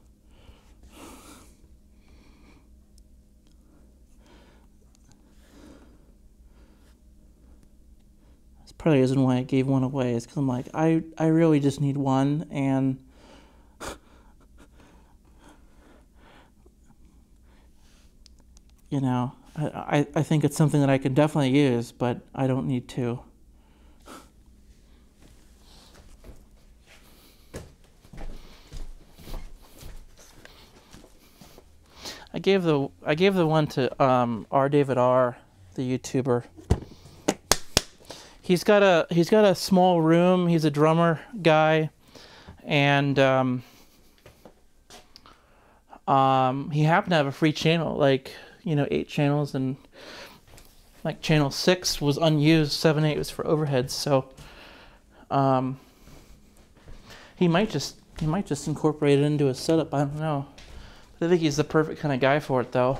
That's probably the reason why I gave one away, is because I'm like, I really just need one, and you know, I think it's something that I can definitely use, but I don't need two. I gave the one to R. David R., the YouTuber. He's got a small room. He's a drummer guy, and he happened to have a free channel, like, you know, 8 channels, and like channel 6 was unused, 7, 8 was for overheads. So he might just incorporate it into his setup. I don't know. I think he's the perfect kind of guy for it, though.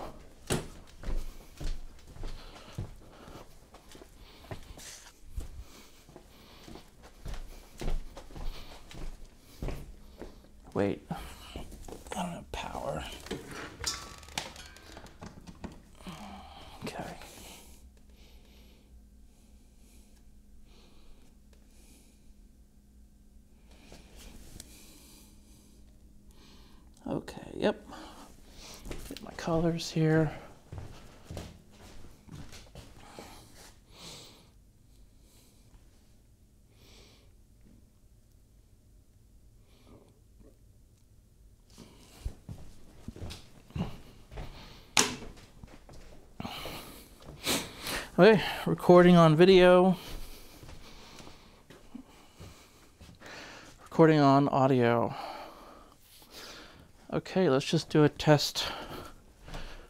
Wait, I don't have power. Okay. Okay, yep. Get my colors here. Okay, recording on video. Recording on audio. Okay, let's just do a test.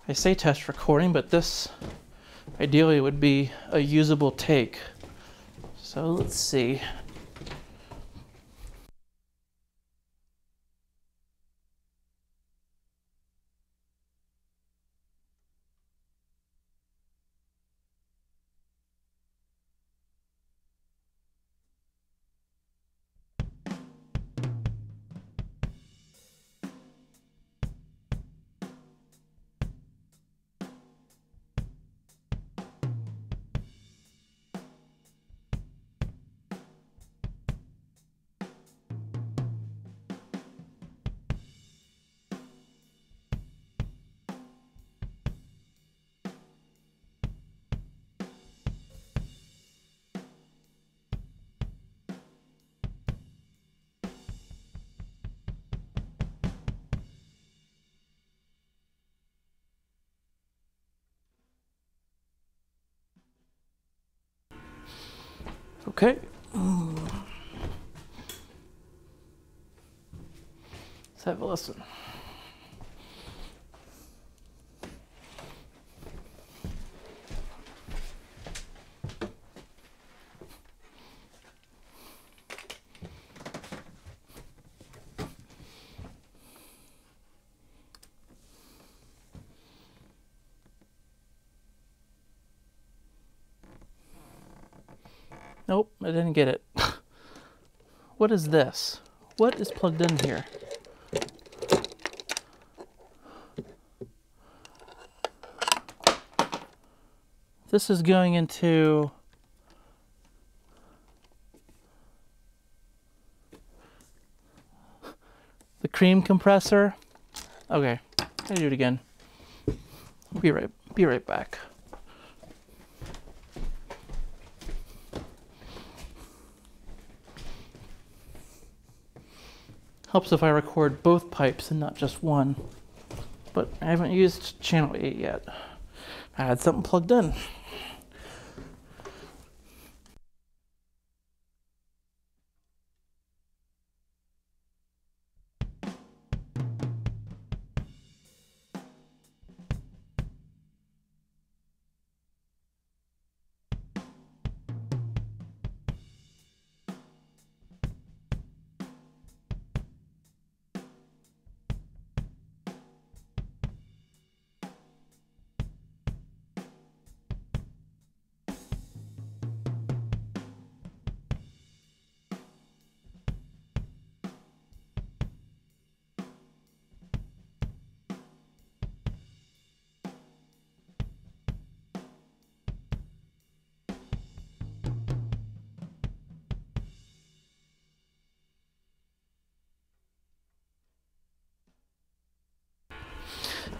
I say test recording, but this ideally would be a usable take. So let's see. Okay. Let's have a listen. Nope, I didn't get it. What is this? What is plugged in here? This is going into the cream compressor. Okay, I'll do it again. Be right back. Helps if I record both pipes and not just one. But I haven't used channel 8 yet. I had something plugged in.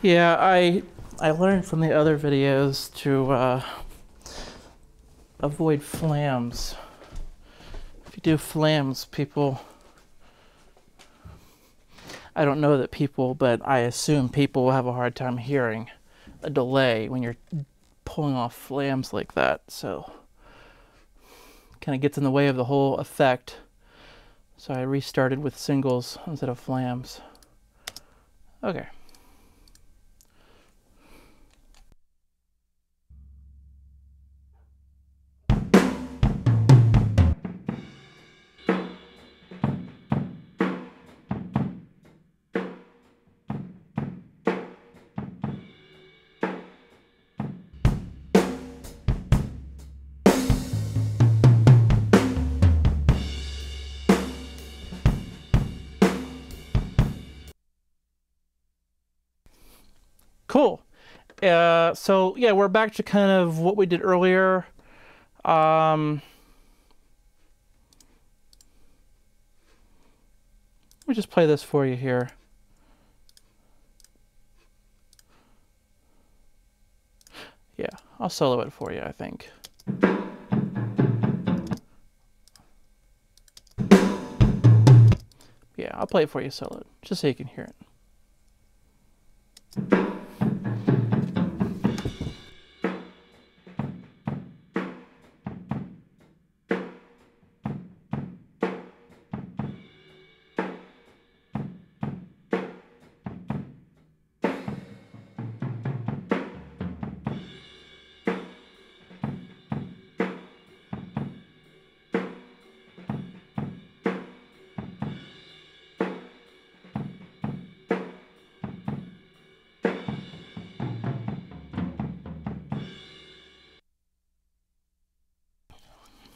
Yeah, I learned from the other videos to avoid flams. If you do flams, people... I don't know that people, but I assume people will have a hard time hearing a delay when you're pulling off flams like that. So, kind of gets in the way of the whole effect. So I restarted with singles instead of flams. Okay. Cool. So yeah, we're back to kind of what we did earlier. Let me just play this for you here. Yeah, I'll solo it for you, I think. Yeah, I'll play it for you solo, just so you can hear it.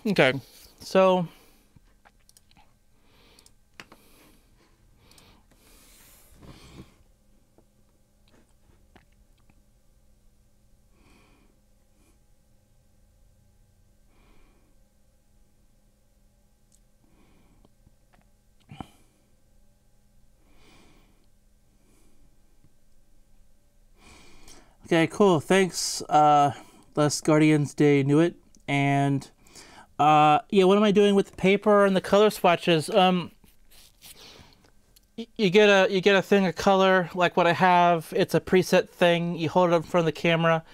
Okay, so okay, cool. Thanks, Les Guardians de Nuit. And yeah, what am I doing with the paper and the color swatches? You get a thing of color like what I have. It's a preset thing. You hold it up in front of the camera.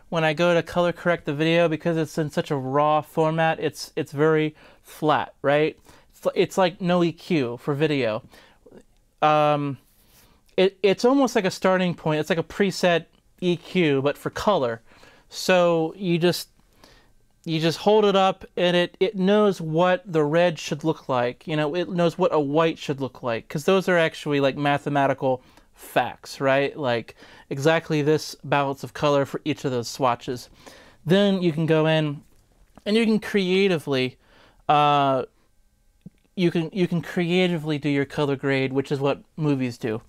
When I go to color correct the video, because it's in such a raw format, it's very flat, right? It's like no EQ for video. It's almost like a starting point. It's like a preset EQ, but for color. So you just hold it up, and it knows what the red should look like. You know, it knows what a white should look like, because those are actually like mathematical facts, right? Like exactly this balance of color for each of those swatches. Then you can go in and you can creatively uh, you can creatively do your color grade, which is what movies do.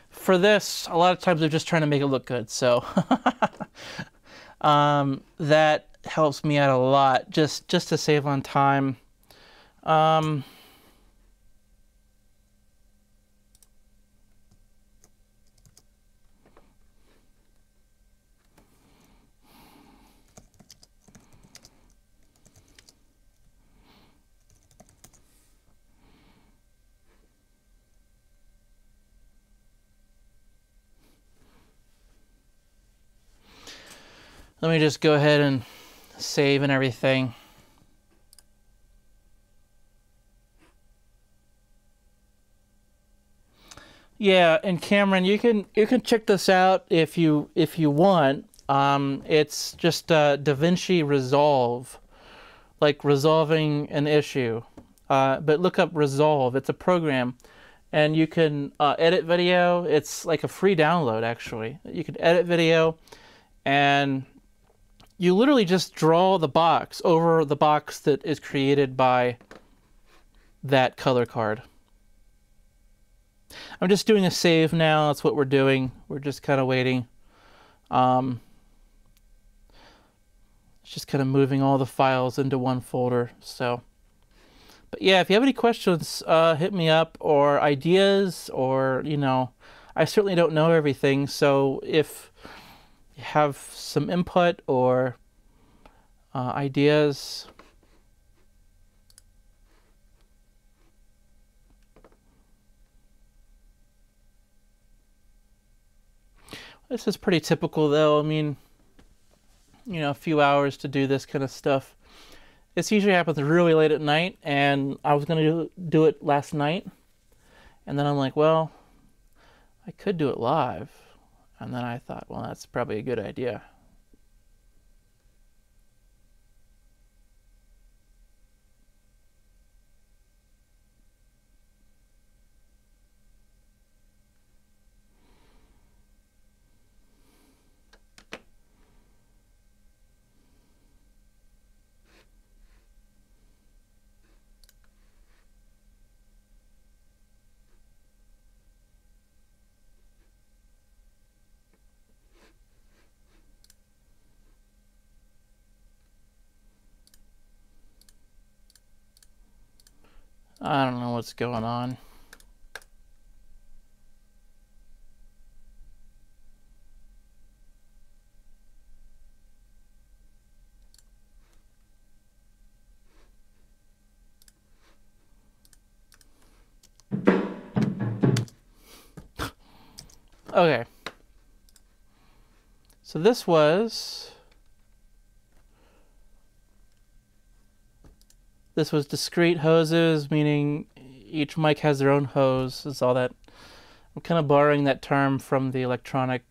For this, a lot of times they're just trying to make it look good, so that helps me out a lot, just to save on time. Let me just go ahead and save and everything. Yeah, and Cameron, you can check this out if you want. It's just DaVinci Resolve, like resolving an issue. But look up Resolve. It's a program, and you can edit video. It's like a free download, actually. You can edit video, and you literally just draw the box over the box that is created by that color card. I'm just doing a save now. That's what we're doing. We're just kind of waiting. It's just kind of moving all the files into one folder. So, but yeah, if you have any questions, hit me up, or ideas, or, you know, I certainly don't know everything. So if you have some input or ideas, this is pretty typical, though. I mean, you know, a few hours to do this kind of stuff. This usually happens really late at night, and I was going to do it last night, and then I'm like, well, I could do it live, and then I thought, well, that's probably a good idea. I don't know what's going on. Okay. So this was discrete hoses, meaning each mic has their own hose. Is all that. I'm kind of borrowing that term from the electronic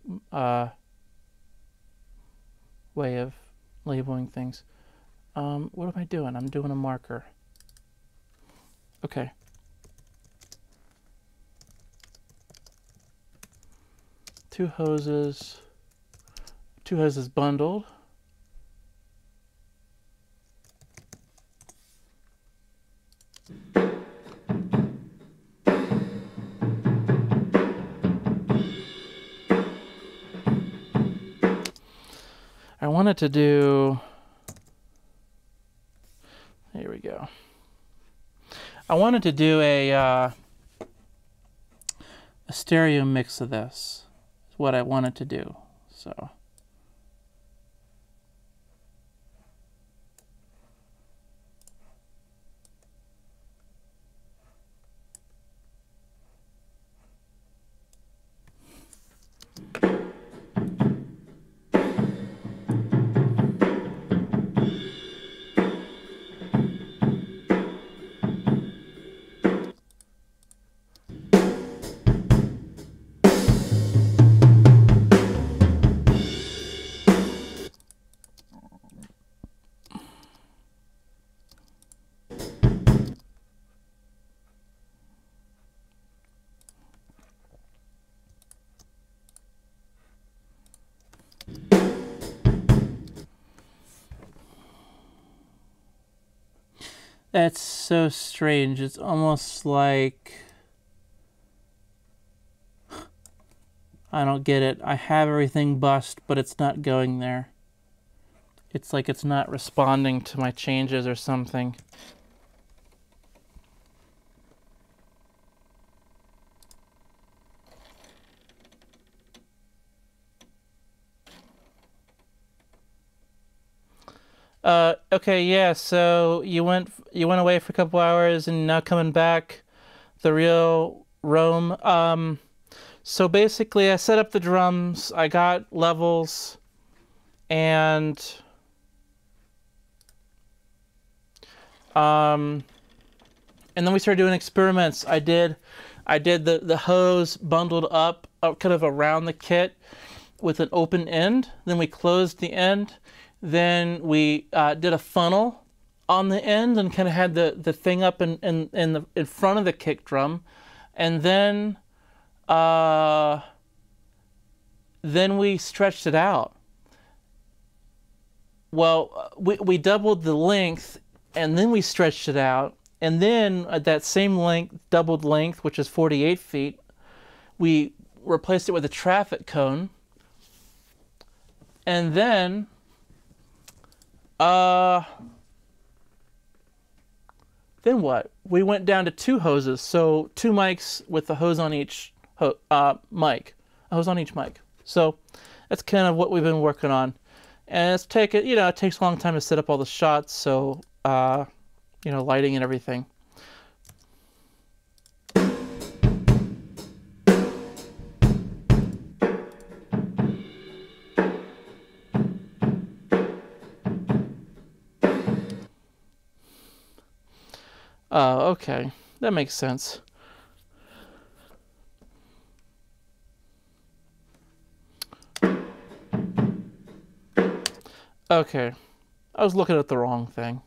way of labeling things. What am I doing? I'm doing a marker. Okay. Two hoses bundled. I wanted to do, here we go. I wanted to do a stereo mix of this. Is what I wanted to do. So That's so strange. It's almost like... I don't get it. I have everything bussed, but it's not going there. It's like it's not responding to my changes or something. Okay, yeah, so you went away for a couple hours and now coming back, the real Rome. So basically I set up the drums, I got levels, and then we started doing experiments. I did the hose bundled up kind of around the kit with an open end. Then we closed the end. Then we did a funnel on the end and kind of had the thing up in front of the kick drum, and then we stretched it out. Well, we doubled the length, and then we stretched it out, and then at that same length, doubled length, which is 48 feet, we replaced it with a traffic cone, and then what? We went down to 2 hoses, so 2 mics with a hose on each mic, a hose on each mic. So that's kind of what we've been working on, and it's taken, you know, it takes a long time to set up all the shots, so you know, lighting and everything. Oh, okay. That makes sense. Okay. I was looking at the wrong thing.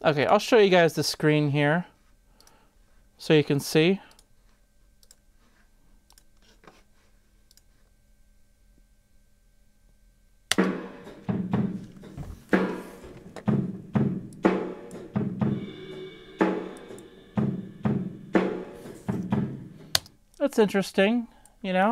Okay, I'll show you guys the screen here so you can see. That's interesting, you know?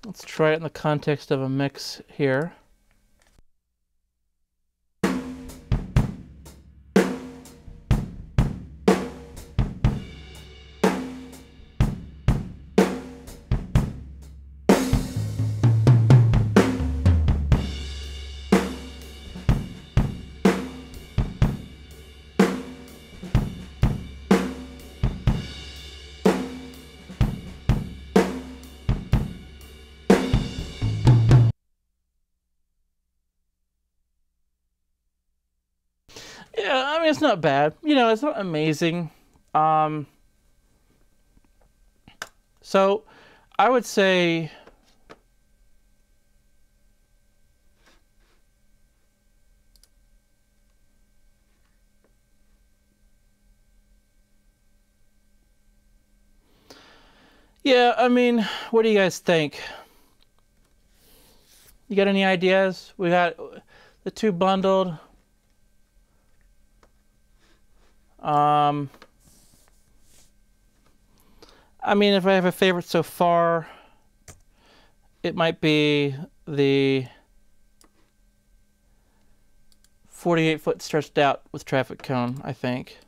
Let's try it in the context of a mix here. Yeah, I mean, it's not bad. You know, it's not amazing. So I would say yeah, I mean, what do you guys think? You got any ideas? We got the 2 bundled. I mean, if I have a favorite so far, it might be the 48-foot stretched out with traffic cone, I think.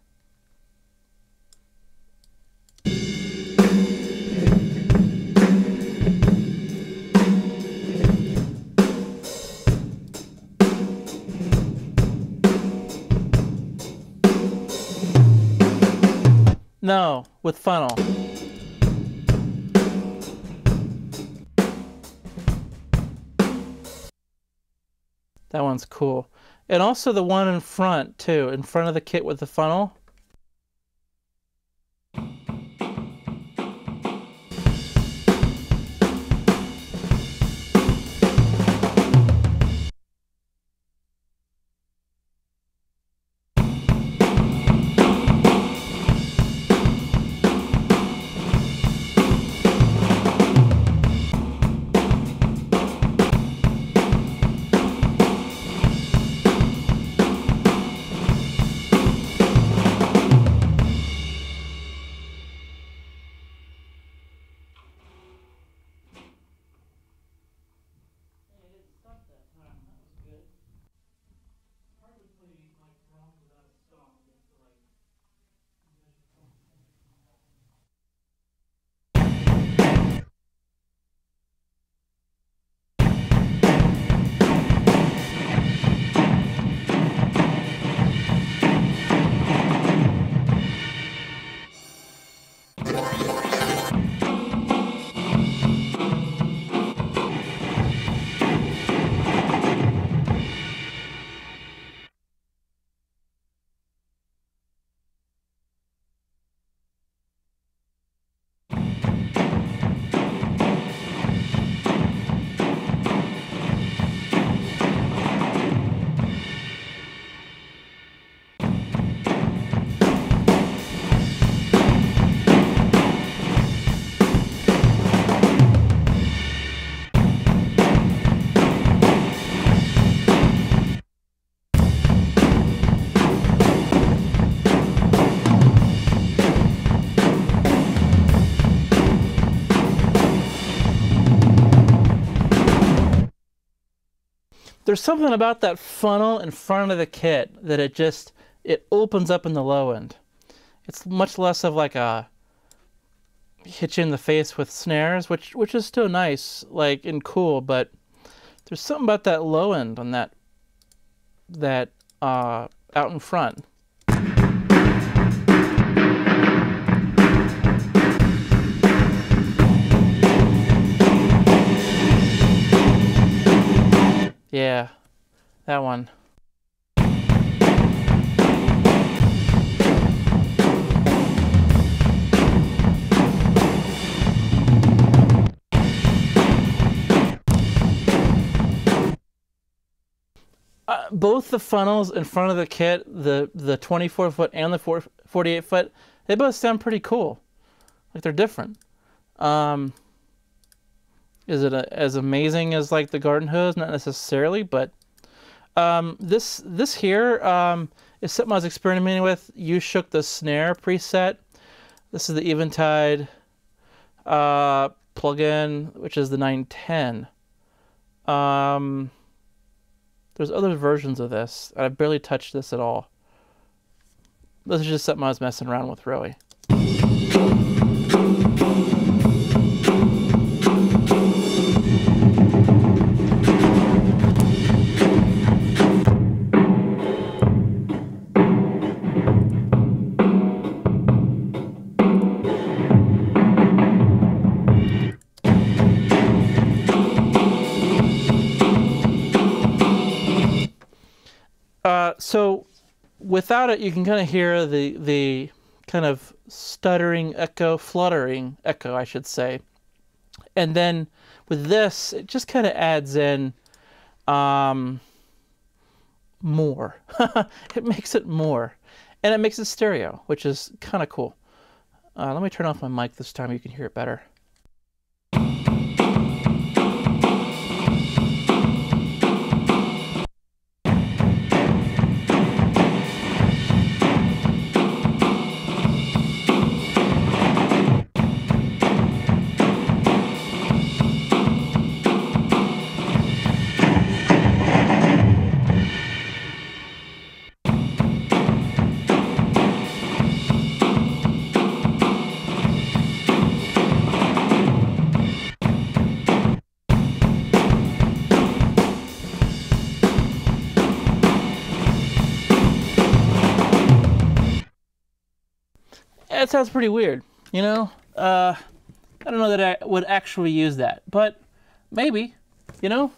No, with funnel. That one's cool. And also the one in front too, in front of the kit with the funnel. There's something about that funnel in front of the kit that it opens up in the low end. It's much less of like a hit you in the face with snares, which is still nice, like, and cool, but there's something about that low end on that out in front. Yeah, that one. Both the funnels in front of the kit, the 24-foot and the 48-foot, they both sound pretty cool. Like, they're different. Is it as amazing as like the garden hose? Not necessarily, but this here is something I was experimenting with. You Shook the Snare preset. This is the Eventide plugin, which is the 910. There's other versions of this. I've barely touched this at all. This is just something I was messing around with, really. So without it, you can kind of hear the kind of stuttering echo, fluttering echo, I should say. And then with this, it just kind of adds in more. It makes it more. And it makes it stereo, which is kind of cool. Let me turn off my mic this time. You can hear it better. That sounds pretty weird, you know? I don't know that I would actually use that, but maybe, you know?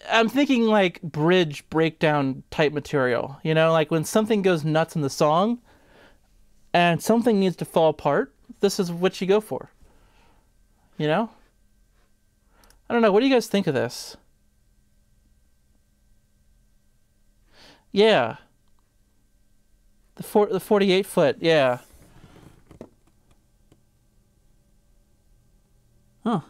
I'm thinking like bridge breakdown type material. You know, like when something goes nuts in the song and something needs to fall apart, this is what you go for. You know? I don't know. What do you guys think of this? Yeah. The 48 foot, yeah. Huh.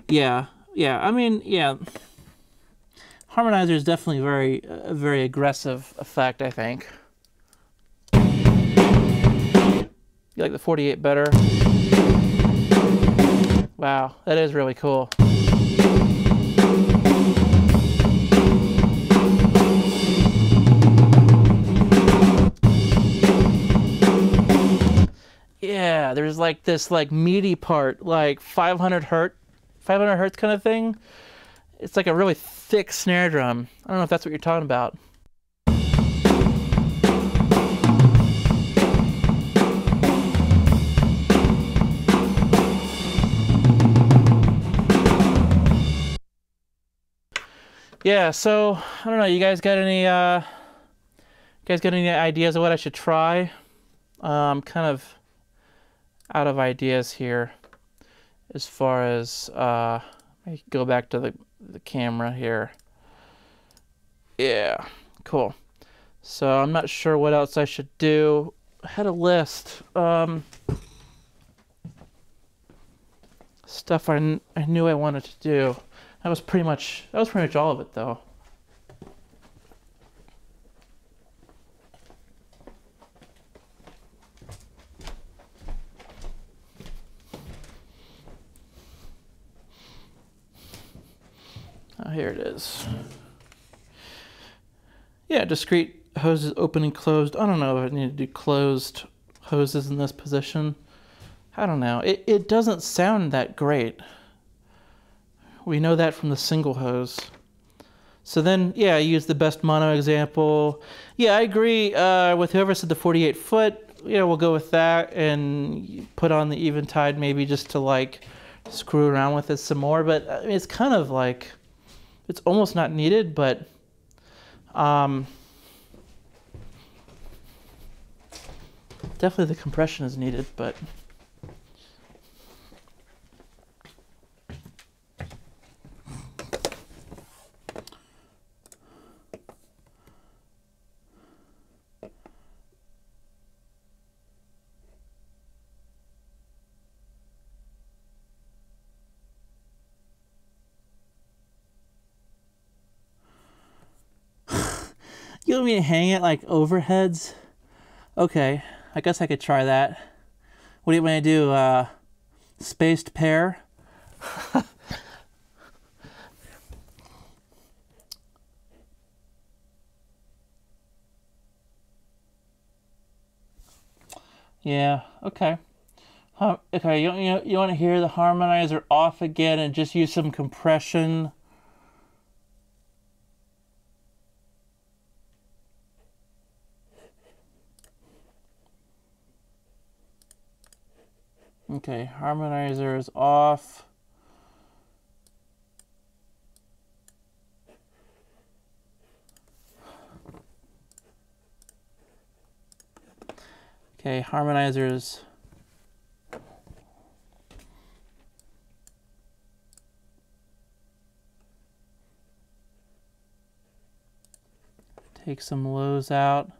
Yeah, yeah. I mean, yeah. Harmonizer is definitely a very aggressive effect, I think. You like the 48 better? Wow, that is really cool. Yeah, there's like this like meaty part, like 500 hertz kind of thing. It's like a really thick snare drum. I don't know if that's what you're talking about. Yeah, so I don't know. You guys got any ideas of what I should try? I'm kind of out of ideas here as far as go back to the camera here. Yeah, cool. So I'm not sure what else I should do. I had a list. Stuff I knew I wanted to do. That was pretty much all of it though. Oh, here it is. Yeah, discrete hoses open and closed. I don't know if I need to do closed hoses in this position. I don't know. It doesn't sound that great. We know that from the single hose. So then, yeah, I use the best mono example. Yeah, I agree with whoever said the 48 foot. Yeah, we'll go with that and put on the Eventide maybe just to like screw around with it some more. But I mean, it's kind of like, it's almost not needed, but definitely the compression is needed, but you want me to hang it like overheads? Okay, I guess I could try that. What do you want to do? Spaced pair? Yeah, okay. Okay, you want to hear the harmonizer off again and just use some compression? Okay, harmonizer is off. Okay, harmonizers. Take some lows out.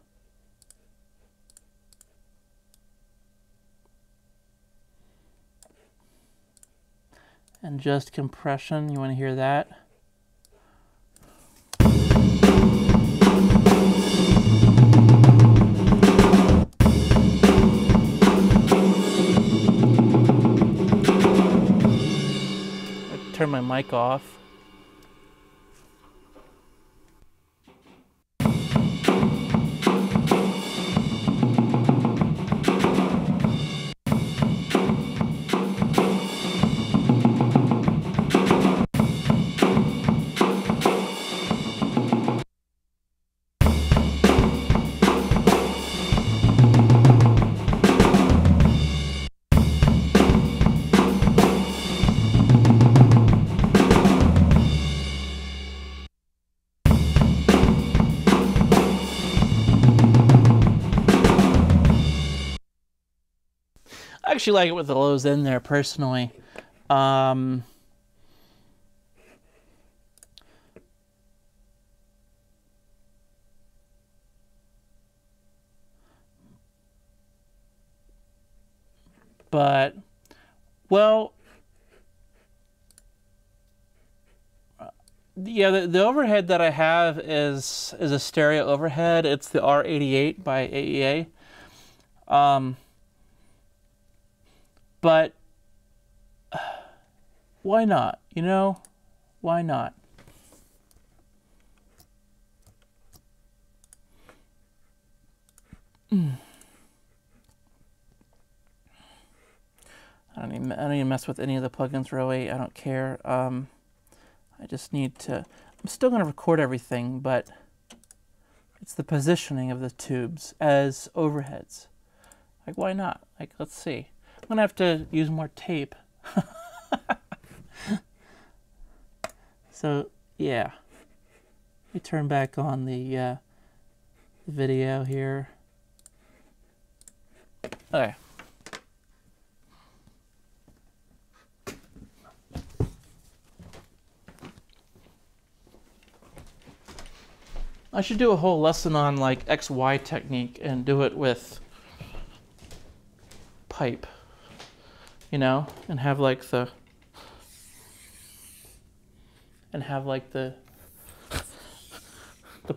And just compression, you want to hear that? Turn my mic off. actually like it with the lows in there personally. But, well, yeah, the overhead that I have is a stereo overhead. It's the R88 by AEA. But why not? You know, why not? I don't even mess with any of the plugins really. I don't care. I just need to. I'm still going to record everything, but it's the positioning of the tubes as overheads. Like, why not? Like, let's see. I'm going to have to use more tape. So, yeah. Let me turn back on the video here. Okay. I should do a whole lesson on like XY technique and do it with pipe, you know, and have like the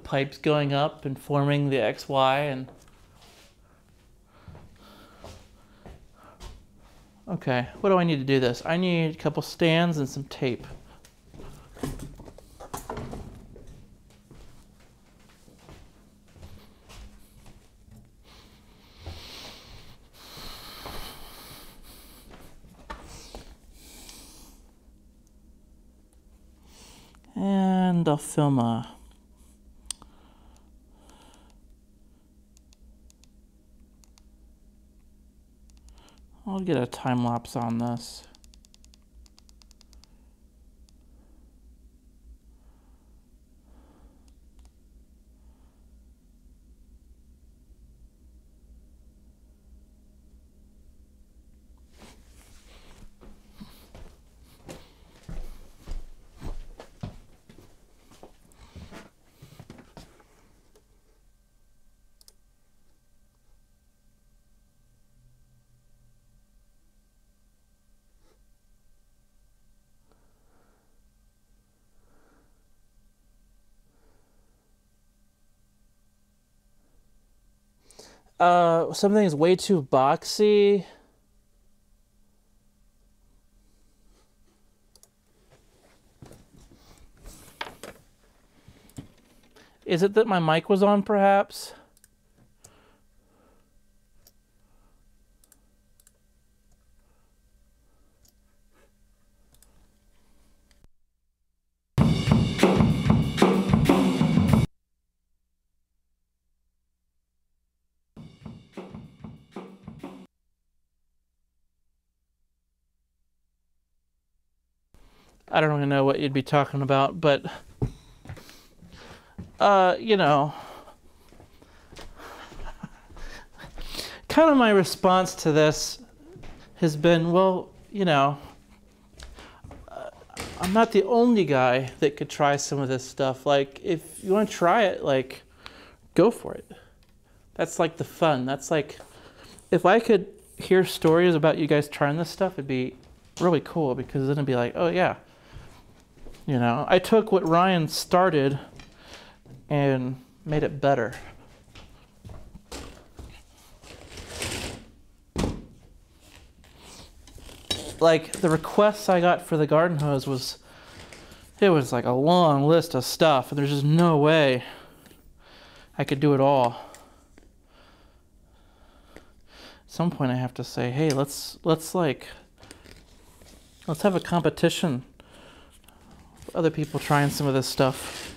pipes going up and forming the XY. And okay, what do I need to do this? I need a couple stands and some tape. And I'll film I'll get a time lapse on this. Something is way too boxy. Is it that my mic was on, perhaps? I don't really know what you'd be talking about, but you know, kind of my response to this has been, well, you know, I'm not the only guy that could try some of this stuff. Like, if you want to try it, like, go for it. That's like the fun. That's like, if I could hear stories about you guys trying this stuff, it'd be really cool, because then it'd be like, oh yeah, you know, I took what Ryan started and made it better. Like, the requests I got for the garden hose was, it was like a long list of stuff, and there's just no way I could do it all. At some point I have to say, hey, let's have a competition. Other people trying some of this stuff.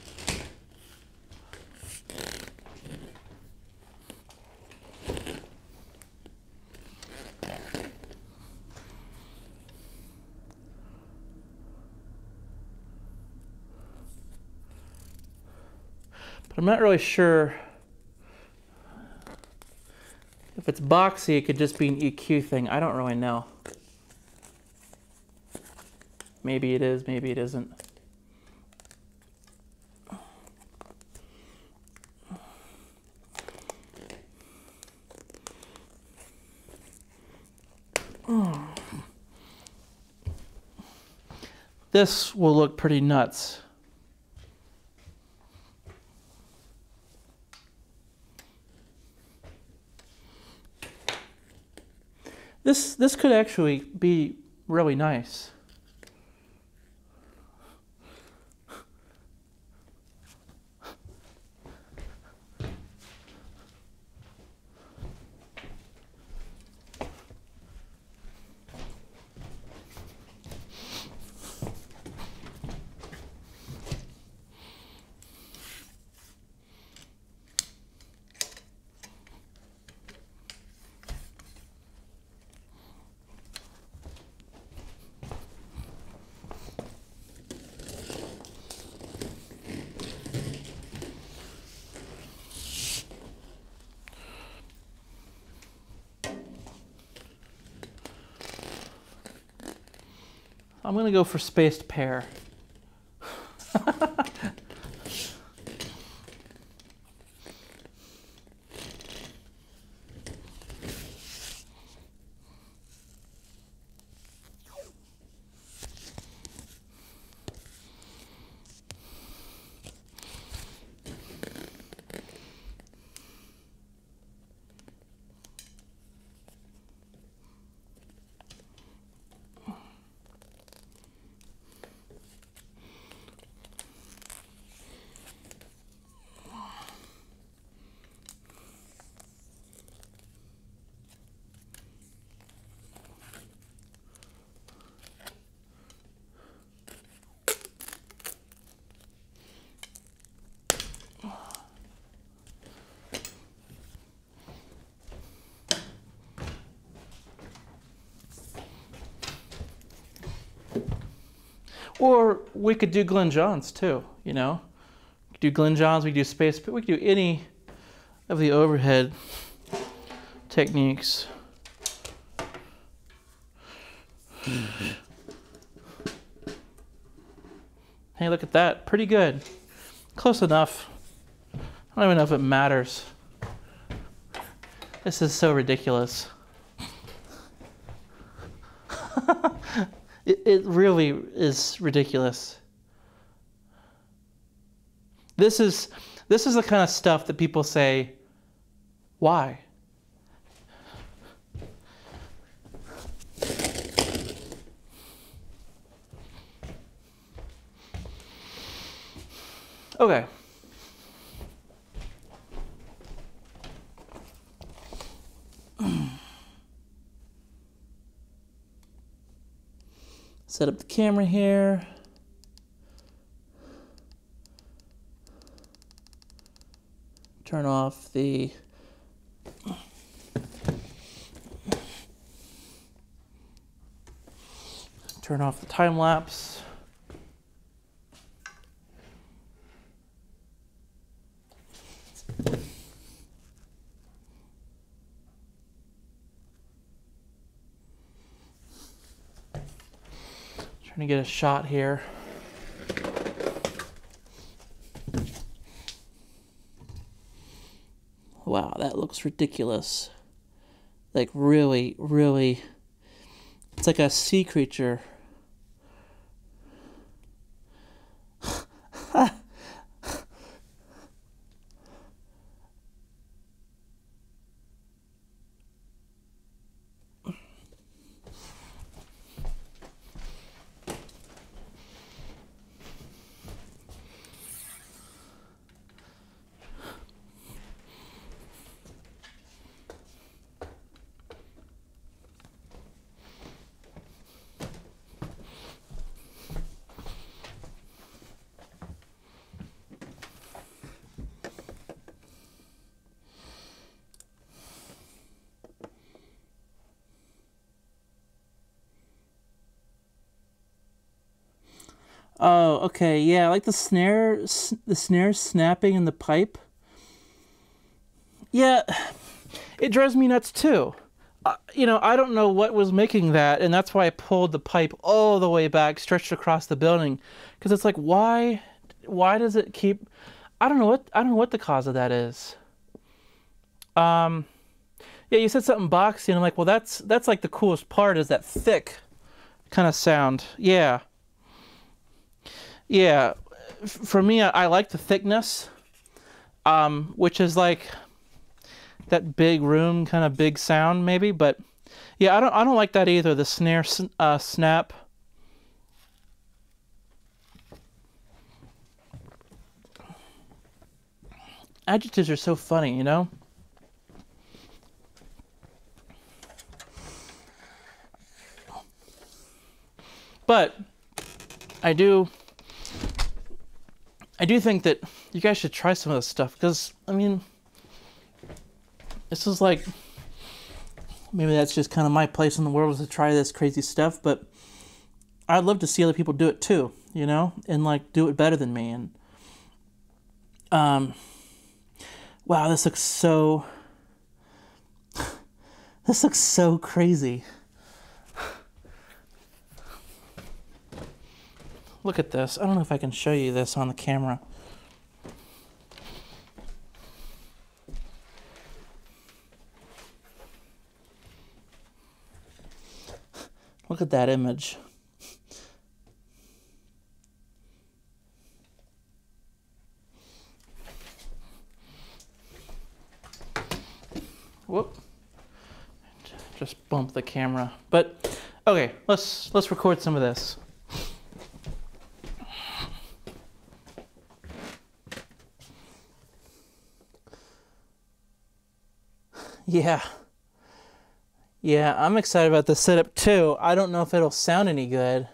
But I'm not really sure if If it's boxy, it could just be an EQ thing. I don't really know. Maybe it is, maybe it isn't. This will look pretty nuts. This could actually be really nice. I'm going to go for spaced pair. Or we could do Glenn Johns too, you know? We could do Glenn Johns, we could do space, we could do any of the overhead techniques. Hey, look at that. Pretty good. Close enough. I don't even know if it matters. This is so ridiculous. It really is ridiculous. This is the kind of stuff that people say, why? Okay. Set up the camera here. Turn off the time lapse. Trying to get a shot here. Wow, that looks ridiculous. Like really, really, it's like a sea creature. Oh, okay, yeah, I like the snare snapping in the pipe. Yeah, It drives me nuts too. You know, I don't know what was making that, and that's why I pulled the pipe all the way back, stretched across the building, because it's like, why does it keep? I don't know what the cause of that is. Yeah, you said something boxy, and I'm like, well, that's like the coolest part is that thick kind of sound. Yeah, yeah. For me, I like the thickness, which is like that big room kind of big sound maybe, but yeah, I don't like that either. The snare snap. Adjectives are so funny, you know? But I do think that you guys should try some of this stuff, because I mean, this is like, maybe that's just kind of my place in the world, is to try this crazy stuff, but I'd love to see other people do it too, you know, and like do it better than me. And wow, this looks so crazy. Look at this. I don't know if I can show you this on the camera. Look at that image. Whoop. Just bump the camera. But okay, let's record some of this. Yeah. Yeah, I'm excited about the setup too. I don't know if it'll sound any good.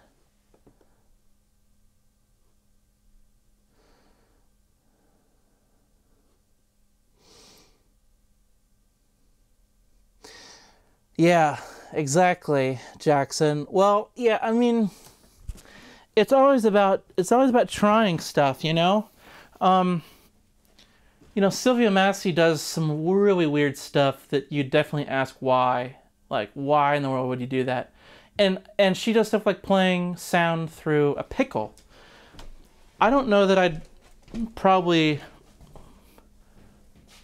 Yeah, exactly, Jackson. Well, yeah, I mean, it's always about trying stuff, you know? You know, Sylvia Massey does some really weird stuff that you definitely ask why. Like, why in the world would you do that? And she does stuff like playing sound through a pickle. I don't know that I'd probably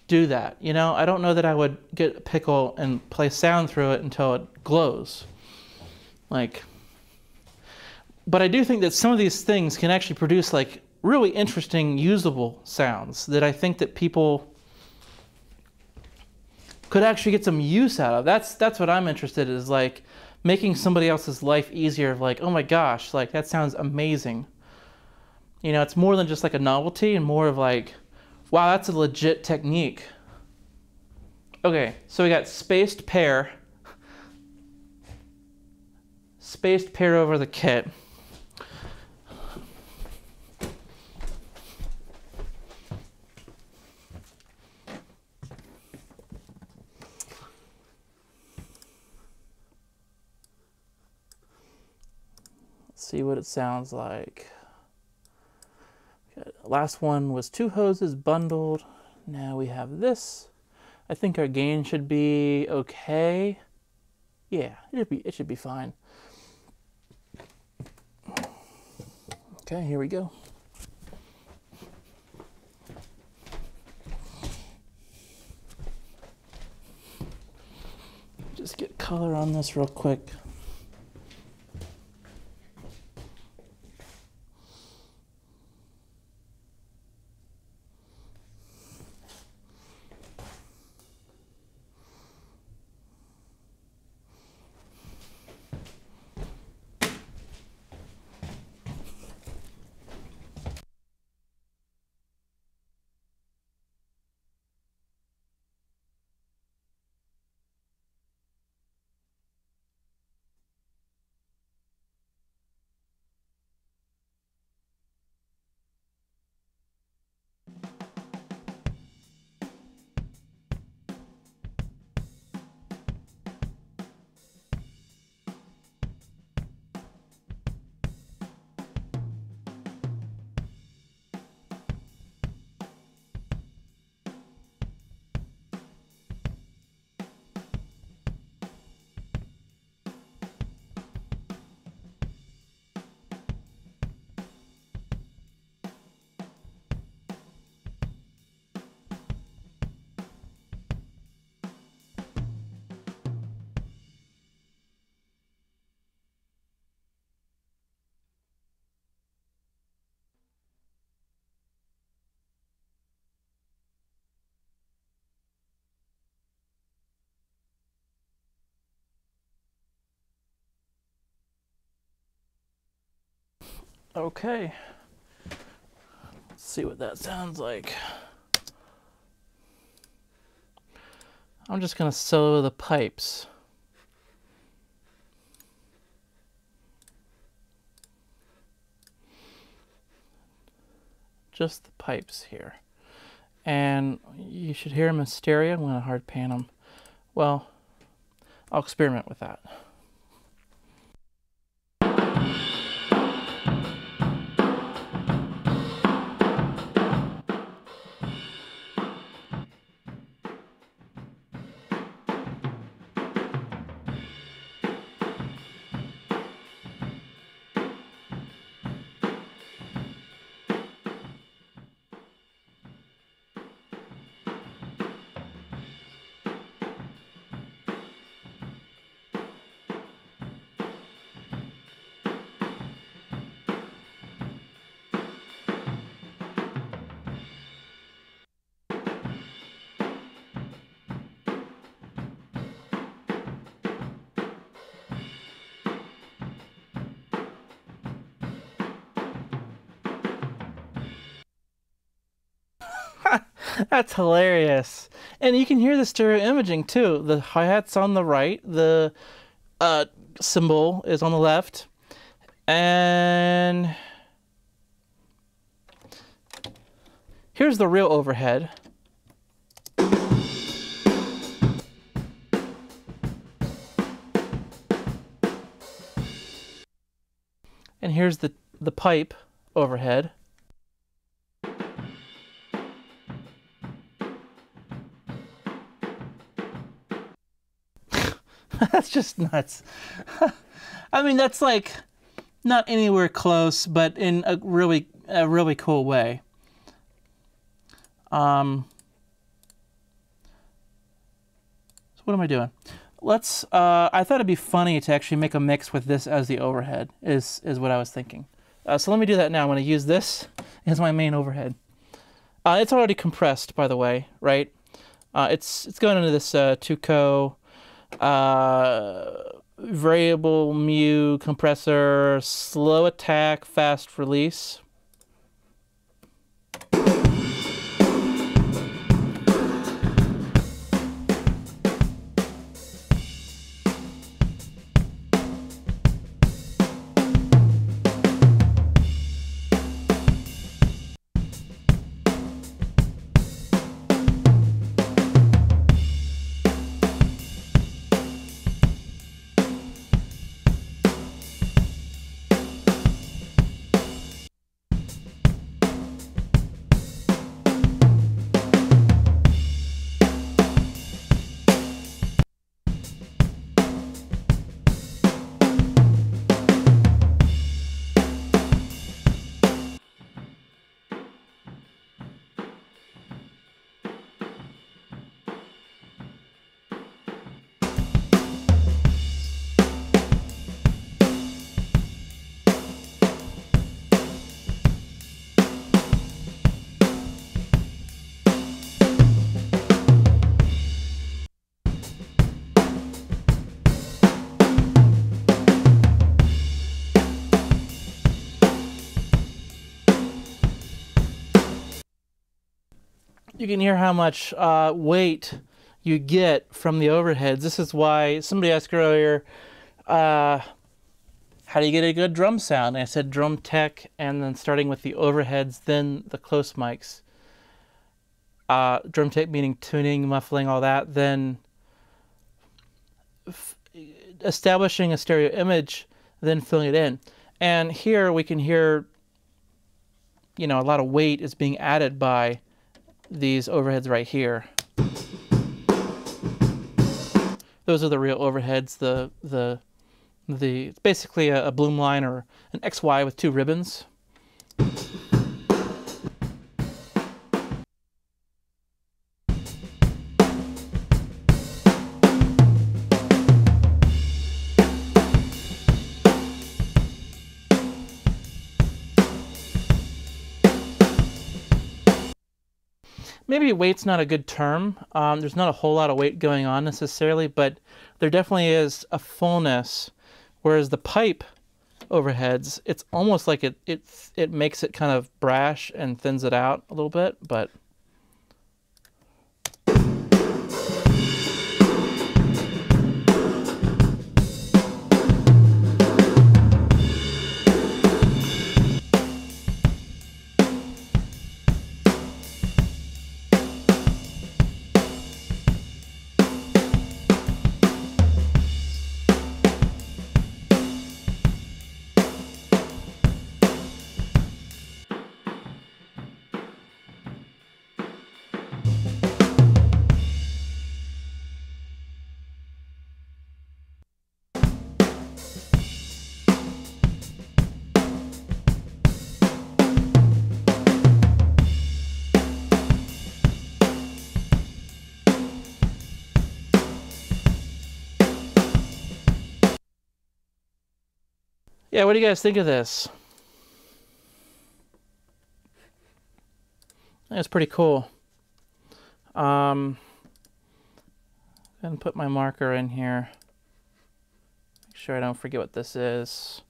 do that, you know? I don't know that I would get a pickle and play sound through it until it glows. Like, but I do think that some of these things can actually produce like really interesting, usable sounds that I think that people could actually get some use out of. That's what I'm interested in, is like making somebody else's life easier. Like, oh my gosh, like that sounds amazing. You know, it's more than just like a novelty, and more of like, wow, that's a legit technique. Okay, so we got spaced pair over the kit. Let's see what it sounds like. Okay, last one was 2 hoses bundled. Now we have this. I think our gain should be okay. Yeah, it should be fine. Okay, here we go. Just get color on this real quick. Okay. Let's see what that sounds like. I'm just going to solo the pipes. Just the pipes here. And you should hear them in stereo. I'm going to hard pan them. Well, I'll experiment with that. That's hilarious. And you can hear the stereo imaging too. The hi-hat's on the right, the cymbal is on the left, and here's the real overhead. And here's the pipe overhead. That's just nuts. I mean, that's like not anywhere close, but in a really cool way. So what am I doing? Let's. I thought it'd be funny to actually make a mix with this as the overhead. Is what I was thinking. So let me do that now. I'm going to use this as my main overhead. It's already compressed, by the way, right? It's going into this Tuco variable mu compressor, slow attack, fast release. You can hear how much weight you get from the overheads. This is why somebody asked earlier, how do you get a good drum sound? And I said drum tech, and then starting with the overheads, then the close mics. Drum tech meaning tuning, muffling, all that, then establishing a stereo image, then filling it in. And here we can hear, you know, a lot of weight is being added by these overheads right here. Those are the real overheads. It's basically a bloom line or an XY with two ribbons. Maybe weight's not a good term. There's not a whole lot of weight going on necessarily, but there definitely is a fullness, whereas the pipe overheads, it's almost like it makes it kind of brash and thins it out a little bit, but yeah, what do you guys think of this? That's pretty cool. And put my marker in here. Make sure I don't forget what this is.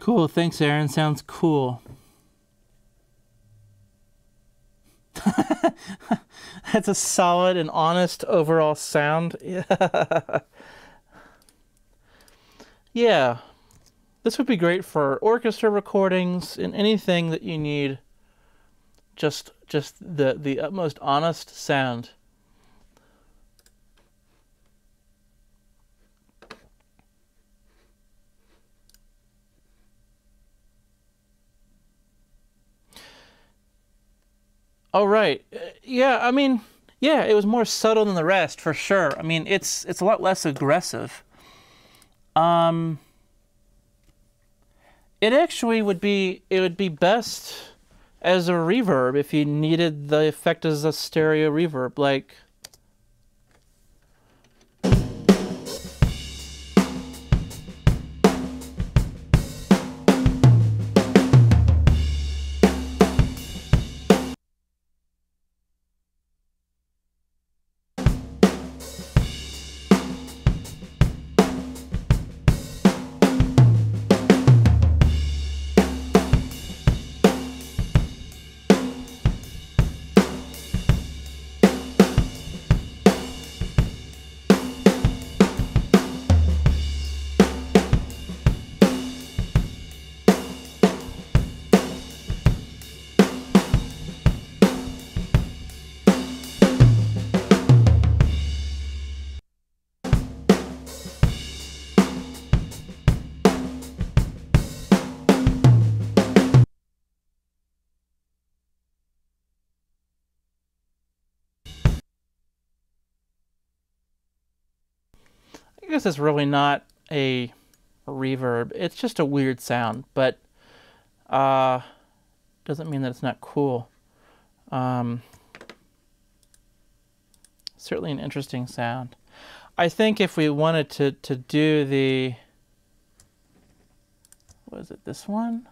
Cool, thanks Aaron, sounds cool. That's a solid and honest overall sound. Yeah. Yeah. This would be great for orchestra recordings and anything that you need just the utmost honest sound. Oh, right. Yeah, I mean, yeah, it was more subtle than the rest, for sure. I mean, it's a lot less aggressive. It actually would be best as a reverb if you needed the effect as a stereo reverb, like. I guess it's really not a reverb. It's just a weird sound, but doesn't mean that it's not cool. Certainly an interesting sound. I think if we wanted to do the, what is it, this one?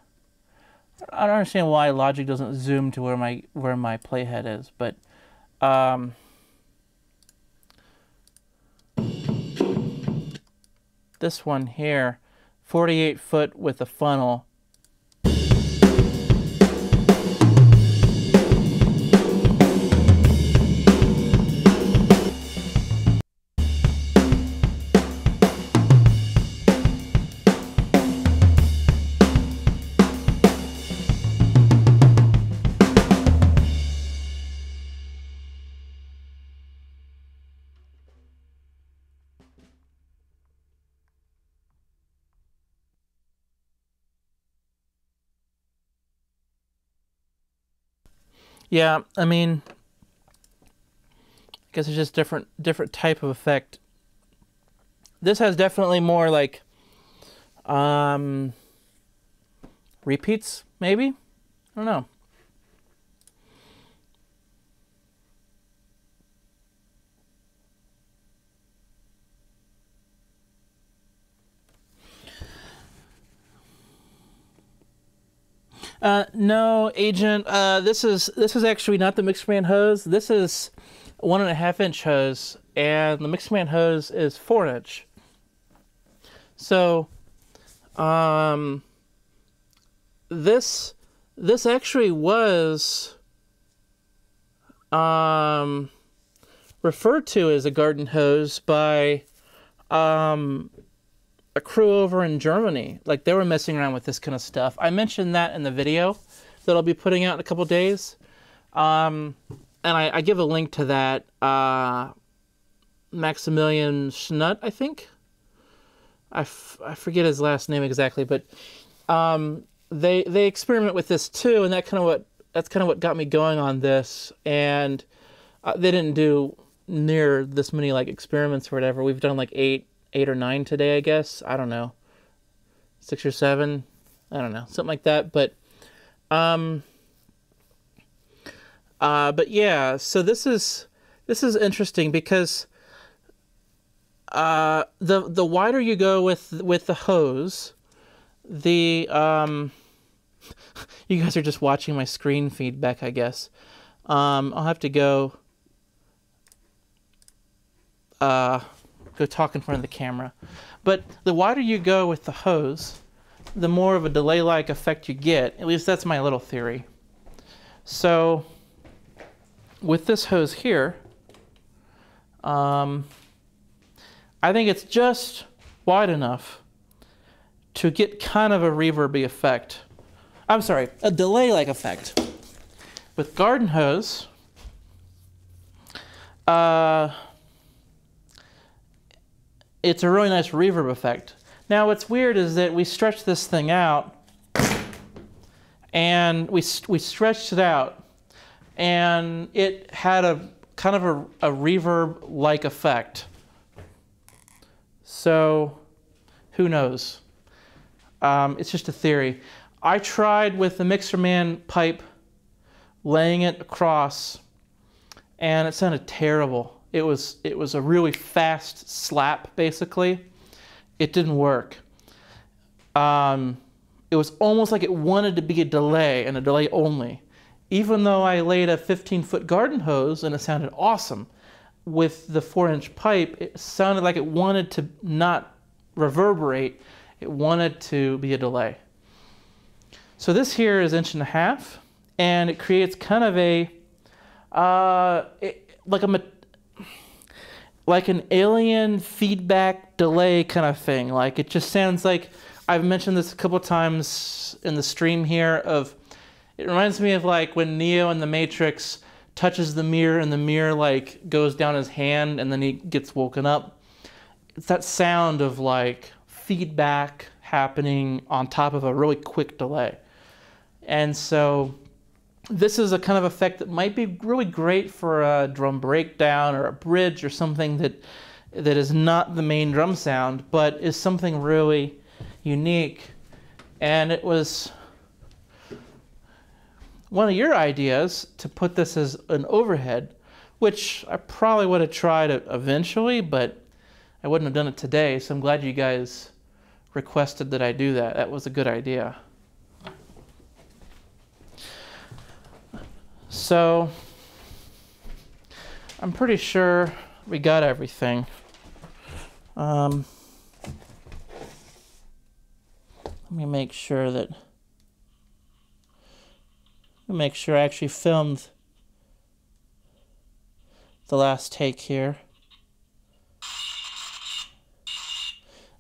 I don't understand why Logic doesn't zoom to where my playhead is, but this one here, 48 foot with a funnel. Yeah, I mean, I guess it's just different type of effect. This has definitely more like Repeats, maybe? I don't know. No, Agent. This is actually not the Mixerman hose. This is 1.5-inch hose, and the Mixerman hose is 4-inch. So, this actually was referred to as a garden hose by a crew over in Germany. Like, they were messing around with this kind of stuff. I mentioned that in the video that I'll be putting out in a couple days. And I give a link to that. Maximilian Schnut, I think. I forget his last name exactly, but they experiment with this too, and that's kind of what got me going on this. And they didn't do near this many like experiments or whatever. We've done like eight or 9 today, I guess. I don't know, 6 or 7. I don't know, something like that. But yeah. So this is interesting because the wider you go with the hose, the you guys are just watching my screen feedback, I guess. I'll have to go talk in front of the camera. But the wider you go with the hose, the more of a delay-like effect you get. At least that's my little theory. So with this hose here, I think it's just wide enough to get kind of a reverby effect. I'm sorry, a delay-like effect. With garden hose, it's a really nice reverb effect. Now what's weird is that we stretched this thing out, and we stretched it out, and it had a kind of a reverb-like effect. So who knows? It's just a theory. I tried with the Mixerman pipe, laying it across, and it sounded terrible. It was a really fast slap, basically. It didn't work. It was almost like it wanted to be a delay, and a delay only. Even though I laid a 15-foot garden hose and it sounded awesome, with the 4-inch pipe, it sounded like it wanted to not reverberate. It wanted to be a delay. So this here is 1.5 inches, and it creates kind of a like an alien feedback delay kind of thing. Like, it just sounds like, I've mentioned this a couple times in the stream here, it reminds me of like when Neo in the Matrix touches the mirror and the mirror like goes down his hand and then he gets woken up. It's that sound of like feedback happening on top of a really quick delay. And so this is a kind of effect that might be really great for a drum breakdown or a bridge or something that is not the main drum sound, but is something really unique. And it was one of your ideas to put this as an overhead, which I probably would have tried eventually, but I wouldn't have done it today. So I'm glad you guys requested that I do that. That was a good idea. So I'm pretty sure we got everything. Let me make sure that I actually filmed the last take here.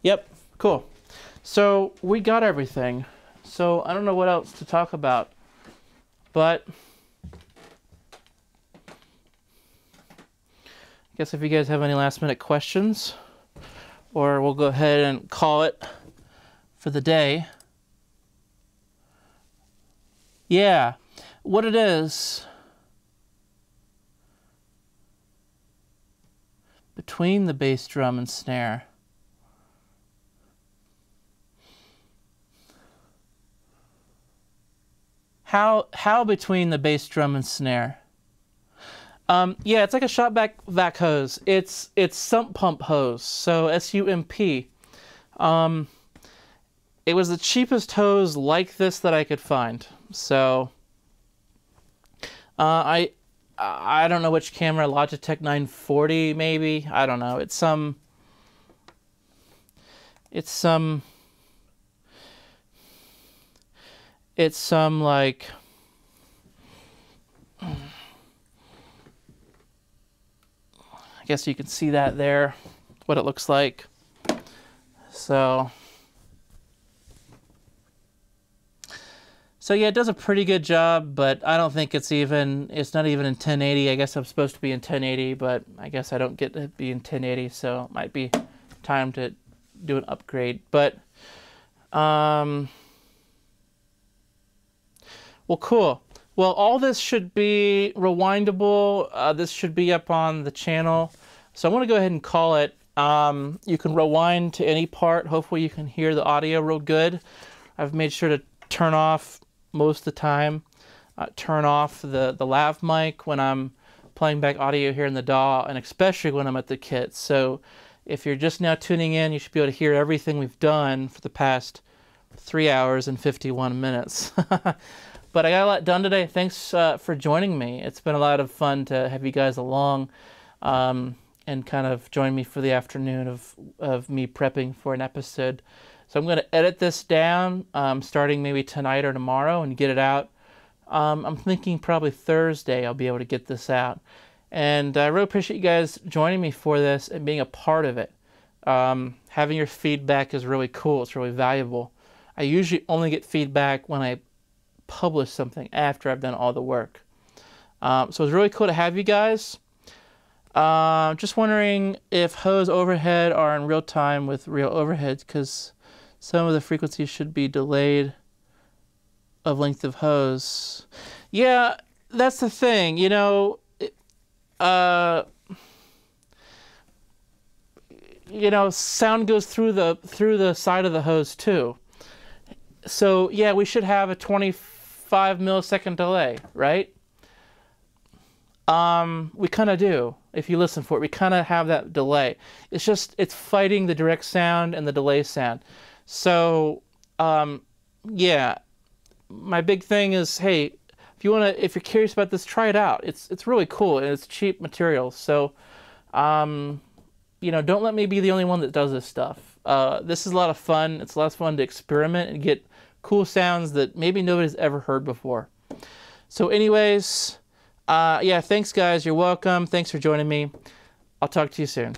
Yep, cool. So we got everything. So I don't know what else to talk about, but I guess if you guys have any last minute questions, or we'll go ahead and call it for the day. Yeah, what it is, between the bass drum and snare, How between the bass drum and snare? Yeah, it's like a shot vac hose. It's sump pump hose, so SUMP. It was the cheapest hose like this that I could find. So I don't know which camera, Logitech 940 maybe. I don't know. It's some like, I guess you can see that there, what it looks like. So yeah, it does a pretty good job, but I don't think it's not even in 1080. I guess I'm supposed to be in 1080, but I guess I don't get to be in 1080, so it might be time to do an upgrade. But well, cool. Well, all this should be rewindable. This should be up on the channel. So I'm going to go ahead and call it. You can rewind to any part. Hopefully you can hear the audio real good. I've made sure to turn off most of the time. Turn off the lav mic when I'm playing back audio here in the DAW, and especially when I'm at the kit. So if you're just now tuning in, you should be able to hear everything we've done for the past 3 hours and 51 minutes. But I got a lot done today. Thanks for joining me. It's been a lot of fun to have you guys along and kind of join me for the afternoon of me prepping for an episode. So I'm going to edit this down starting maybe tonight or tomorrow and get it out. I'm thinking probably Thursday I'll be able to get this out. And I really appreciate you guys joining me for this and being a part of it. Having your feedback is really cool. It's really valuable. I usually only get feedback when I publish something after I've done all the work. So it's really cool to have you guys. Just wondering if hose overhead are in real time with real overheads, because some of the frequencies should be delayed of length of hose. Yeah, that's the thing, you know. Sound goes through the side of the hose too. So yeah, we should have a 25 millisecond delay, right? We kind of do. If you listen for it, we kind of have that delay. It's fighting the direct sound and the delay sound. So yeah, my big thing is, hey, if you're curious about this, try it out. It's really cool and it's cheap material. So don't let me be the only one that does this stuff. This is a lot of fun. It's a lot of fun to experiment and get cool sounds that maybe nobody's ever heard before. So anyways, yeah, thanks guys. You're welcome. Thanks for joining me. I'll talk to you soon.